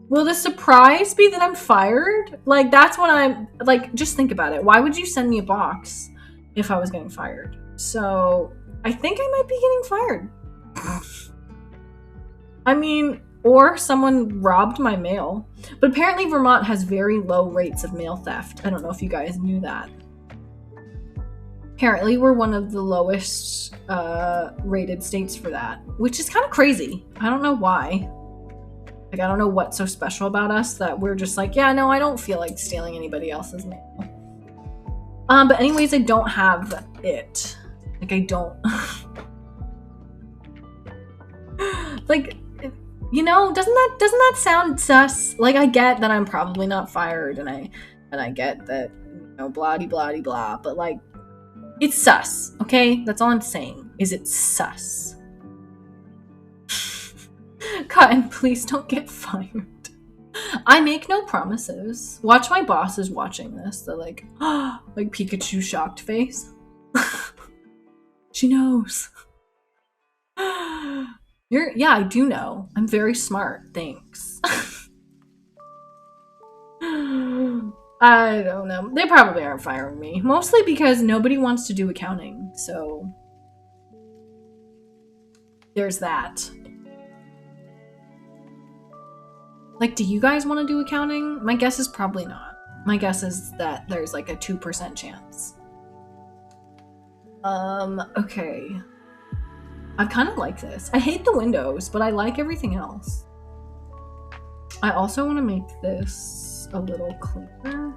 S1: Will the surprise be that I'm fired? Like, that's what I'm, like, just think about it. Why would you send me a box if I was getting fired? So I think I might be getting fired. I mean, or someone robbed my mail. But apparently Vermont has very low rates of mail theft. I don't know if you guys knew that. Apparently we're one of the lowest rated states for that, which is kind of crazy. I don't know why. Like, I don't know what's so special about us that we're just like, yeah, no, I don't feel like stealing anybody else's mail. But anyways, I don't have it. Like, I don't. Like, you know, doesn't that sound sus? Like, I get that I'm probably not fired, and I get that, you know, blah, but like, it's sus, okay? That's all I'm saying, is it's sus. Cotton, please don't get fired. I make no promises. Watch, my boss is watching this. They're like, oh, like Pikachu shocked face. She knows. Yeah, I do know. I'm very smart, thanks. I don't know. They probably aren't firing me. Mostly because nobody wants to do accounting, so there's that. Like, do you guys want to do accounting? My guess is probably not. My guess is that there's like a 2% chance. Okay. I kind of like this. I hate the windows, but I like everything else. I also want to make this a little cleaner.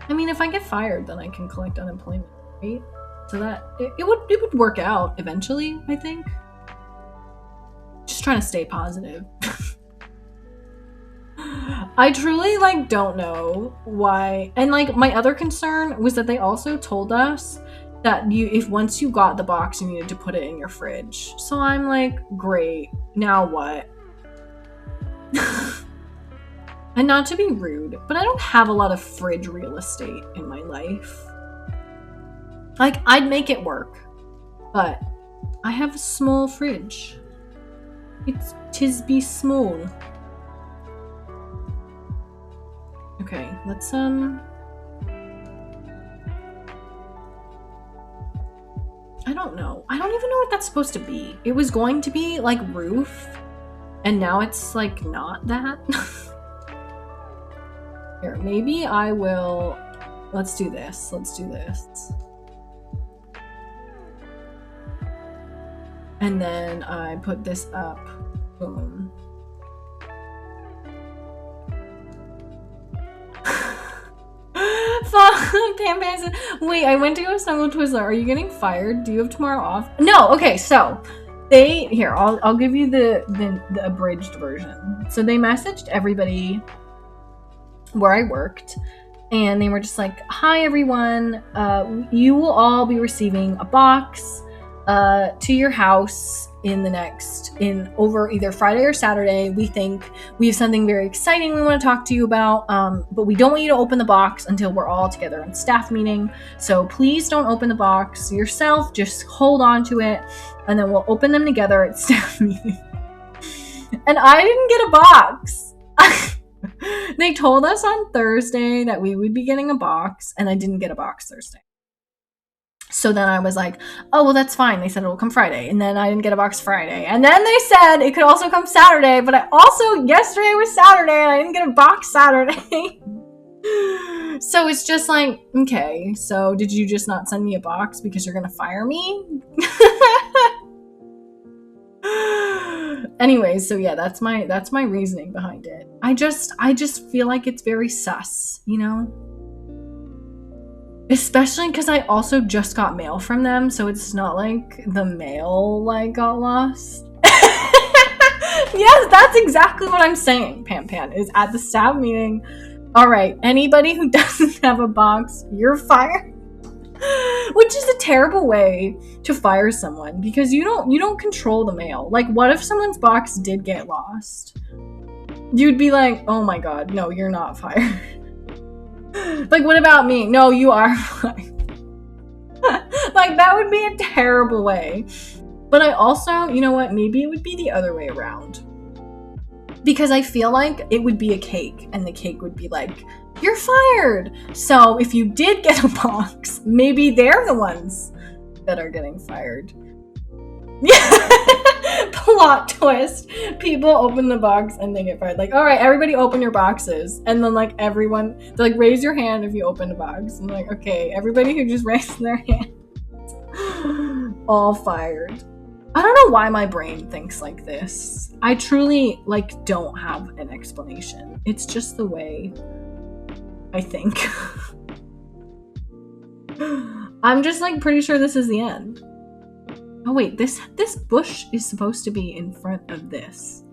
S1: I mean, if I get fired, then I can collect unemployment, right? So that it would work out eventually, I think. Just trying to stay positive. I truly, like, don't know why. And, like, my other concern was that they also told us that if once you got the box, you needed to put it in your fridge. So I'm like, great, now what? And not to be rude, but I don't have a lot of fridge real estate in my life. Like, I'd make it work, but I have a small fridge. Tis be small. Okay, let's I don't know. I don't even know what that's supposed to be. It was going to be like roof, and now it's like not that. Here, maybe I will. Let's do this. And then I put this up. Boom. Wait, I went to go snuggle Twizzler. Are you getting fired? Do you have tomorrow off? No. Okay, so I'll give you the abridged version. So they messaged everybody where I worked, and they were just like, "Hi everyone, you will all be receiving a box to your house over either Friday or Saturday. We think we have something very exciting we want to talk to you about, but we don't want you to open the box until we're all together in staff meeting. So please don't open the box yourself. Just hold on to it, and then we'll open them together at staff meeting." And I didn't get a box. They told us on Thursday that we would be getting a box, and I didn't get a box Thursday. So then I was like, oh, well, that's fine. They said it will come Friday. And then I didn't get a box Friday. And then they said it could also come Saturday. But yesterday was Saturday and I didn't get a box Saturday. So it's just like, okay, so did you just not send me a box because you're going to fire me? Anyways, so yeah, that's my reasoning behind it. I just feel like it's very sus, you know? Especially because I also just got mail from them, so it's not like the mail got lost. Yes, that's exactly what I'm saying, Pan is at the staff meeting. All right, anybody who doesn't have a box, you're fired. Which is a terrible way to fire someone because you don't control the mail. Like, what if someone's box did get lost? You'd be like, oh my god, no, you're not fired. Like, what about me? No, you are fine. Like, that would be a terrible way. But I also, you know what? Maybe it would be the other way around. Because I feel like it would be a cake, and the cake would be like, you're fired! So if you did get a box, maybe they're the ones that are getting fired. Yeah. Plot twist. People open the box and they get fired. Like, all right, everybody open your boxes. And then everyone, they're like, raise your hand if you open a box. I'm like, okay, everybody who just raised their hand, all fired. I don't know why my brain thinks like this. I truly don't have an explanation. It's just the way I think. I'm just pretty sure this is the end. Oh wait, this bush is supposed to be in front of this.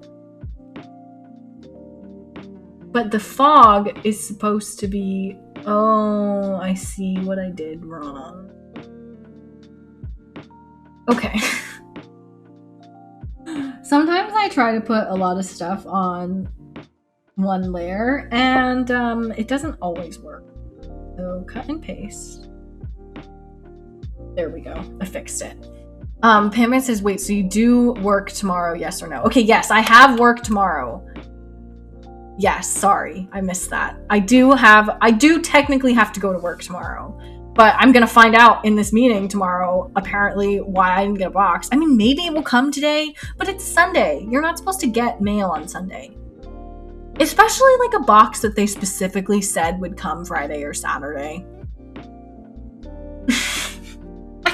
S1: But the fog is supposed to be... Oh, I see what I did wrong. Okay. Sometimes I try to put a lot of stuff on one layer, and it doesn't always work. So cut and paste. There we go. I fixed it. Pamela says, wait, so you do work tomorrow, yes or no? Okay, yes, I have work tomorrow. Yes, sorry, I missed that. I do technically have to go to work tomorrow, but I'm gonna find out in this meeting tomorrow, apparently, why I didn't get a box. I mean, maybe it will come today, but it's Sunday. You're not supposed to get mail on Sunday. Especially a box that they specifically said would come Friday or Saturday.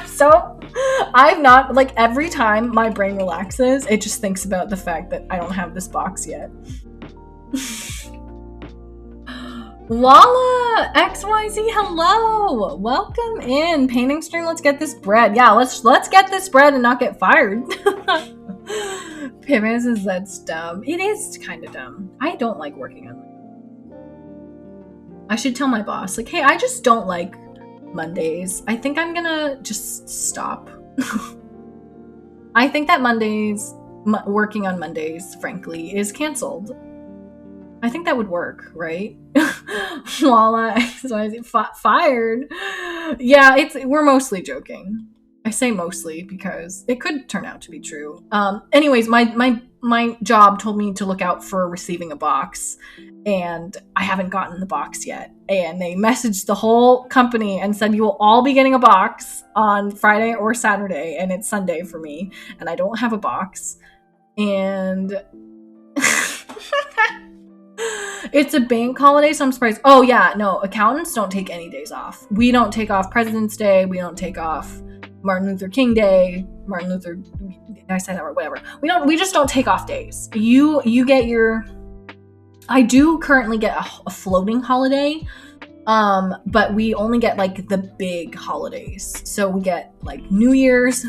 S1: So, I've not, every time my brain relaxes, it just thinks about the fact that I don't have this box yet. Lala XYZ, hello! Welcome in. Painting stream, let's get this bread. Yeah, let's get this bread and not get fired. Pimmy says that's dumb. It is kind of dumb. I don't like working on it. I should tell my boss, hey, I just don't like Mondays. I think I'm gonna just stop. I think that working on Mondays, frankly, is canceled. I think that would work, right? Lala, fired. Yeah, we're mostly joking. I say mostly because it could turn out to be true. Anyways, my job told me to look out for receiving a box, and I haven't gotten the box yet. And they messaged the whole company and said, you will all be getting a box on Friday or Saturday, and it's Sunday for me, and I don't have a box. And it's a bank holiday, so I'm surprised. Oh yeah, no, accountants don't take any days off. We don't take off President's Day. We don't take off Martin Luther King Day. I said that right, whatever. We just don't take off days. You get your... I do currently get a floating holiday, but we only get the big holidays. So we get New Year's,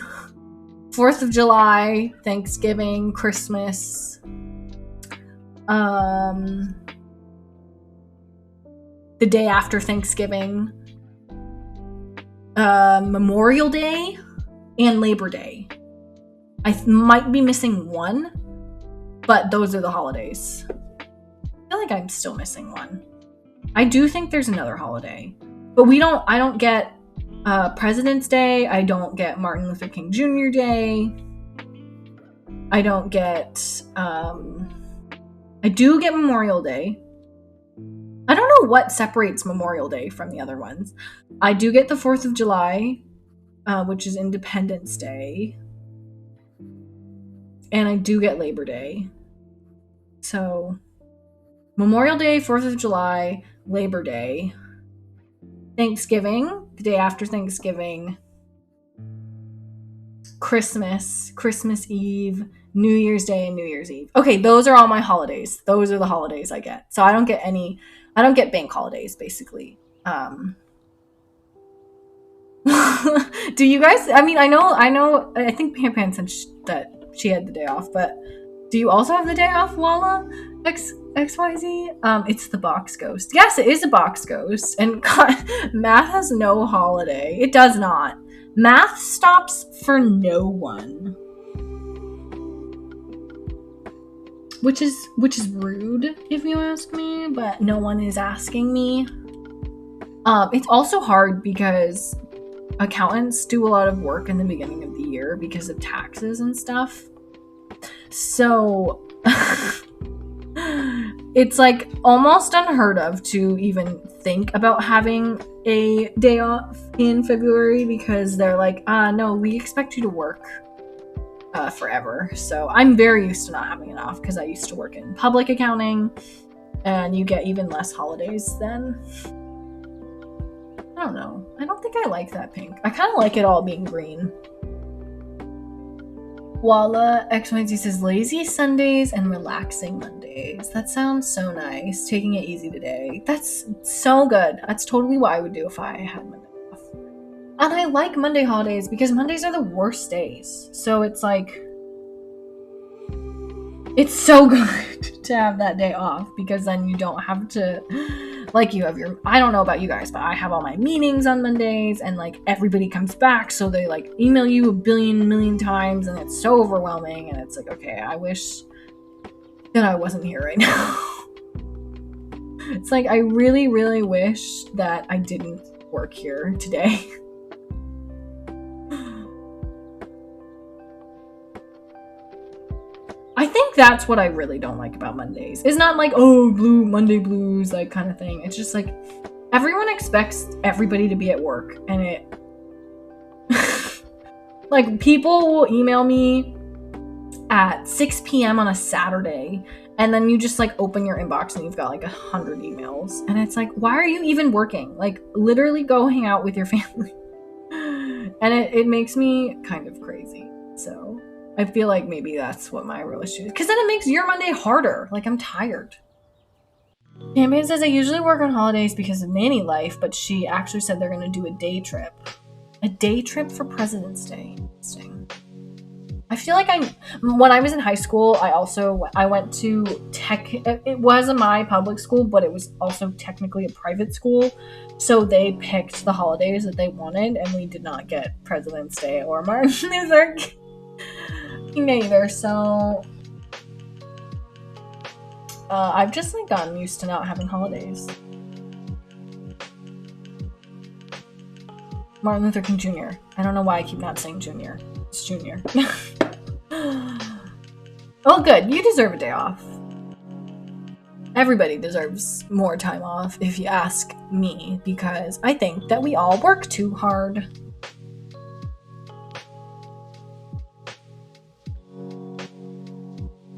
S1: 4th of July, Thanksgiving, Christmas, the day after Thanksgiving, Memorial Day, and Labor Day. I might be missing one, but those are the holidays. I feel like I'm still missing one. I do think there's another holiday, but I don't get President's Day. I don't get Martin Luther King Jr. Day. I don't get, I do get Memorial Day. know what separates Memorial Day from the other ones. I do get the 4th of July, which is Independence Day. And I do get Labor Day. So, Memorial Day, 4th of July, Labor Day, Thanksgiving, the day after Thanksgiving, Christmas, Christmas Eve, New Year's Day, and New Year's Eve. Okay, those are all my holidays. Those are the holidays I get. So I don't get bank holidays, basically. Do you guys, I mean, I think Pan Pan said that she had the day off, but do you also have the day off, Lala? XYZ? It's the box ghost. Yes, it is a box ghost. And God, math has no holiday. It does not. Math stops for no one. Which is rude, if you ask me, but no one is asking me. It's also hard because accountants do a lot of work in the beginning of the year because of taxes and stuff. So it's like almost unheard of to even think about having a day off in February because they're like, no, we expect you to work forever. So I'm very used to not having it off because I used to work in public accounting and you get even less holidays then. I don't know. I don't think I like that pink. I kind of like it all being green. Walla XYZ says lazy Sundays and relaxing Mondays. That sounds so nice. Taking it easy today. That's so good. That's totally what I would do if I had Monday off. And I like Monday holidays because Mondays are the worst days. So it's like, it's so good to have that day off because then you don't have to, like, you have your, I don't know about you guys, but I have all my meetings on Mondays and like everybody comes back. So they like email you a million times and it's so overwhelming. And it's like, okay, I wish that I wasn't here right now. It's like, I really, really wish that I didn't work here today. I think that's what I really don't like about Mondays. It's not like, oh, Monday blues, like kind of thing. It's just like, everyone expects everybody to be at work and it, like people will email me at 6 p.m. on a Saturday and then you just like open your inbox and you've got like 100 emails and it's like, why are you even working? Like literally go hang out with your family. And it makes me kind of crazy. So I feel like maybe that's what my real issue is. Because then it makes your Monday harder. Like, I'm tired. Campaign says, I usually work on holidays because of nanny life, but she actually said they're going to do a day trip. A day trip for President's Day. Interesting. I feel like when I was in high school, I went to it was my public school, but it was also technically a private school. So they picked the holidays that they wanted, and we did not get President's Day or Martin Luther King. Neither, so I've just like gotten used to not having holidays. Martin Luther King Jr. I don't know why I keep not saying Junior. It's Junior. Oh, good. You deserve a day off. Everybody deserves more time off, if you ask me, because I think that we all work too hard.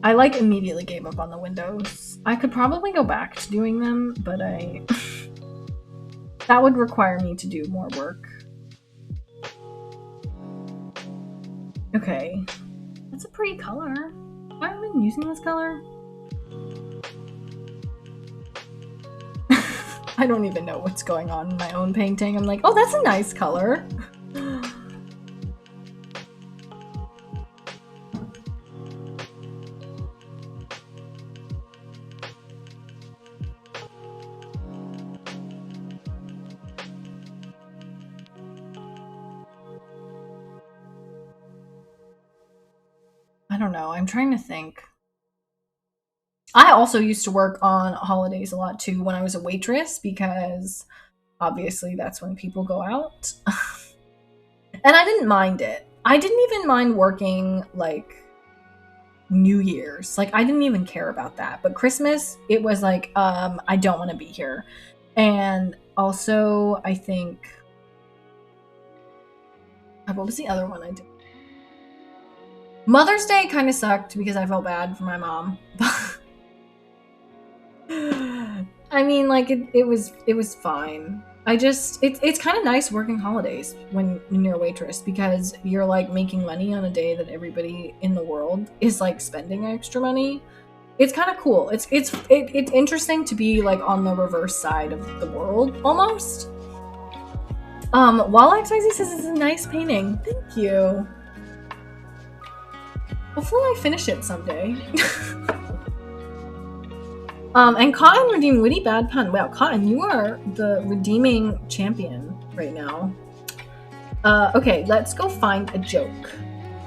S1: I like immediately gave up on the windows. I could probably go back to doing them, but that would require me to do more work. Okay. That's a pretty color. Why have I been using this color? I don't even know what's going on in my own painting. I'm like, oh, that's a nice color. I don't know. I'm trying to think. I also used to work on holidays a lot too when I was a waitress because obviously that's when people go out. And I didn't mind it. I didn't even mind working like New Year's. Like, I didn't even care about that. But Christmas, it was like, I don't want to be here. And also, I think, what was the other one I did? Mother's Day kind of sucked because I felt bad for my mom. I mean, like, it was fine. It's kind of nice working holidays when you're a waitress, because you're like making money on a day that everybody in the world is like spending extra money. It's kind of cool. It's interesting to be like on the reverse side of the world almost. While XYZ says it's a nice painting. Thank you. Hopefully I finish it someday. And Cotton redeemed witty bad pun. Wow, Cotton, you are the redeeming champion right now. Okay, let's go find a joke.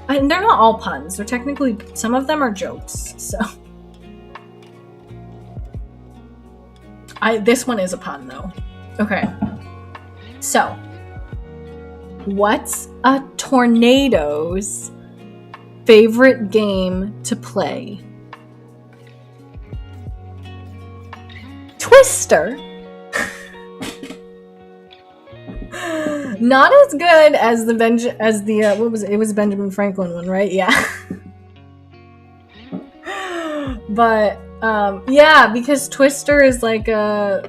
S1: And they're not all puns. They're technically, some of them are jokes, so. This one is a pun though. Okay. So, what's a tornado's favorite game to play? Twister. Not as good as the what was it? It was Benjamin Franklin one, right? Yeah. But yeah, because Twister is like a.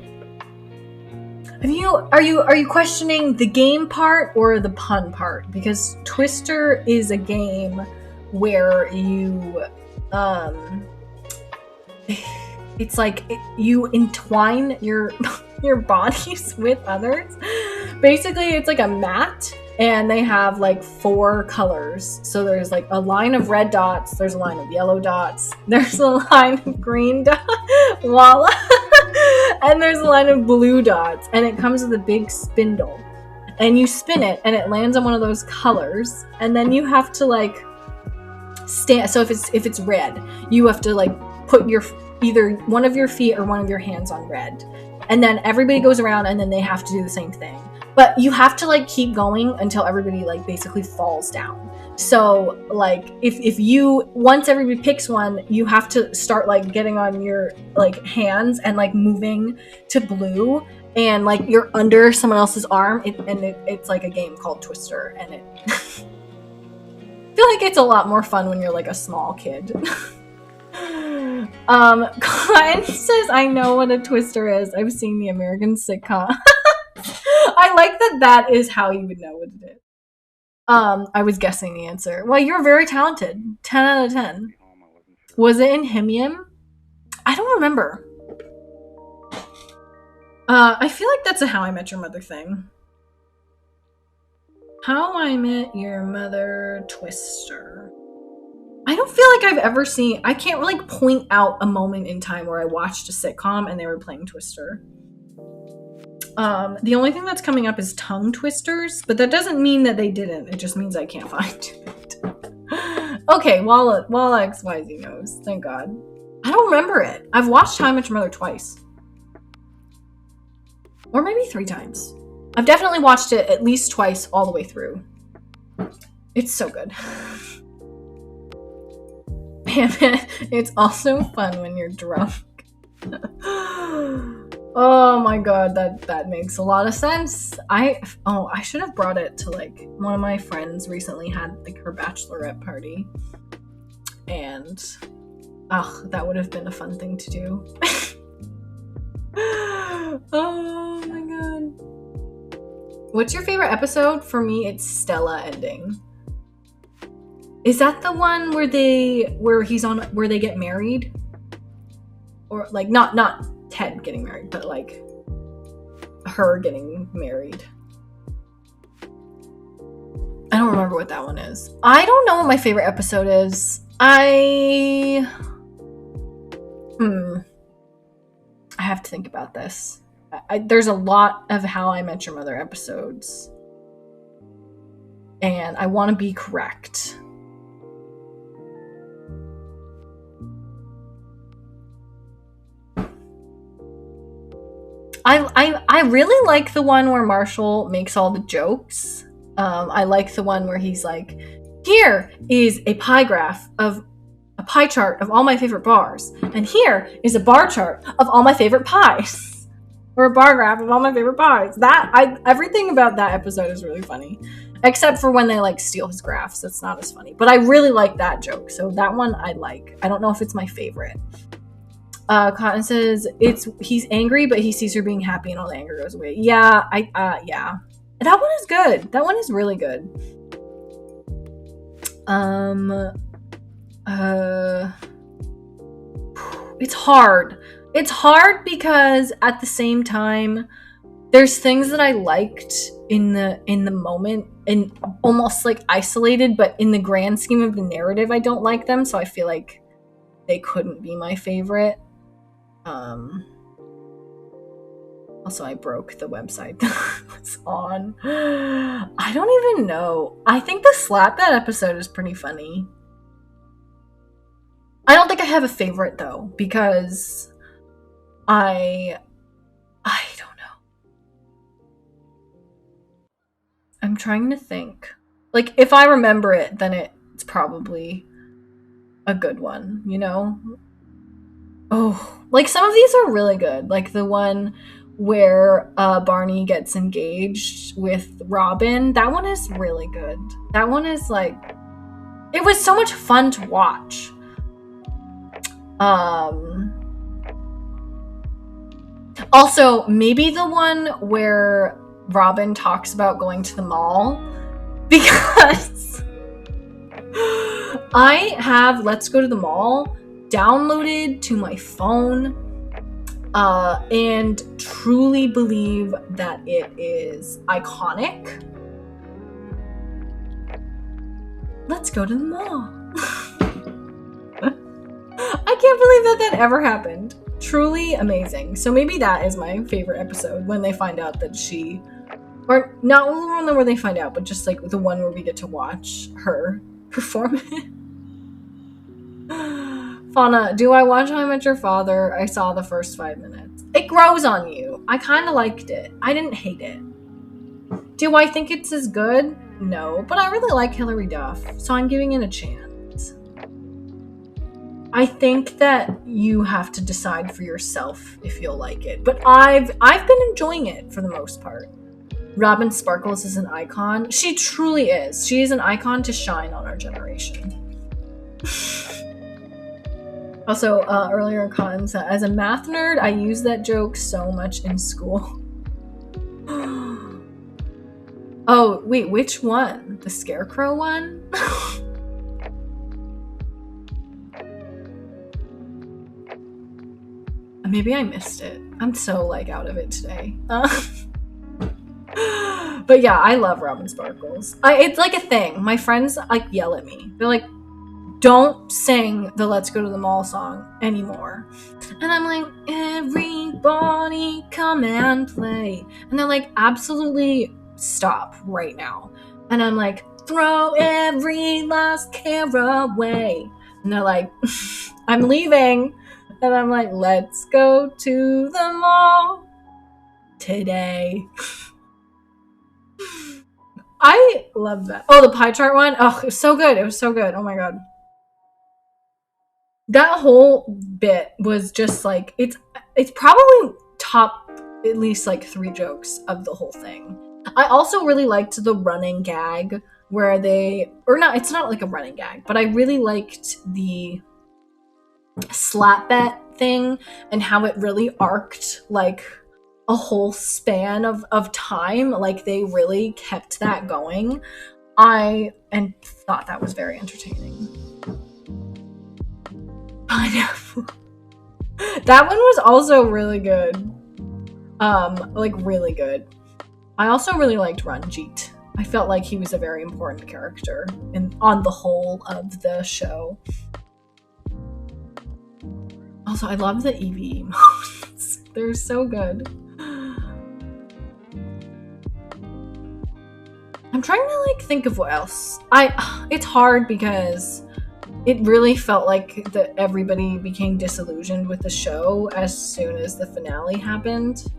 S1: Are you questioning the game part or the pun part? Because Twister is a game where you it's like you entwine your bodies with others. Basically, it's like a mat, and they have like 4 colors. So there's like a line of red dots, there's a line of yellow dots, there's a line of green dots, voila, and there's a line of blue dots, and it comes with a big spindle. And you spin it, and it lands on one of those colors, and then you have to like stand. So if it's red, you have to like put your either one of your feet or one of your hands on red, and then everybody goes around, and then they have to do the same thing. But you have to like keep going until everybody like basically falls down. So like if you, once everybody picks one, you have to start like getting on your like hands and like moving to blue, and like you're under someone else's arm. It's like a game called Twister, and I feel like it's a lot more fun when you're like a small kid. Cotton says, I know what a Twister is. I've seen the American sitcom. I like that is how you would know what it is. I was guessing the answer. Well, you're very talented. 10 out of 10. Was it in Himium? I don't remember. I feel like that's a How I Met Your Mother thing. How I Met Your Mother Twister. I don't feel like I've ever seen. I can't really point out a moment in time where I watched a sitcom and they were playing Twister. The only thing that's coming up is tongue twisters, but that doesn't mean that they didn't. It just means I can't find it. Okay, while XYZ knows, thank God. I don't remember it. I've watched How I Met Your Mother twice. Or maybe 3 times. I've definitely watched it at least twice all the way through. It's so good. It's also fun when you're drunk. Oh my god, that makes a lot of sense. I should have brought it to like one of my friends recently had like her bachelorette party, and that would have been a fun thing to do. Oh my god. What's your favorite episode? For me, it's Stella ending. Is that the one where they get married? Or like not Ted getting married, but like her getting married. I don't remember what that one is. I don't know what my favorite episode is. I have to think about this. There's a lot of How I Met Your Mother episodes, and I want to be correct. I really like the one where Marshall makes all the jokes. I like the one where he's like, here is a pie graph of a pie chart of all my favorite bars. And here is a bar chart of all my favorite pies. Or a bar graph of all my favorite pies. Everything about that episode is really funny. Except for when they like steal his graphs. That's not as funny. But I really like that joke. So that one I like. I don't know if it's my favorite. Cotton says he's angry, but he sees her being happy and all the anger goes away. Yeah, yeah. That one is good. That one is really good. It's hard. It's hard because at the same time, there's things that I liked in the moment and almost like isolated, but in the grand scheme of the narrative, I don't like them. So I feel like they couldn't be my favorite. Also, I broke the website that was on. I don't even know. I think the slap that episode is pretty funny. I don't think I have a favorite though, because I don't know. I'm trying to think. Like, if I remember it, then it's probably a good one, you know? Oh, like some of these are really good. Like the one where Barney gets engaged with Robin. That one is really good. That one is like, it was so much fun to watch. Also, maybe the one where Robin talks about going to the mall, because I have Let's Go to the Mall downloaded to my phone, and truly believe that it is iconic. Let's go to the mall. I can't believe that ever happened. Truly amazing. So maybe that is my favorite episode, when they find out that she, or not the one where they find out, but just like the one where we get to watch her perform it. Fauna, do I watch How I Met Your Father? I saw the first 5 minutes. It grows on you. I kind of liked it. I didn't hate it. Do I think it's as good? No, but I really like Hilary Duff, so I'm giving it a chance. I think that you have to decide for yourself if you'll like it, but I've been enjoying it for the most part. Robin Sparkles is an icon. She truly is. She is an icon to shine on our generation. Also, earlier Cotton said, as a math nerd, I use that joke so much in school. Oh, wait, which one? The Scarecrow one? Maybe I missed it. I'm so, like, out of it today. But yeah, I love Robin Sparkles. It's like a thing. My friends, like, yell at me. They're like, don't sing the Let's Go to the Mall song anymore. And I'm like, everybody come and play. And they're like, absolutely stop right now. And I'm like, throw every last care away. And they're like, I'm leaving. And I'm like, let's go to the mall today. I love that. Oh, the pie chart one? Oh, it was so good. It was so good. Oh my god. That whole bit was just like, it's probably top at least like 3 jokes of the whole thing. I also really liked the running gag where it's not like a running gag, but I really liked the slap bet thing and how it really arced like a whole span of time. Like they really kept that going. I thought that was very entertaining. Pineapple. That one was also really good. Like really good. I also really liked Ranjit. I felt like he was a very important character on the whole of the show. Also, I love the Eevee emotes. They're so good. I'm trying to like think of what else. It's hard because it really felt like that everybody became disillusioned with the show as soon as the finale happened.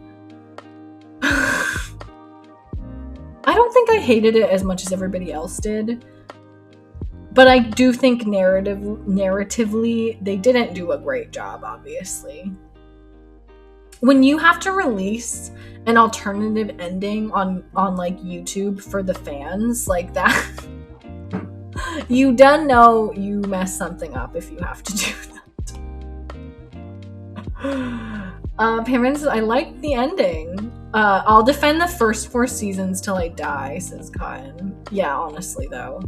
S1: I don't think I hated it as much as everybody else did, But I do think narratively, they didn't do a great job, obviously. When you have to release an alternative ending on like YouTube for the fans like that, you done know you mess something up if you have to do that. Parents, I like the ending. I'll defend the first 4 seasons till I die, says Cotton. Yeah, honestly though.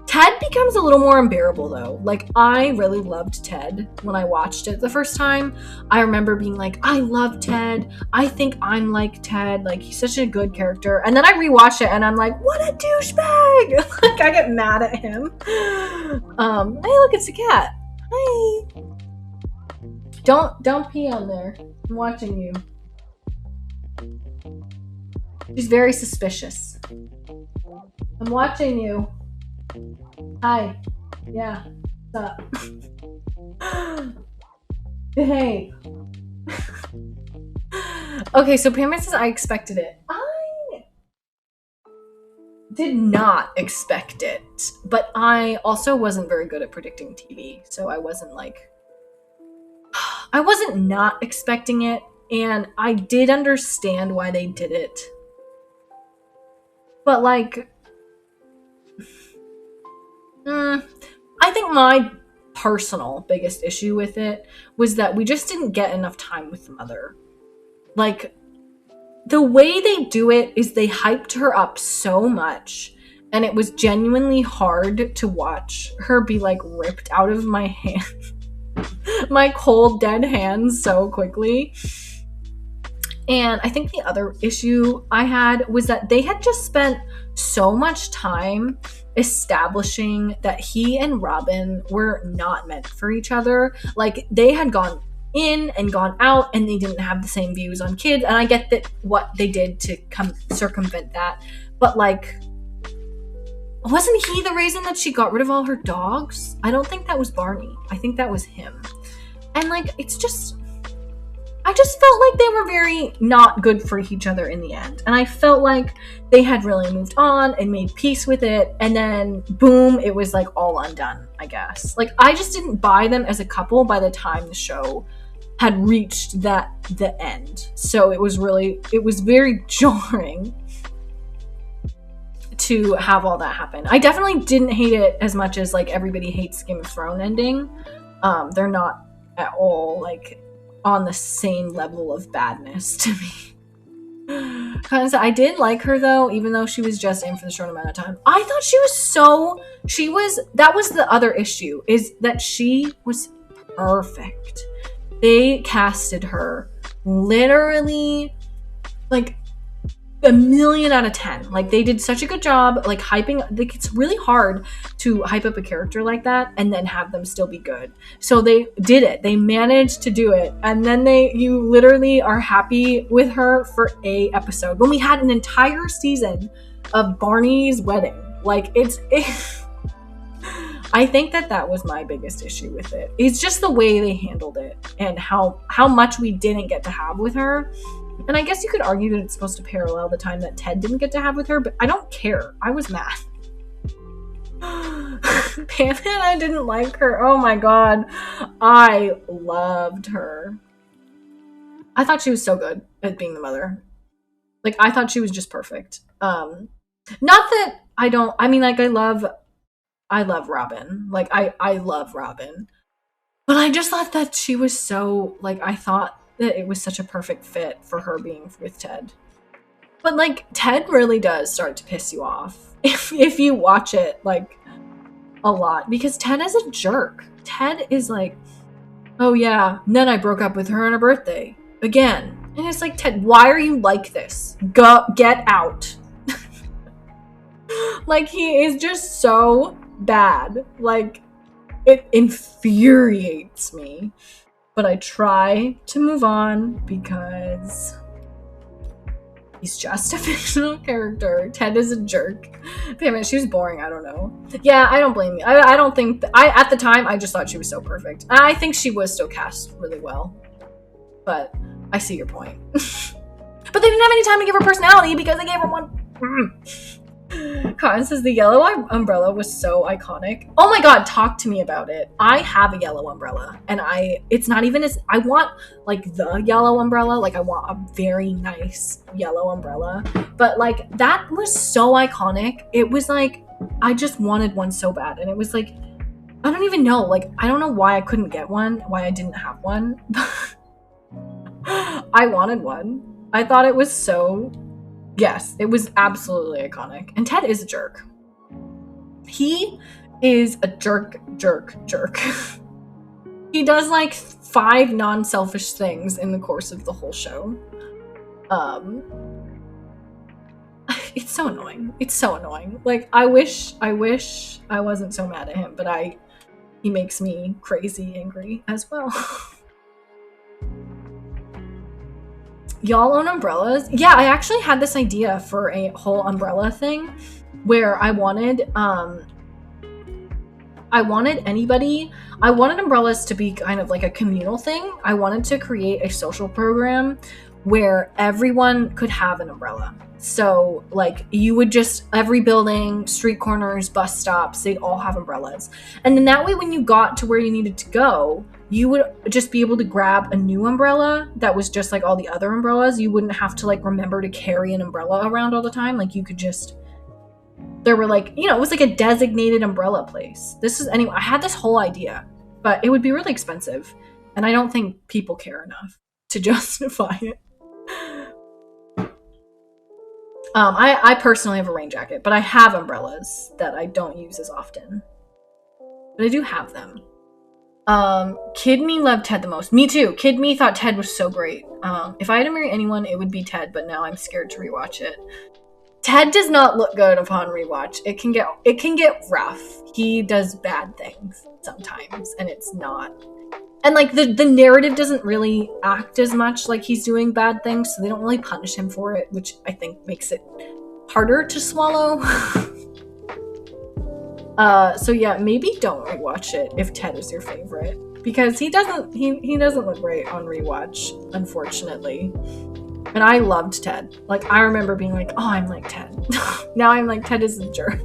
S1: Ted becomes a little more unbearable though. Like, I really loved Ted when I watched it the first time. I remember being like, I love Ted. I think I'm like Ted. Like, he's such a good character. And then I rewatch it and I'm like, what a douchebag! Like, I get mad at him. Hey, look, it's a cat. Hi. Don't pee on there. I'm watching you. She's very suspicious. I'm watching you. Hi. Yeah. What's up? Hey. Okay, so Pam says I expected it. I did not expect it, but I also wasn't very good at predicting TV, so I wasn't not expecting it, and I did understand why they did it. But like, I think my personal biggest issue with it was that we just didn't get enough time with the mother. Like, the way they do it is they hyped her up so much, and it was genuinely hard to watch her be like ripped out of my hand, my cold dead hands so quickly. And I think the other issue I had was that they had just spent so much time establishing that he and Robin were not meant for each other. Like, they had gone in and gone out and they didn't have the same views on kids. And I get that what they did to circumvent that. But like, wasn't he the reason that she got rid of all her dogs? I don't think that was Barney. I think that was him. And like, it's just, I just felt like they were very not good for each other in the end. And I felt like they had really moved on and made peace with it. And then, boom, it was like all undone, I guess. Like, I just didn't buy them as a couple by the time the show had reached the end. So it was very jarring to have all that happen. I definitely didn't hate it as much as like everybody hates Game of Thrones ending. They're not at all like on the same level of badness to me. I did like her though, even though she was just in for the short amount of time. I thought that was the other issue, is that she was perfect. They casted her literally like a million out of 10. Like, they did such a good job like hyping. Like, it's really hard to hype up a character like that and then have them still be good. So they did it. They managed to do it, and then you literally are happy with her for a episode when we had an entire season of Barney's wedding. Like, I think that was my biggest issue with it. It's just the way they handled it and how much we didn't get to have with her. And I guess you could argue that it's supposed to parallel the time that Ted didn't get to have with her, but I don't care. I was mad. Pam and I didn't like her. Oh my god. I loved her. I thought she was so good at being the mother. Like, I thought she was just perfect. Not that I love Robin. Like, I love Robin. But I just thought that she was so, like, I thought that it was such a perfect fit for her being with Ted. But like, Ted really does start to piss you off if you watch it like a lot, because Ted is a jerk. Ted is like, oh yeah, and then I broke up with her on her birthday again. And it's like, Ted, why are you like this? Get out. Like, he is just so bad. Like, it infuriates me. But I try to move on because he's just a fictional character. Ted is a jerk. Damn it, she was boring. I don't know. Yeah, I don't blame you. I don't think... at the time, I just thought she was so perfect. I think she was still cast really well. But I see your point. But they didn't have any time to give her personality because they gave her one... Cotton says the yellow umbrella was so iconic. Oh my god, talk to me about it. I have a yellow umbrella, and it's not even as, I want like the yellow umbrella, like I want a very nice yellow umbrella, but like that was so iconic. It was like, I just wanted one so bad, and it was like, I don't even know, like I don't know why I couldn't get one, why I didn't have one. I wanted one. I thought it was so, yes, it was absolutely iconic. And Ted is a jerk. He is a jerk. He does like 5 non-selfish things in the course of the whole show. It's so annoying. It's so annoying. Like I wish I wasn't so mad at him, but he makes me crazy angry as well. Y'all own umbrellas? Yeah, I actually had this idea for a whole umbrella thing where I wanted umbrellas to be kind of like a communal thing. I wanted to create a social program where everyone could have an umbrella. So like you would just, every building, street corners, bus stops, they'd all have umbrellas. And then that way when you got to where you needed to go, you would just be able to grab a new umbrella that was just like all the other umbrellas. You wouldn't have to like remember to carry an umbrella around all the time. Like you could just, there were like, you know, it was like a designated umbrella place. Anyway, I had this whole idea, but it would be really expensive. And I don't think people care enough to justify it. I personally have a rain jacket, but I have umbrellas that I don't use as often. But I do have them. Kid Me loved Ted the most. Me too. Kid Me thought Ted was so great. If I had to marry anyone, it would be Ted, but now I'm scared to rewatch it. Ted does not look good upon rewatch. It can get rough. He does bad things sometimes, and it's not. And like the narrative doesn't really act as much like he's doing bad things, so they don't really punish him for it, which I think makes it harder to swallow. So yeah, maybe don't rewatch it if Ted is your favorite, because he doesn't look great on rewatch, unfortunately. And I loved Ted. Like I remember being like, oh, I'm like Ted. Now I'm like, Ted is a jerk.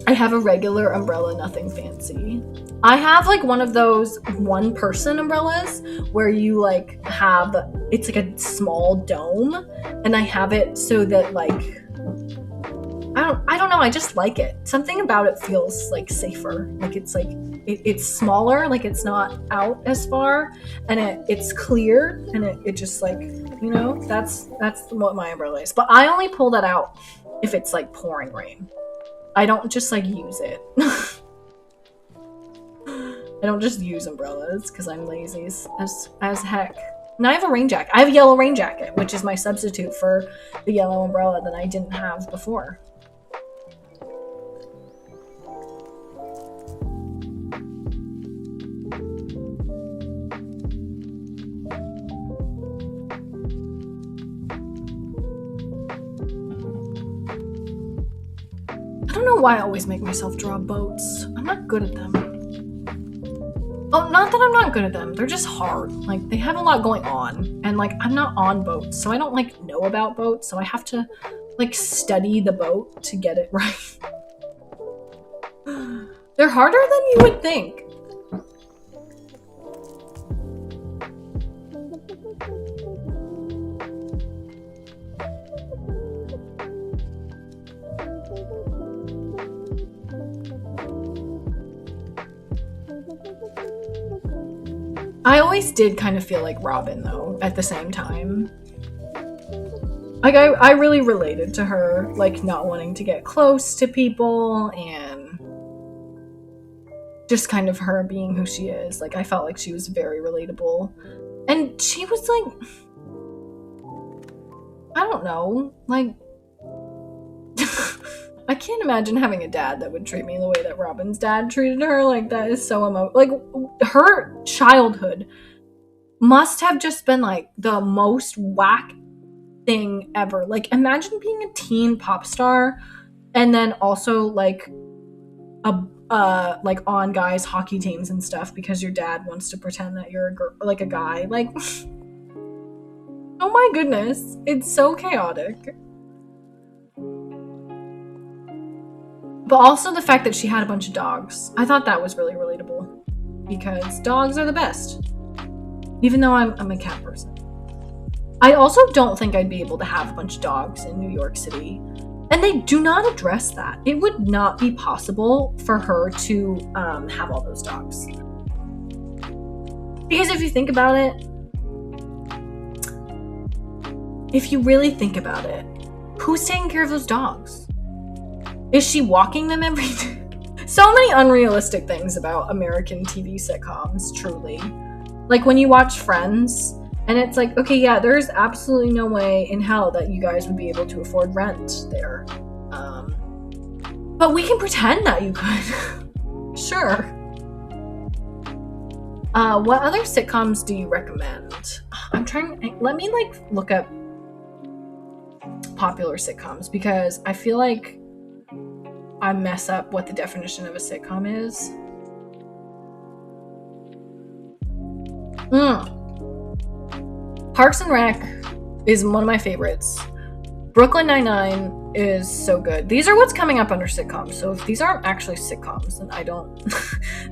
S1: I have a regular umbrella, nothing fancy. I have like one of those one person umbrellas where you like have, it's like a small dome, and I have it so that like, I don't know, I just like it. Something about it feels like safer. Like it's like, it's smaller, like it's not out as far, and it's clear, and it just like, you know, that's what my umbrella is. But I only pull that out if it's like pouring rain. I don't just like use it. I don't just use umbrellas because I'm lazy as heck. And I have a rain jacket. I have a yellow rain jacket, which is my substitute for the yellow umbrella that I didn't have before. I don't know why I always make myself draw boats. I'm not good at them. Oh, not that I'm not good at them. They're just hard. Like, they have a lot going on. And, like, I'm not on boats, so I don't, like, know about boats. So I have to, like, study the boat to get it right. They're harder than you would think. I always did kind of feel like Robin, though, at the same time. Like, I really related to her, like, not wanting to get close to people, and just kind of her being who she is. Like, I felt like she was very relatable. And she was, like, I don't know, like, I can't imagine having a dad that would treat me the way that Robin's dad treated her. Like, that is so like, her childhood must have just been, like, the most whack thing ever. Like, imagine being a teen pop star and then also, like, like, on guys' hockey teams and stuff because your dad wants to pretend that you're a guy. Like, oh my goodness. It's so chaotic. But also the fact that she had a bunch of dogs. I thought that was really relatable. Because dogs are the best. Even though I'm a cat person. I also don't think I'd be able to have a bunch of dogs in New York City. And they do not address that. It would not be possible for her to have all those dogs. Because if you think about it, if you really think about it, who's taking care of those dogs? Is she walking them every day? So many unrealistic things about American TV sitcoms, truly. Like when you watch Friends, and it's like, okay, yeah, there's absolutely no way in hell that you guys would be able to afford rent there. But we can pretend that you could. Sure. What other sitcoms do you recommend? Let me look up popular sitcoms, because I feel like I mess up what the definition of a sitcom is. Parks and Rec is one of my favorites. Brooklyn Nine-Nine is so good. These are what's coming up under sitcoms. So if these aren't actually sitcoms,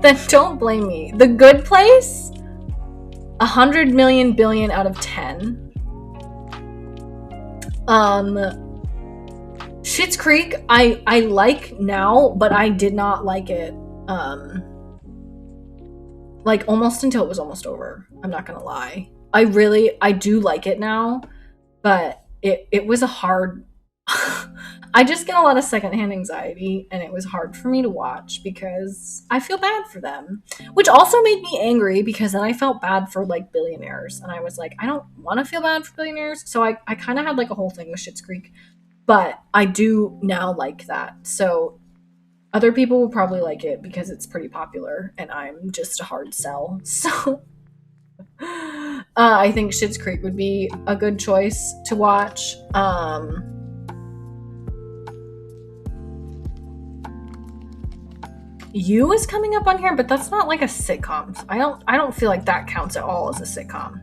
S1: then don't blame me. The Good Place, 100 million billion out of 10. Schitt's Creek, I like now, but I did not like it, almost until it was almost over. I'm not gonna lie. I do like it now, but it was a hard, I just get a lot of secondhand anxiety, and it was hard for me to watch because I feel bad for them, which also made me angry because then I felt bad for billionaires, and I was like, I don't want to feel bad for billionaires. So I kind of had a whole thing with Schitt's Creek, but I do now like that. So other people will probably like it because it's pretty popular and I'm just a hard sell. So I think Schitt's Creek would be a good choice to watch. You is coming up on here, but that's not like a sitcom. I don't feel like that counts at all as a sitcom.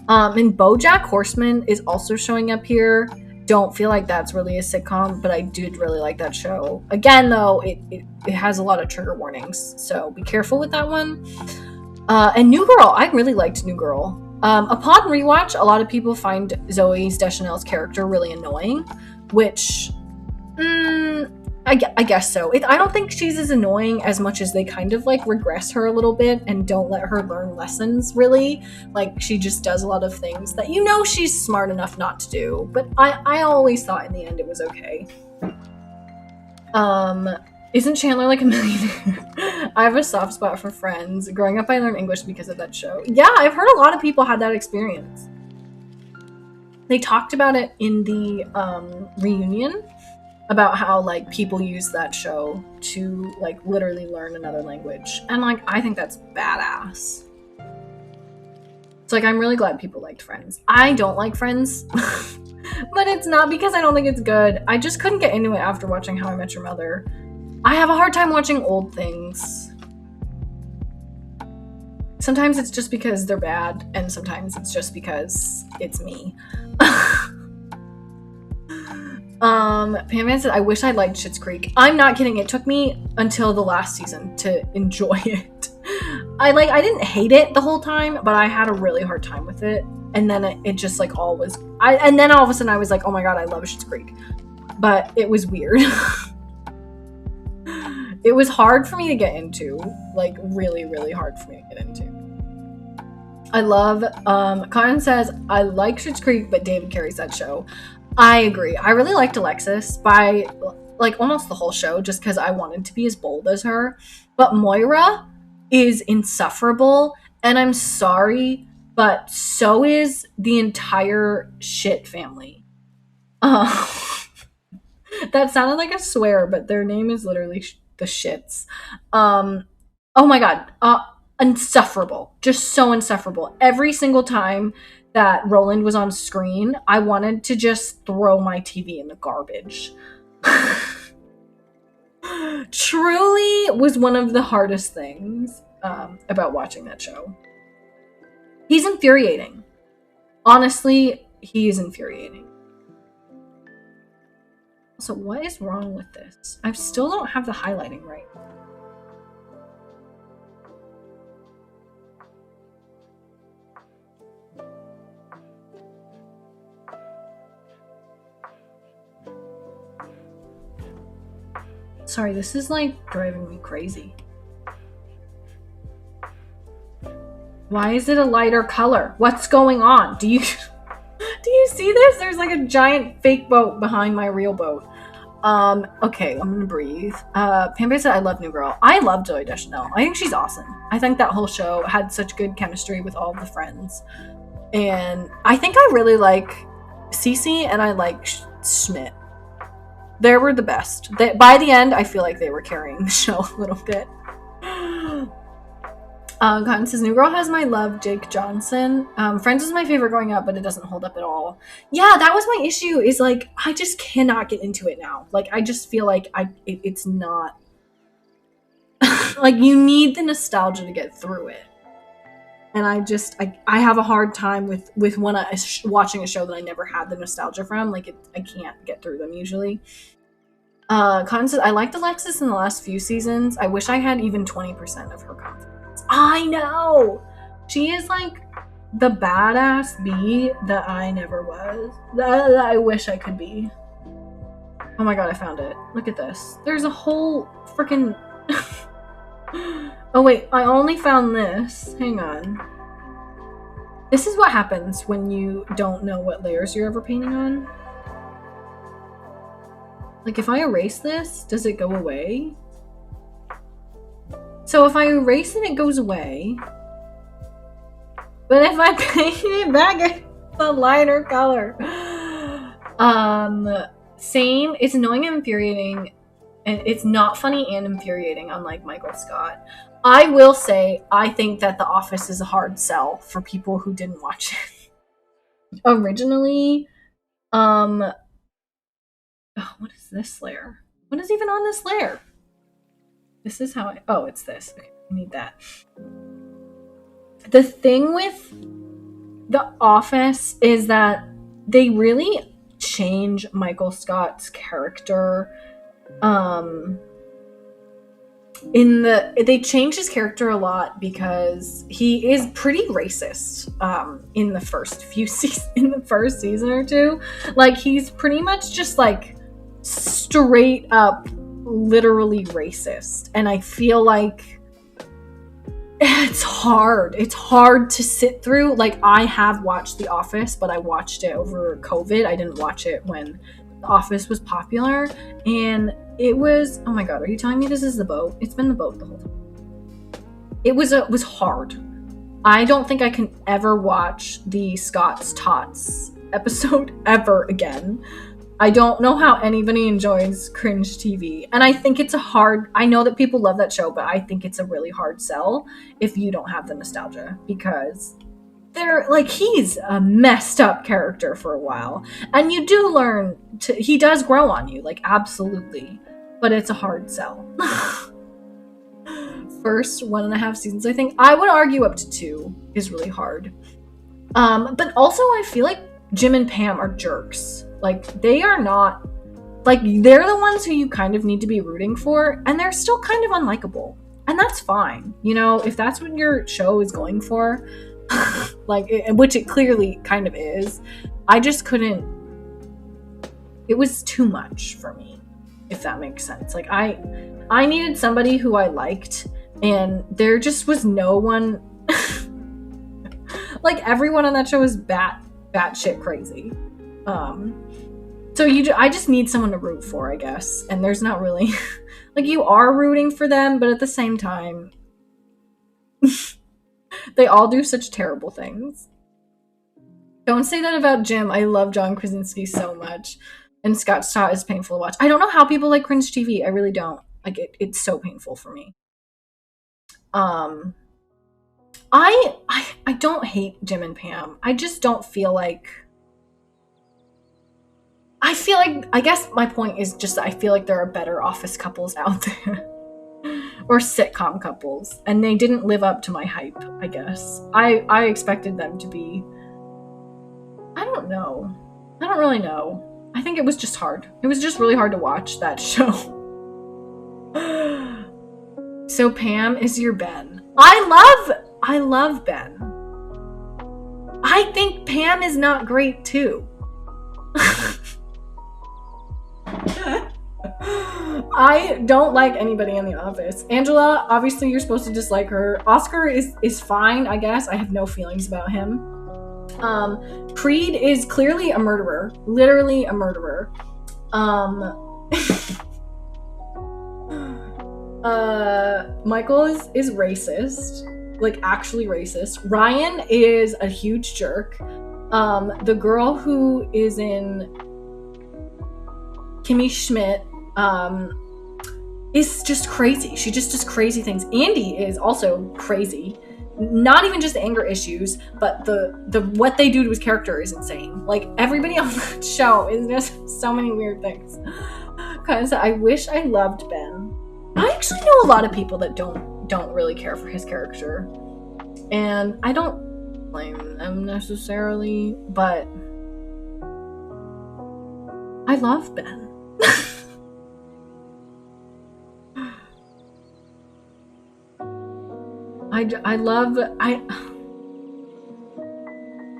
S1: And BoJack Horseman is also showing up here. Don't feel like that's really a sitcom, but I did really like that show. Again, though, it has a lot of trigger warnings, so be careful with that one. And New Girl, I really liked New Girl. Upon rewatch, a lot of people find Zooey Deschanel's character really annoying, which, I guess so. I don't think she's as annoying as much as they kind of regress her a little bit and don't let her learn lessons, really. She just does a lot of things that she's smart enough not to do, but I always thought in the end it was okay. Isn't Chandler a millionaire? I have a soft spot for Friends. Growing up, I learned English because of that show. Yeah, I've heard a lot of people had that experience. They talked about it in the reunion, about how people use that show to literally learn another language, and I think that's badass. So I'm really glad people liked Friends. I don't like Friends, but it's not because I don't think it's good. I just couldn't get into it after watching How I Met Your Mother. I have a hard time watching old things. Sometimes it's just because they're bad, and sometimes it's just because it's me. Pam said, I wish I liked Schitt's Creek. I'm not kidding. It took me until the last season to enjoy it. I didn't hate it the whole time, but I had a really hard time with it. And then it just all was, and then all of a sudden I was like, oh my god, I love Schitt's Creek. But it was weird. It was hard for me to get into, really, really hard for me to get into. I love, Cotton says, I like Schitt's Creek, but David carries that show. I agree. I really liked Alexis by almost the whole show, just because I wanted to be as bold as her. But Moira is insufferable, and I'm sorry, but so is the entire shit family. That sounded like a swear, but their name is literally the Shits. Oh my god. Insufferable. Just so insufferable. Every single time that Roland was on screen, I wanted to just throw my TV in the garbage. Truly was one of the hardest things about watching that show. He's infuriating. Honestly, he is infuriating. So what is wrong with this? I still don't have the highlighting right. Sorry, this is like driving me crazy. Why is it a lighter color? What's going on? Do you see this? There's like a giant fake boat behind my real boat. Okay, I'm gonna breathe. Pampe said I love New Girl. I love Joey Deschanel. I think she's awesome. I think that whole show had such good chemistry with all of the friends. And I think I really like Cece and I like Schmidt. They were the best. By the end, I feel like they were carrying the show a little bit. Cotton says, New Girl has my love, Jake Johnson. Friends was my favorite growing up, but it doesn't hold up at all. Yeah, that was my issue, is like, I just cannot get into it now. Like, I just feel like it's not... like, you need the nostalgia to get through it. And I have a hard time with when watching a show that I never had the nostalgia from. Like, I can't get through them usually. Cotton says, I liked Alexis in the last few seasons. I wish I had even 20% of her confidence. I know! She is like the badass bee that I never was. That I wish I could be. Oh my god, I found it. Look at this. There's a whole freaking... Oh wait, I only found this. Hang on. This is what happens when you don't know what layers you're ever painting on. Like, if I erase this, does it go away? So if I erase it, it goes away. But if I paint it back, it's a lighter color. Same. It's annoying and infuriating. And it's not funny and infuriating, unlike Michael Scott. I will say, I think that The Office is a hard sell for people who didn't watch it. Originally, oh, what is this layer? What is even on this layer? This is how oh, it's this. Okay, I need that. The thing with The Office is that they really change Michael Scott's character. They changed his character a lot because he is pretty racist in the first few seasons, in the first season or two. Like, he's pretty much just like straight up literally racist, and I feel like it's hard to sit through. Like, I have watched The Office, but I watched it over COVID. I didn't watch it when The Office was popular, and it was, oh my god, are you telling me this is the boat? It's been the boat the whole time. It was hard. I don't think I can ever watch the Scott's Tots episode ever again. I don't know how anybody enjoys cringe TV. And I think it's I know that people love that show, but I think it's a really hard sell if you don't have the nostalgia, because he's a messed up character for a while. And you do learn he does grow on you, like, absolutely. But it's a hard sell. First 1.5 seasons, I think. I would argue up to 2 is really hard. But also I feel like Jim and Pam are jerks. Like, they are not, like, they're the ones who you kind of need to be rooting for, and they're still kind of unlikable. And that's fine. You know, if that's what your show is going for, which it clearly kind of is, I just couldn't, it was too much for me, if that makes sense. Like, I needed somebody who I liked, and there just was no one, like, everyone on that show was batshit crazy. So I just need someone to root for, I guess. And there's not really, like, you are rooting for them, but at the same time, they all do such terrible things. Don't say that about Jim. I love John Krasinski so much. And Scott Stott is painful to watch. I don't know how people like cringe TV. I really don't. Like, it's so painful for me. I don't hate Jim and Pam. I just don't feel like, I guess my point is just that I feel like there are better office couples out there. Or sitcom couples. And they didn't live up to my hype, I guess. I expected them to be, I don't know. I don't really know. I think it was just hard. It was just really hard to watch that show. So Pam is your Ben. I love Ben. I think Pam is not great too. I don't like anybody in the office. Angela, obviously you're supposed to dislike her. Oscar is fine, I guess. I have no feelings about him. Creed is clearly a murderer. Literally a murderer. Michael is racist. Like, actually racist. Ryan is a huge jerk. The girl who is in Kimmy Schmidt, is just crazy. She just does crazy things. Andy is also crazy. Not even just anger issues, but the what they do to his character is insane. Like, everybody on that show is just so many weird things. Because I wish I loved Ben. I actually know a lot of people that don't really care for his character. And I don't blame them necessarily, but I love Ben.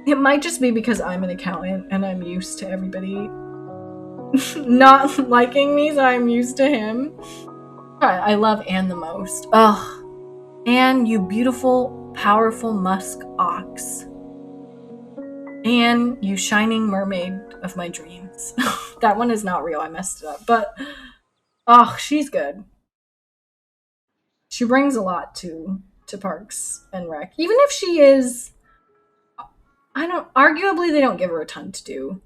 S1: It might just be because I'm an accountant and I'm used to everybody not liking me, so I'm used to him. I love Anne the most. Ugh. Anne, you beautiful, powerful musk ox. Anne, you shining mermaid of my dreams. That one is not real, I messed it up. But, she's good. She brings a lot to Parks and Rec. Even if she is, arguably they don't give her a ton to do.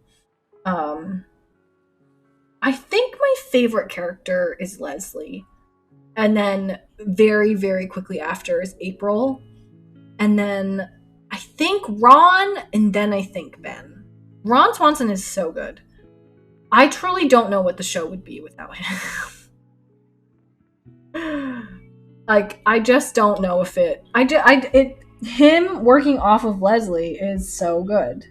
S1: I think my favorite character is Leslie. And then very, very quickly after is April. And then I think Ron, and then I think Ben. Ron Swanson is so good. I truly don't know what the show would be without him. Like, I just don't know if him working off of Leslie is so good.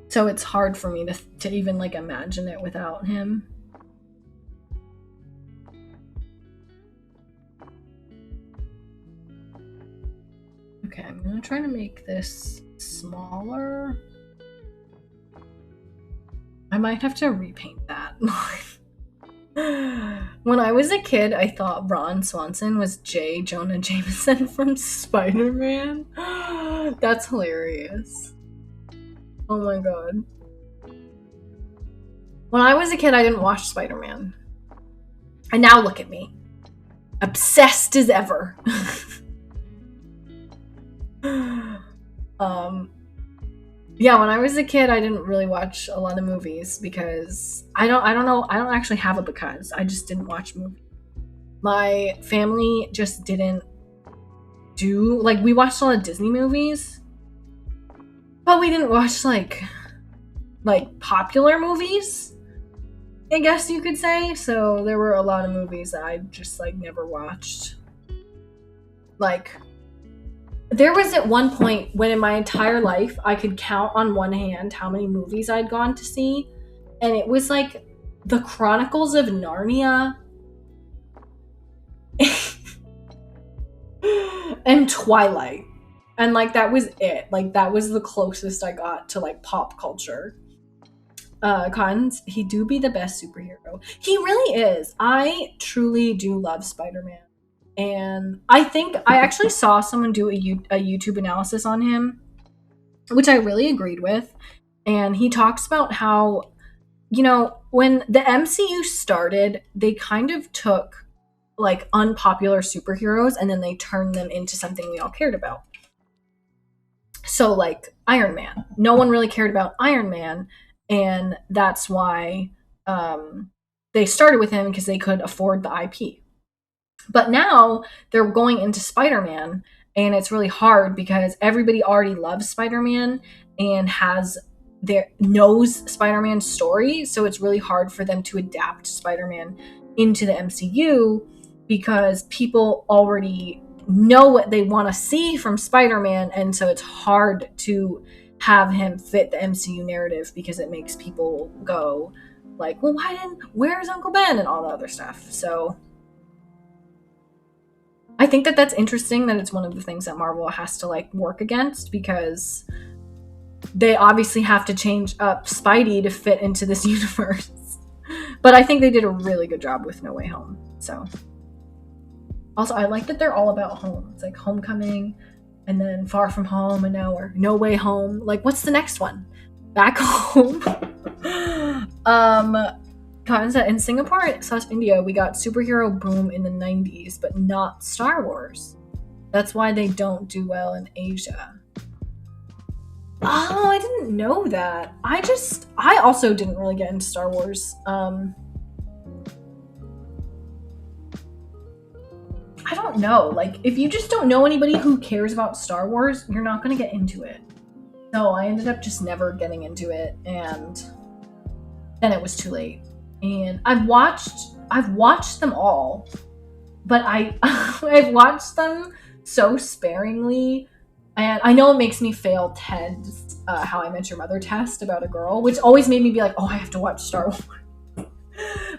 S1: So it's hard for me to even, like, imagine it without him. Okay, I'm gonna try to make this smaller. I might have to repaint that. When I was a kid, I thought Ron Swanson was J. Jonah Jameson from Spider-Man. That's hilarious. Oh my god. When I was a kid, I didn't watch Spider-Man. And now look at me. Obsessed as ever. Yeah, when I was a kid, I didn't really watch a lot of movies because I don't know, I don't actually have a because. I just didn't watch movies. My family just didn't do, like, we watched a lot of Disney movies, but we didn't watch like popular movies, I guess you could say. So there were a lot of movies that I just, like, never watched. Like, there was at one point when in my entire life I could count on one hand how many movies I'd gone to see, and it was like The Chronicles of Narnia and Twilight. And, like, that was it. Like, that was the closest I got to, like, pop culture. Cons, he do be the best superhero. He really is. I truly do love Spider-Man. And I think I actually saw someone do a YouTube analysis on him, which I really agreed with. And he talks about how, you know, when the MCU started, they kind of took, like, unpopular superheroes and then they turned them into something we all cared about. So, like, Iron Man. No one really cared about Iron Man, and that's why they started with him, because they could afford the IP. But now they're going into Spider-Man, and it's really hard because everybody already loves Spider-Man and knows Spider-Man's story, so it's really hard for them to adapt Spider-Man into the MCU because people already know what they want to see from Spider-Man, and so it's hard to have him fit the MCU narrative because it makes people go like, well, where's Uncle Ben and all the other stuff. So I think that that's interesting, that it's one of the things that Marvel has to like work against, because they obviously have to change up Spidey to fit into this universe. But I think they did a really good job with No Way Home. So also, I like that they're all about home. It's like Homecoming, and then Far From Home, and now we're No Way Home. Like, what's the next one? Back Home. Cotton said, in Singapore / India, we got superhero boom in the 90s, but not Star Wars. That's why they don't do well in Asia. Oh, I didn't know that. I also didn't really get into Star Wars. I don't know. Like, if you just don't know anybody who cares about Star Wars, you're not going to get into it. So I ended up just never getting into it, and then it was too late. And I've watched them all, but I've watched them so sparingly, and I know it makes me fail Ted's How I Met Your Mother test about a girl, which always made me be like, oh, I have to watch Star Wars.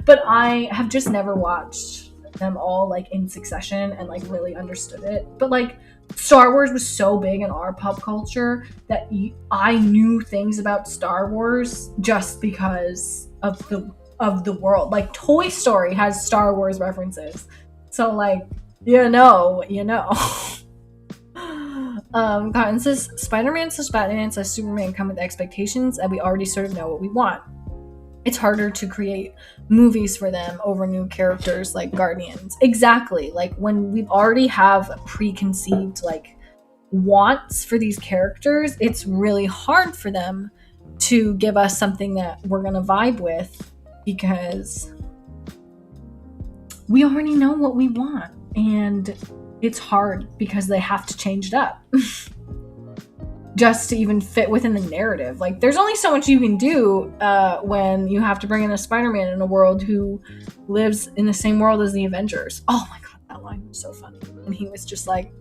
S1: But I have just never watched them all like in succession and like really understood it. But like Star Wars was so big in our pop culture that I knew things about Star Wars just because of the world. Like Toy Story has Star Wars references, so like you know. Cotton says Spider-Man / Batman / Superman come with expectations and we already sort of know what we want. It's harder to create movies for them over new characters like Guardians. Exactly. Like when we already have preconceived like wants for these characters, it's really hard for them to give us something that we're going to vibe with, because we already know what we want, and it's hard because they have to change it up just to even fit within the narrative. Like, there's only so much you can do when you have to bring in a Spider-Man in a world who lives in the same world as the Avengers. Oh my god, that line was so funny. And he was just like,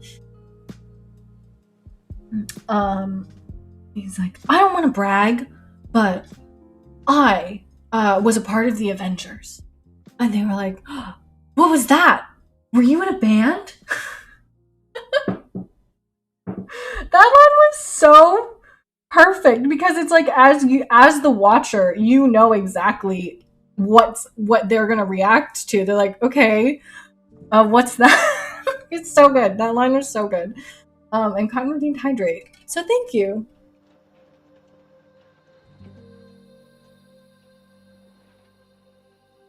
S1: he's like, I don't want to brag, but I was a part of the Avengers. And they were like, oh, what was that? Were you in a band? That one was so perfect, because it's like, as the watcher, you know exactly what they're gonna react to. They're like, okay, what's that? It's so good. That line was so good. And Cotton redeemed hydrate. So thank you.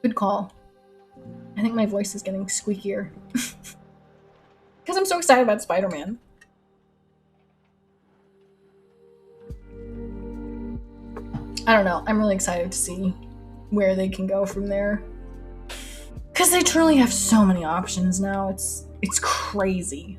S1: Good call. I think my voice is getting squeakier. Because I'm so excited about Spider-Man. I don't know. I'm really excited to see where they can go from there. Because they truly have so many options now. It's crazy.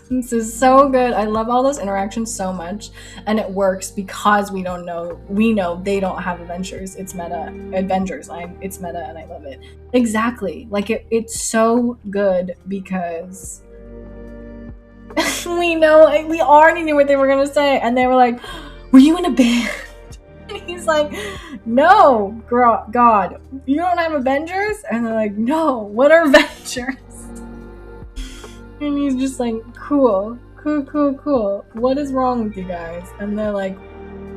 S1: This is so good. I love all those interactions so much. And it works because we know they don't have Avengers. It's meta. It's meta, and I love it. Exactly. Like, it's so good because we already knew what they were going to say. And they were like, were you in a band? And he's like, no, God, you don't have Avengers? And they're like, no, what are Avengers? And he's just like, cool. What is wrong with you guys? And they're like,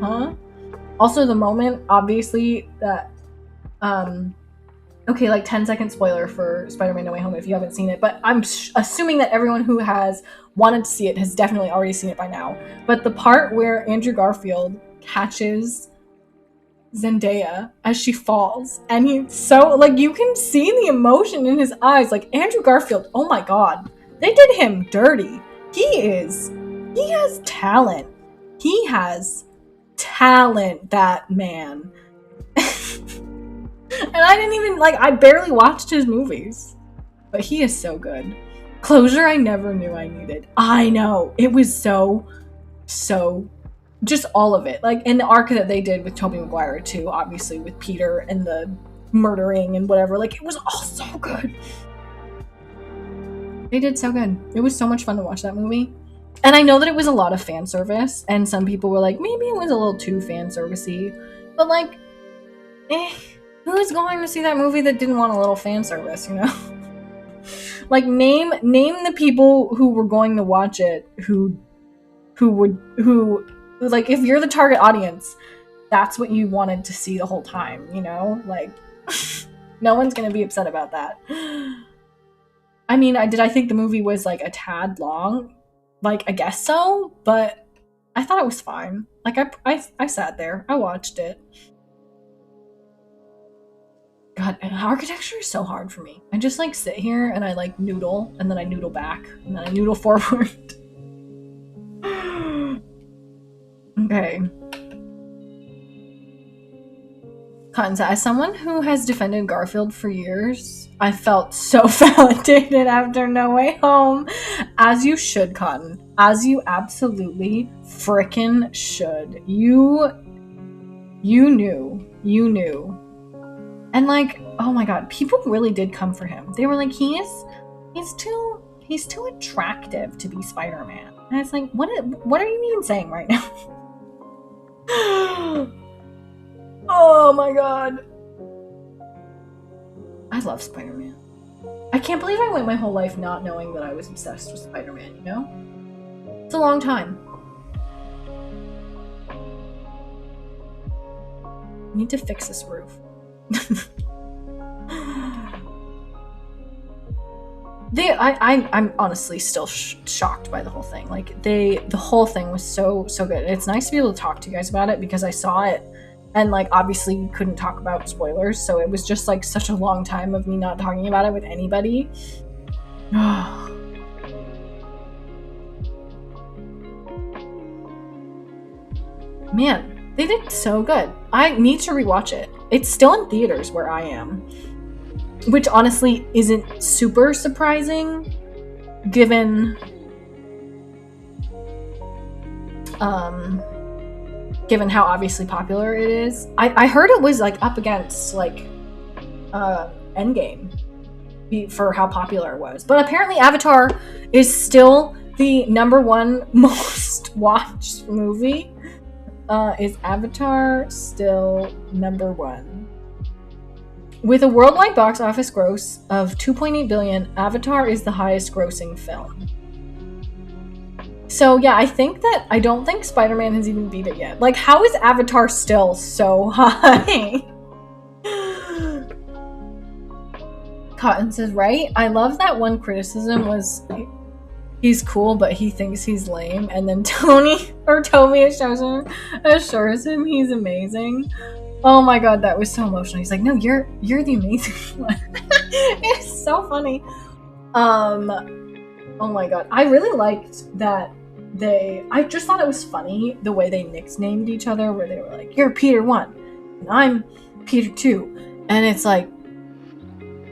S1: huh? Also, the moment, obviously, that, okay, like 10-second spoiler for Spider-Man No Way Home if you haven't seen it, but I'm assuming that everyone who has wanted to see it has definitely already seen it by now. But the part where Andrew Garfield catches Zendaya as she falls, and he's so, like, you can see the emotion in his eyes. Like, Andrew Garfield, oh my god, they did him dirty. He has talent. He has talent, that man. And I didn't even, like, I barely watched his movies. But he is so good. Closure I never knew I needed. I know. It was so, just all of it. Like, in the arc that they did with Tobey Maguire, too, obviously, with Peter and the murdering and whatever. Like, it was all so good. They did so good. It was so much fun to watch that movie. And I know that it was a lot of fan service, and some people were like, maybe it was a little too fan servicey, but like, who's going to see that movie that didn't want a little fan service, you know? Like, name the people who were going to watch it who like, if you're the target audience, that's what you wanted to see the whole time, you know? Like, no one's gonna be upset about that. I mean, I think the movie was like a tad long? Like, I guess so, but I thought it was fine. Like, I sat there, I watched it. God, and architecture is so hard for me. I just like sit here and I like noodle, and then I noodle back, and then I noodle forward. Okay. Cotton said, as someone who has defended Garfield for years, I felt so validated after No Way Home. As you should, Cotton. As you absolutely frickin' should. You knew. And like, oh my god, people really did come for him. They were like, he's too attractive to be Spider-Man. And it's like, what are you even saying right now? Oh my god. I love Spider-Man. I can't believe I went my whole life not knowing that I was obsessed with Spider-Man, you know? It's a long time. I need to fix this roof. I'm honestly still shocked by the whole thing. Like, the whole thing was so good. It's nice to be able to talk to you guys about it because I saw it, and like, obviously couldn't talk about spoilers, so it was just like such a long time of me not talking about it with anybody. Man, they did so good. I need to rewatch it. It's still in theaters where I am, which honestly isn't super surprising given how obviously popular it is. I heard it was like up against like Endgame for how popular it was, but apparently Avatar is still the #1 most watched movie. Is Avatar still #1? With a worldwide box office gross of $2.8 billion, Avatar is the highest grossing film. So yeah, I don't think Spider-Man has even beat it yet. Like, how is Avatar still so high? Cotton says, right? I love that one criticism was he's cool, but he thinks he's lame. And then Toby assures him he's amazing. Oh my god, that was so emotional. He's like, no, you're the amazing one. It's so funny. Oh my god. I really liked that I just thought it was funny the way they nicknamed each other, where they were like, you're Peter 1, and I'm Peter 2. And it's like,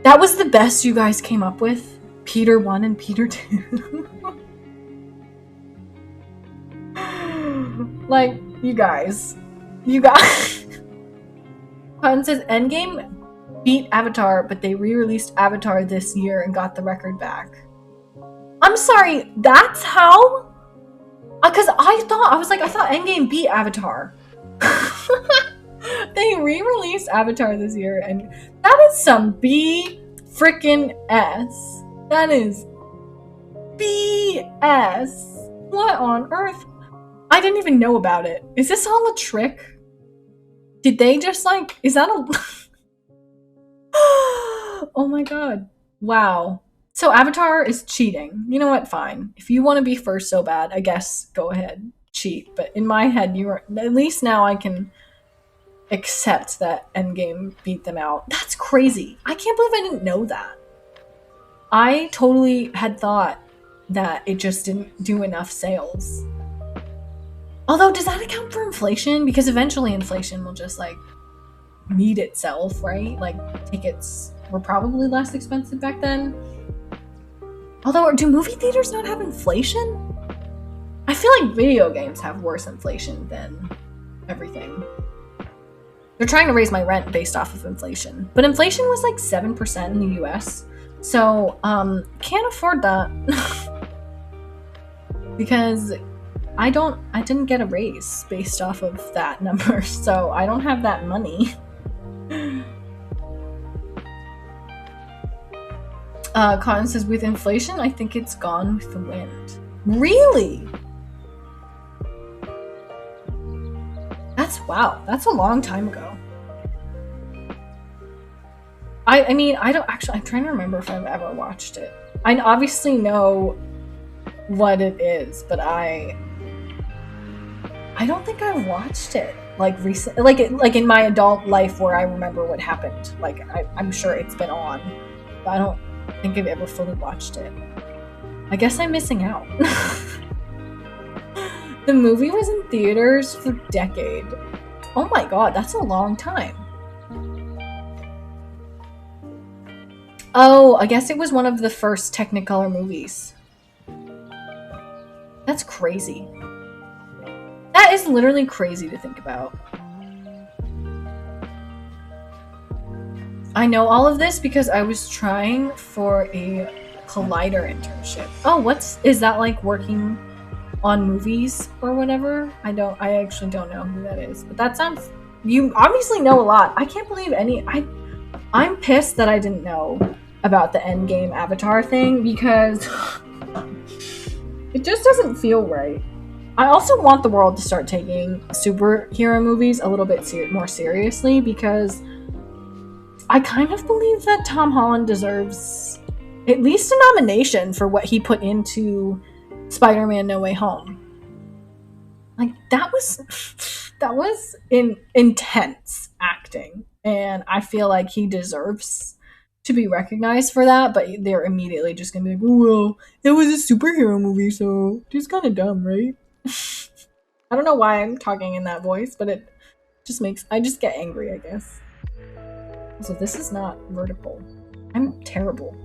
S1: that was the best you guys came up with? Peter 1 and Peter 2? Like, you guys. Pun says Endgame beat Avatar, but they re-released Avatar this year and got the record back. I'm sorry, that's how? Because I thought Endgame beat Avatar. They re-released Avatar this year, and that is some B-frickin-S. That is BS. What on earth? I didn't even know about it. Is this all a trick? Did they just like, is that a... Oh my god. Wow. So Avatar is cheating. You know what? Fine. If you want to be first so bad, I guess go ahead. Cheat. But in my head, at least now I can accept that Endgame beat them out. That's crazy. I can't believe I didn't know that. I totally had thought that it just didn't do enough sales. Although, does that account for inflation? Because eventually inflation will just, like, meet itself, right? Like, tickets were probably less expensive back then. Although, do movie theaters not have inflation? I feel like video games have worse inflation than everything. They're trying to raise my rent based off of inflation. But inflation was, like, 7% in the US. So, can't afford that. because I didn't get a raise based off of that number, so I don't have that money. Cotton says, with inflation, I think it's gone with the wind. Really? Wow, that's a long time ago. I mean, I don't actually, I'm trying to remember if I've ever watched it. I obviously know what it is, but I don't think I've watched it like recently, like in my adult life where I remember what happened. Like I'm sure it's been on, but I don't think I've ever fully watched it. I guess I'm missing out. The movie was in theaters for a decade. Oh my god, that's a long time. Oh, I guess it was one of the first Technicolor movies. That's crazy. That is literally crazy to think about. I know all of this because I was trying for a Collider internship. Oh, is that like working on movies or whatever? I actually don't know who that is. But that sounds, you obviously know a lot. I can't believe I'm pissed that I didn't know about the Endgame Avatar thing because it just doesn't feel right. I also want the world to start taking superhero movies a little bit more seriously because I kind of believe that Tom Holland deserves at least a nomination for what he put into Spider-Man No Way Home. Like, that was intense acting, and I feel like he deserves to be recognized for that, but they're immediately just gonna be like, oh, well, it was a superhero movie, so it's kind of dumb, right? I don't know why I'm talking in that voice, but it just I just get angry, I guess. So this is not vertical. I'm terrible.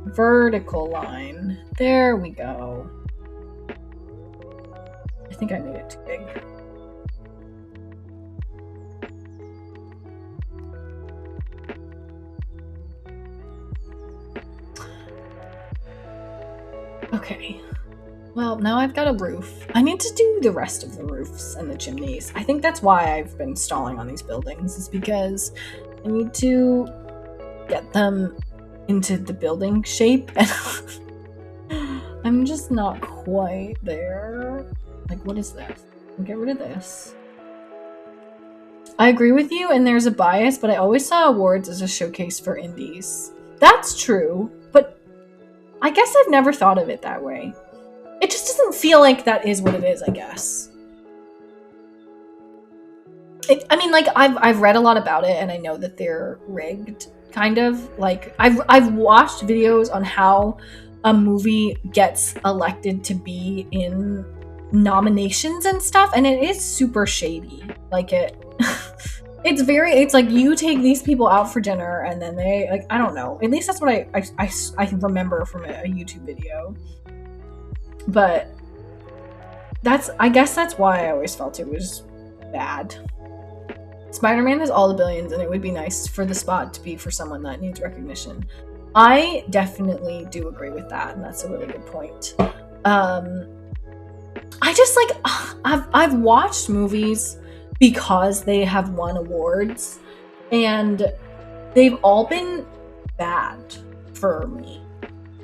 S1: Vertical line. There we go. I think I made it too big. Okay. Well, now I've got a roof. I need to do the rest of the roofs and the chimneys. I think that's why I've been stalling on these buildings, is because I need to get them into the building shape, and I'm just not quite there. Like, what is this? I'll get rid of this. I agree with you, and there's a bias, but I always saw awards as a showcase for indies. That's true, but I guess I've never thought of it that way. It just doesn't feel like that is what it is, I guess. I mean, like, I've read a lot about it, and I know that they're rigged, kind of. Like, I've watched videos on how a movie gets elected to be in nominations and stuff, and it is super shady. Like, it's like, you take these people out for dinner, and then they, like, I don't know. At least that's what I remember from a YouTube video. But I guess that's why I always felt it was bad. Spider-Man has all the billions, and it would be nice for the spot to be for someone that needs recognition. I definitely do agree with that, and that's a really good point. I just, like, I've watched movies because they have won awards, and they've all been bad for me.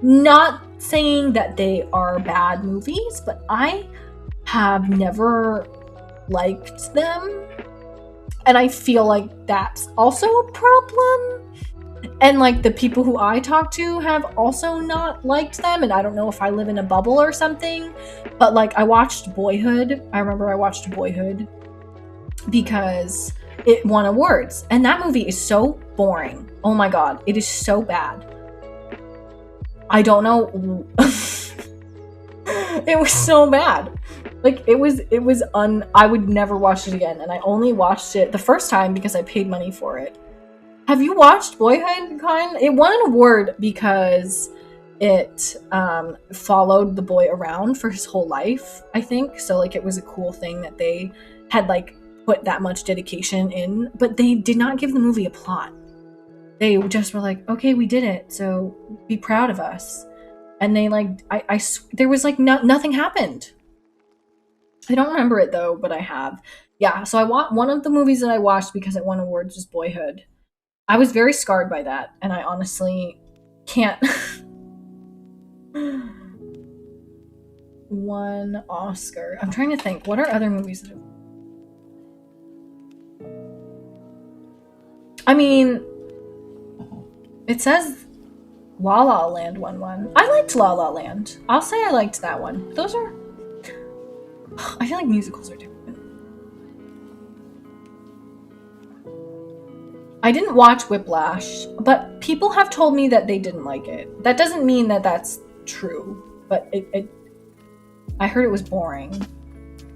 S1: Not saying that they are bad movies, but I have never liked them, and I feel like that's also a problem. And, like, the people who I talk to have also not liked them, and I don't know if I live in a bubble or something, but, like, I watched Boyhood. I remember I watched Boyhood because it won awards, and that movie is so boring. Oh my god, it is so bad. I don't know. It was so bad. Like, I would never watch it again, and I only watched it the first time because I paid money for it. Have you watched Boyhood, Kyle? It won an award because it followed the boy around for his whole life, I think. So, like, it was a cool thing that they had, like, put that much dedication in, but they did not give the movie a plot. They just were like, okay, we did it, so be proud of us. and they like there was like nothing happened. I don't remember it though, but I have. Yeah, so I want one of the movies that I watched because it won awards was Boyhood. I was very scarred by that, and I honestly can't. One Oscar. I'm trying to think. What are other movies that have... I mean, it says La La Land won one. I liked La La Land. I'll say I liked that one. Those are... I feel like musicals are different. I didn't watch Whiplash, but people have told me that they didn't like it. That doesn't mean that that's true, but I heard it was boring.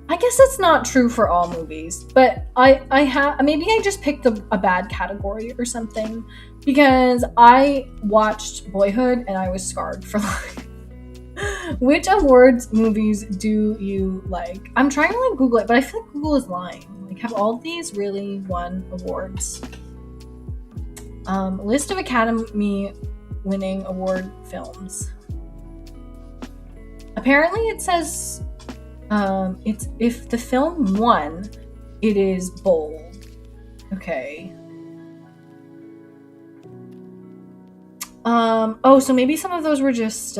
S1: I guess it's not true for all movies, but I have... maybe I just picked a bad category or something, because I watched Boyhood and I was scarred for life. Which awards movies do you like? I'm trying to like Google it, but I feel like Google is lying. Like, have all of these really won awards? List of Academy winning award films. Apparently it says it's if the film won, it is bold. Okay. Oh, so maybe some of those were just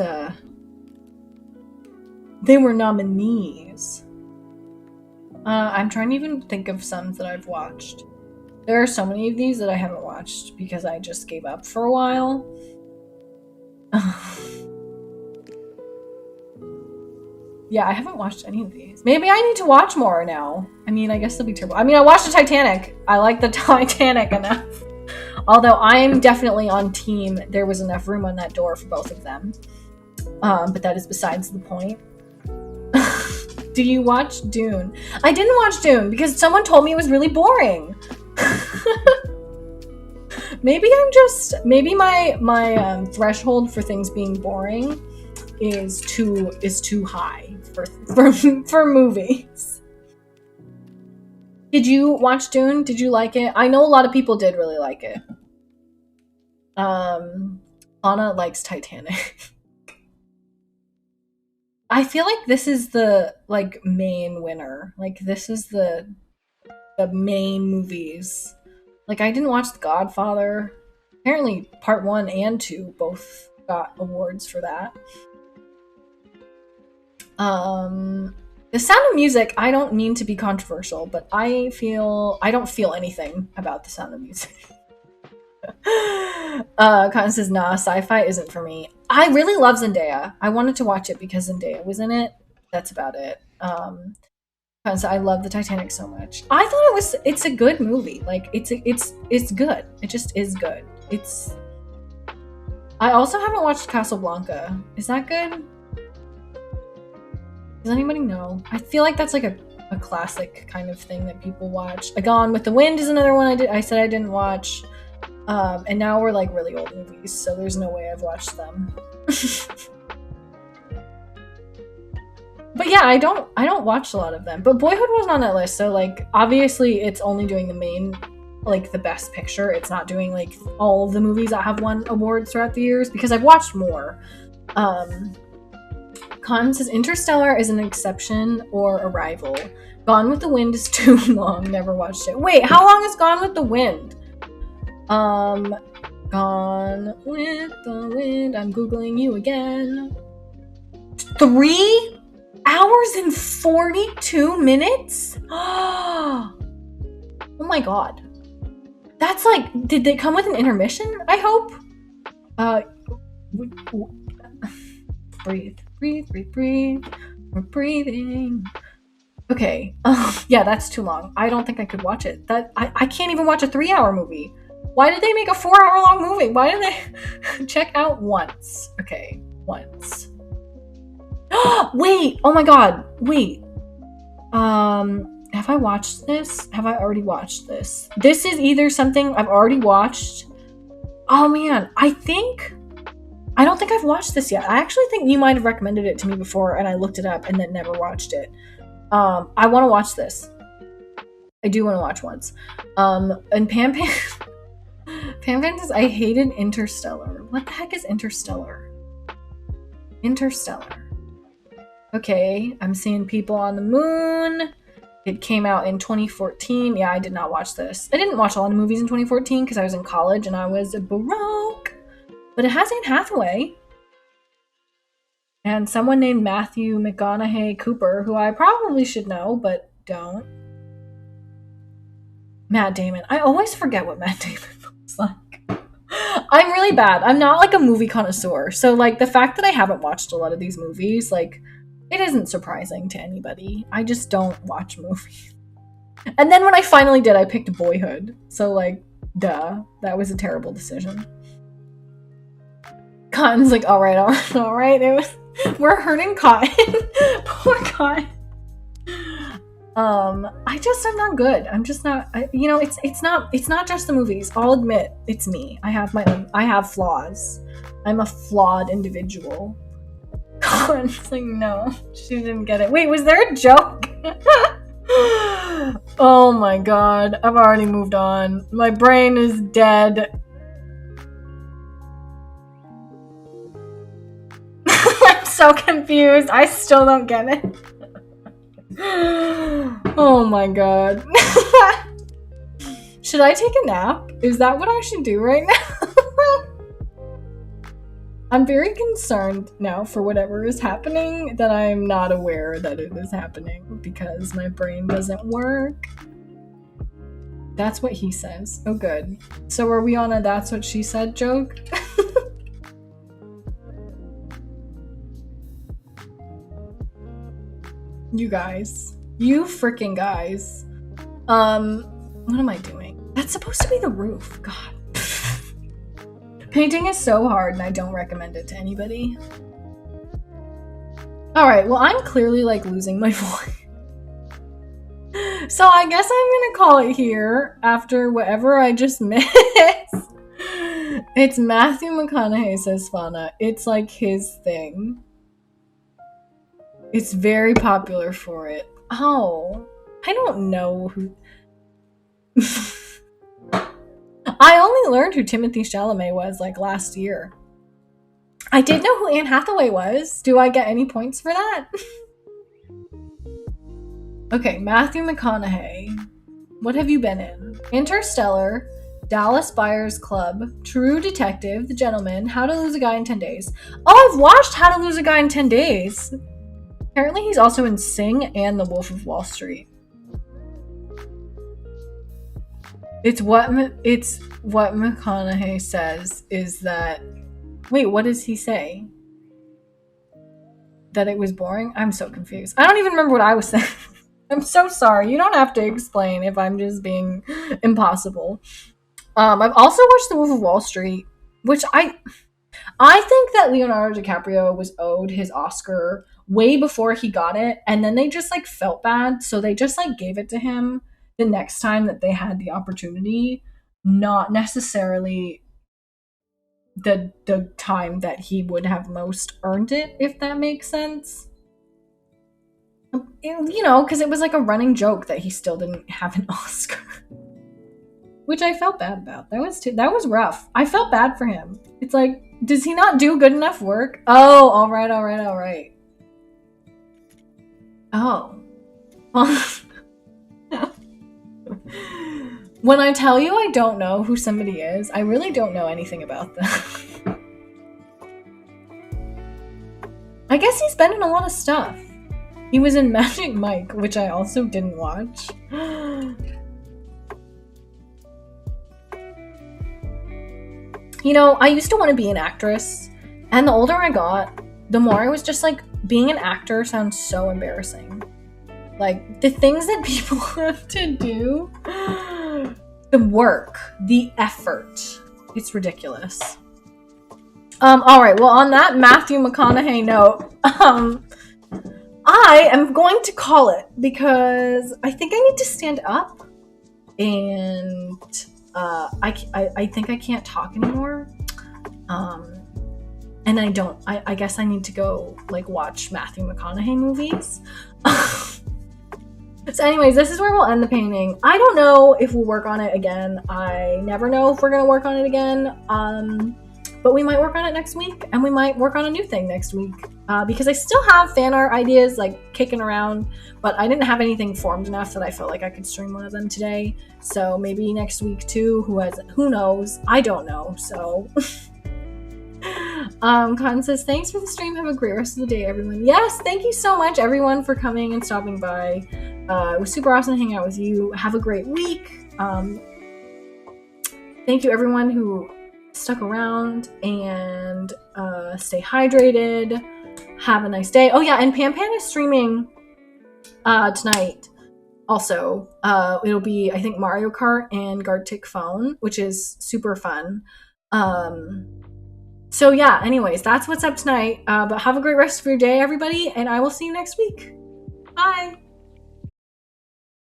S1: they were nominees. I'm trying to even think of some that I've watched. There are so many of these that I haven't watched because I just gave up for a while. Yeah, I haven't watched any of these. Maybe I need to watch more now. I mean, I guess it'll be terrible. I mean, I watched the Titanic. I like the Titanic enough. Although I'm definitely on team, there was enough room on that door for both of them. But that is besides the point. Do you watch Dune? I didn't watch Dune because someone told me it was really boring. Maybe my threshold for things being boring is too high for movies. Did you watch Dune? Did you like it? I know a lot of people did really like it. Anna likes Titanic. I feel like this is the like main winner. Like, this is the main movies. Like, I didn't watch The Godfather. Apparently part 1 and 2 both got awards for that. The Sound of Music, I don't mean to be controversial, but I don't feel anything about The Sound of Music. Cotton says, nah, sci-fi isn't for me. I really love Zendaya. I wanted to watch it because Zendaya was in it. That's about it. Cotton says, I love the Titanic so much. I thought it's a good movie. Like, it's good. It just is good. I also haven't watched Casablanca. Is that good? Does anybody know? I feel like that's like a classic kind of thing that people watch. Gone with the Wind is another one I said I didn't watch. And now we're like really old movies, so there's no way I've watched them. But yeah, I don't watch a lot of them. But Boyhood wasn't on that list, so like obviously it's only doing the main, like the best picture. It's not doing like all of the movies that have won awards throughout the years, because I've watched more. Cotton says Interstellar is an exception or a rival. Gone with the Wind is too long. Never watched it. Wait, how long is Gone with the Wind? Gone with the Wind. I'm Googling you again. 3 hours and 42 minutes? Oh my god. That's like, did they come with an intermission? I hope. Breathe. We're breathing. Okay. Yeah, that's too long. I don't think I could watch it. I can't even watch a 3-hour movie. Why did they make a 4-hour long movie? Why did they check out once? Okay, once. Wait, oh my god, wait. Have I watched this? Have I already watched this? This is either something I've already watched. Oh man, I don't think I've watched this yet. I actually think you might have recommended it to me before and I looked it up and then never watched it. I want to watch this. I do want to watch once. And Pam says, I hated Interstellar. What the heck is Interstellar? Interstellar. Okay, I'm seeing People on the Moon. It came out in 2014. Yeah, I did not watch this. I didn't watch a lot of movies in 2014 because I was in college and I was broke. But it has Anne Hathaway. And someone named Matthew McConaughey Cooper, who I probably should know, but don't. Matt Damon. I always forget what Matt Damon looks like. I'm really bad. I'm not like a movie connoisseur. So like the fact that I haven't watched a lot of these movies, like it isn't surprising to anybody. I just don't watch movies. And then when I finally did, I picked Boyhood. So like, duh. That was a terrible decision. Cotton's like, all right. We're hurting Cotton. Poor Cotton. I'm not good. I'm just not. It's not just the movies. I'll admit, it's me. I have flaws. I'm a flawed individual. It's like, no, she didn't get it. Wait, was there a joke? Oh my god, I've already moved on. My brain is dead. I'm so confused. I still don't get it. Oh my god. Should I take a nap? Is that what I should do right now? I'm very concerned now for whatever is happening that I'm not aware that it is happening because my brain doesn't work. That's what he says. Oh, good. So are we on a that's what she said joke? You guys. You freaking guys. What am I doing? That's supposed to be the roof. God. Painting is so hard and I don't recommend it to anybody. Alright, well I'm clearly like losing my voice. So I guess I'm gonna call it here after whatever I just missed. It's Matthew McConaughey, says Fauna. It's like his thing. It's very popular for it. Oh, I don't know who... I only learned who Timothée Chalamet was like last year. I did know who Anne Hathaway was. Do I get any points for that? Okay, Matthew McConaughey. What have you been in? Interstellar, Dallas Buyers Club, True Detective, The Gentleman, How to Lose a Guy in 10 Days. Oh, I've watched How to Lose a Guy in 10 Days. Apparently he's also in Sing and The Wolf of Wall Street. It's what McConaughey says is that... Wait, what does he say? That it was boring? I'm so confused. I don't even remember what I was saying. I'm so sorry. You don't have to explain if I'm just being impossible. I've also watched The Wolf of Wall Street, which I think that Leonardo DiCaprio was owed his Oscar way before he got it, and then they just like felt bad, so they just like gave it to him the next time that they had the opportunity, not necessarily the time that he would have most earned it, if that makes sense. You know, because it was like a running joke that he still didn't have an Oscar. Which I felt bad about. That was rough. I felt bad for him. It's like, does he not do good enough work? Oh, alright. Oh. When I tell you I don't know who somebody is, I really don't know anything about them. I guess he's been in a lot of stuff. He was in Magic Mike, which I also didn't watch. You know, I used to want to be an actress, and the older I got, the more I was just like, being an actor sounds so embarrassing. Like, the things that people have to do, the work, the effort, it's ridiculous. Alright, well, on that Matthew McConaughey note, I am going to call it because I think I need to stand up, and I think I can't talk anymore. And I guess I need to go like watch Matthew McConaughey movies. So anyways, this is where we'll end the painting. I don't know if we'll work on it again. I never know if we're gonna work on it again. but we might work on it next week, and we might work on a new thing next week, because I still have fan art ideas like kicking around, but I didn't have anything formed enough that I felt like I could stream one of them today. So maybe next week too. Who knows? I don't know. So Cotton says, thanks for the stream. Have a great rest of the day, everyone. Yes, thank you so much, everyone, for coming and stopping by. It was super awesome to hang out with you. Have a great week. Thank you, everyone who stuck around, and stay hydrated. Have a nice day. Oh yeah, and Pan is streaming tonight. Also, it'll be, I think, Mario Kart and Gartic Phone, which is super fun. So yeah, anyways, that's what's up tonight. But have a great rest of your day, everybody, and I will see you next week. Bye!